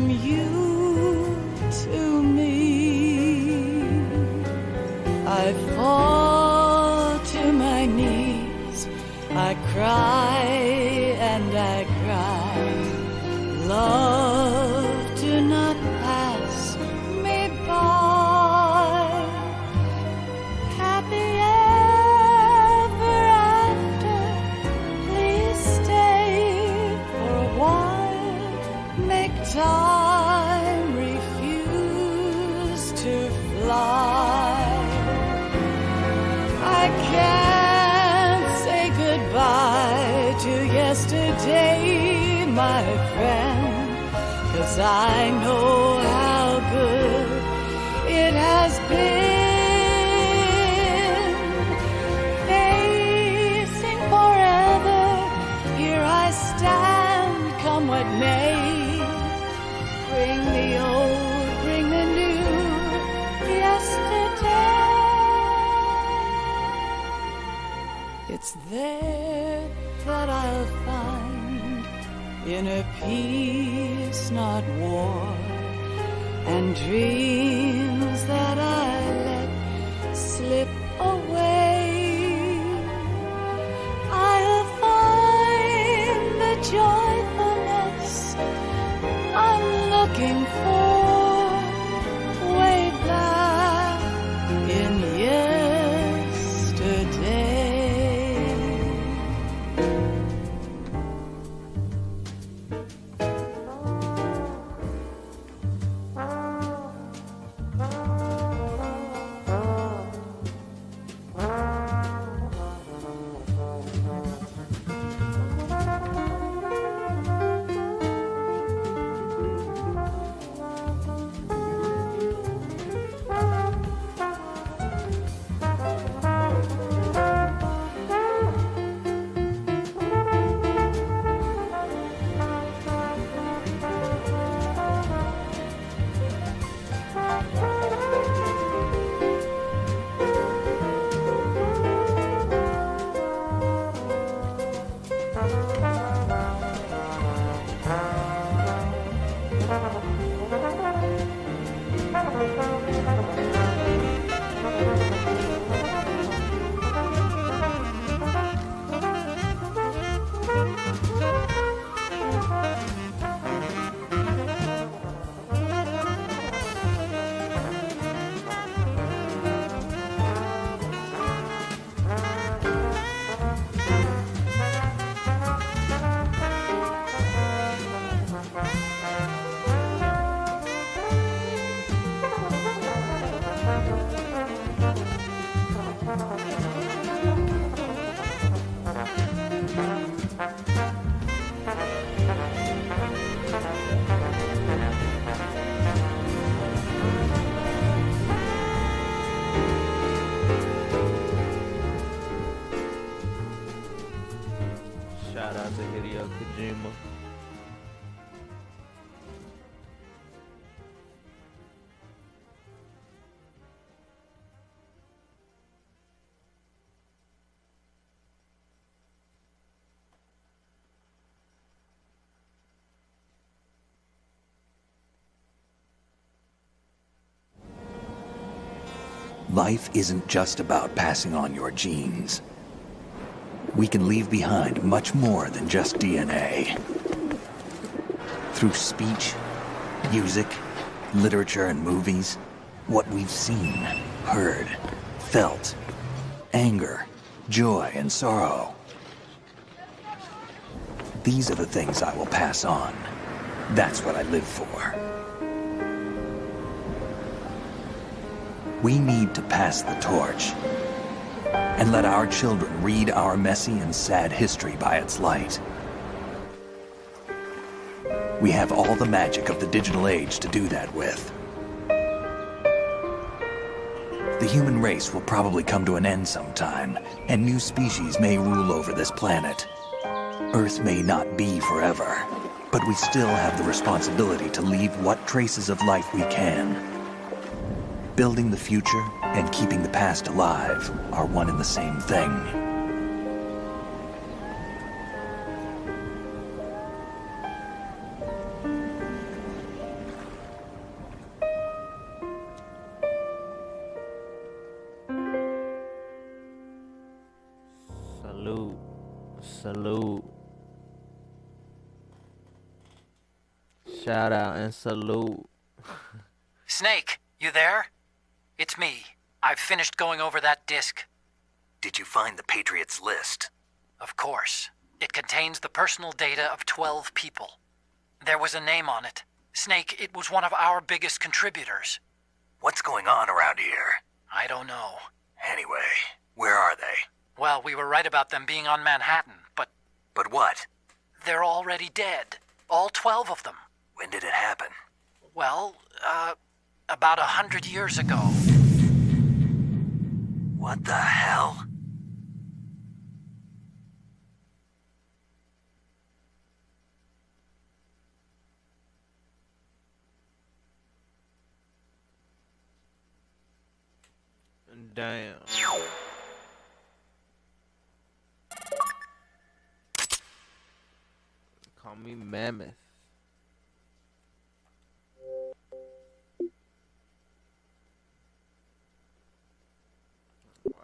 Speaker 3: from you to me. I fall to my knees, I cry and I cry. Love, do not pass me by. Happy ever after, please stay for a while. Make time refuse to fly. I can't say goodbye to yesterday, my friend, 'cause I know how good it has been. Facing forever, here I stand, come what may. Bring the old, bring the new, yesterday. It's there that I'll find inner peace, not war, and dreams that I let slip away. I'll find the joyfulness I'm looking for way back in yesterday.
Speaker 11: Shout out to Hideo Kojima.
Speaker 9: Life isn't just about passing on your genes. We can leave behind much more than just DNA. Through speech, music, literature, and movies, what we've seen, heard, felt, anger, joy, and sorrow. These are the things I will pass on. That's what I live for. We need to pass the torch and let our children read our messy and sad history by its light. We have all the magic of the digital age to do that with. The human race will probably come to an end sometime, and new species may rule over this planet. Earth may not be forever, but we still have the responsibility to leave what traces of life we can. Building the future and keeping the past alive are one and the same thing.
Speaker 11: salute. Shout out and salute.
Speaker 10: Snake, you there? It's me. I've finished going over that disk.
Speaker 9: Did you find the Patriots list?
Speaker 10: Of course. It contains the personal data of 12 people. There was a name on it. Snake, it was one of our biggest contributors.
Speaker 9: What's going on around here?
Speaker 10: I don't know.
Speaker 9: Anyway, where are they?
Speaker 10: Well, we were right about them being on Manhattan, but...
Speaker 9: But what?
Speaker 10: They're already dead. All 12 of them.
Speaker 9: When did it happen?
Speaker 10: Well, about 100 years ago.
Speaker 9: What the hell?
Speaker 11: Damn. Call me Mammoth. Wow.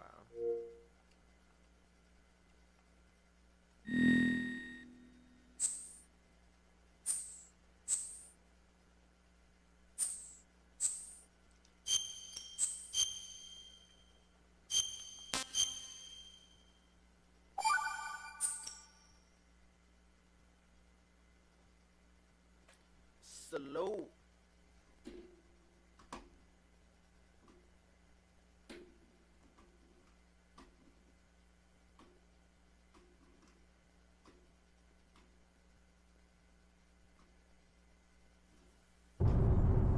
Speaker 11: Salute.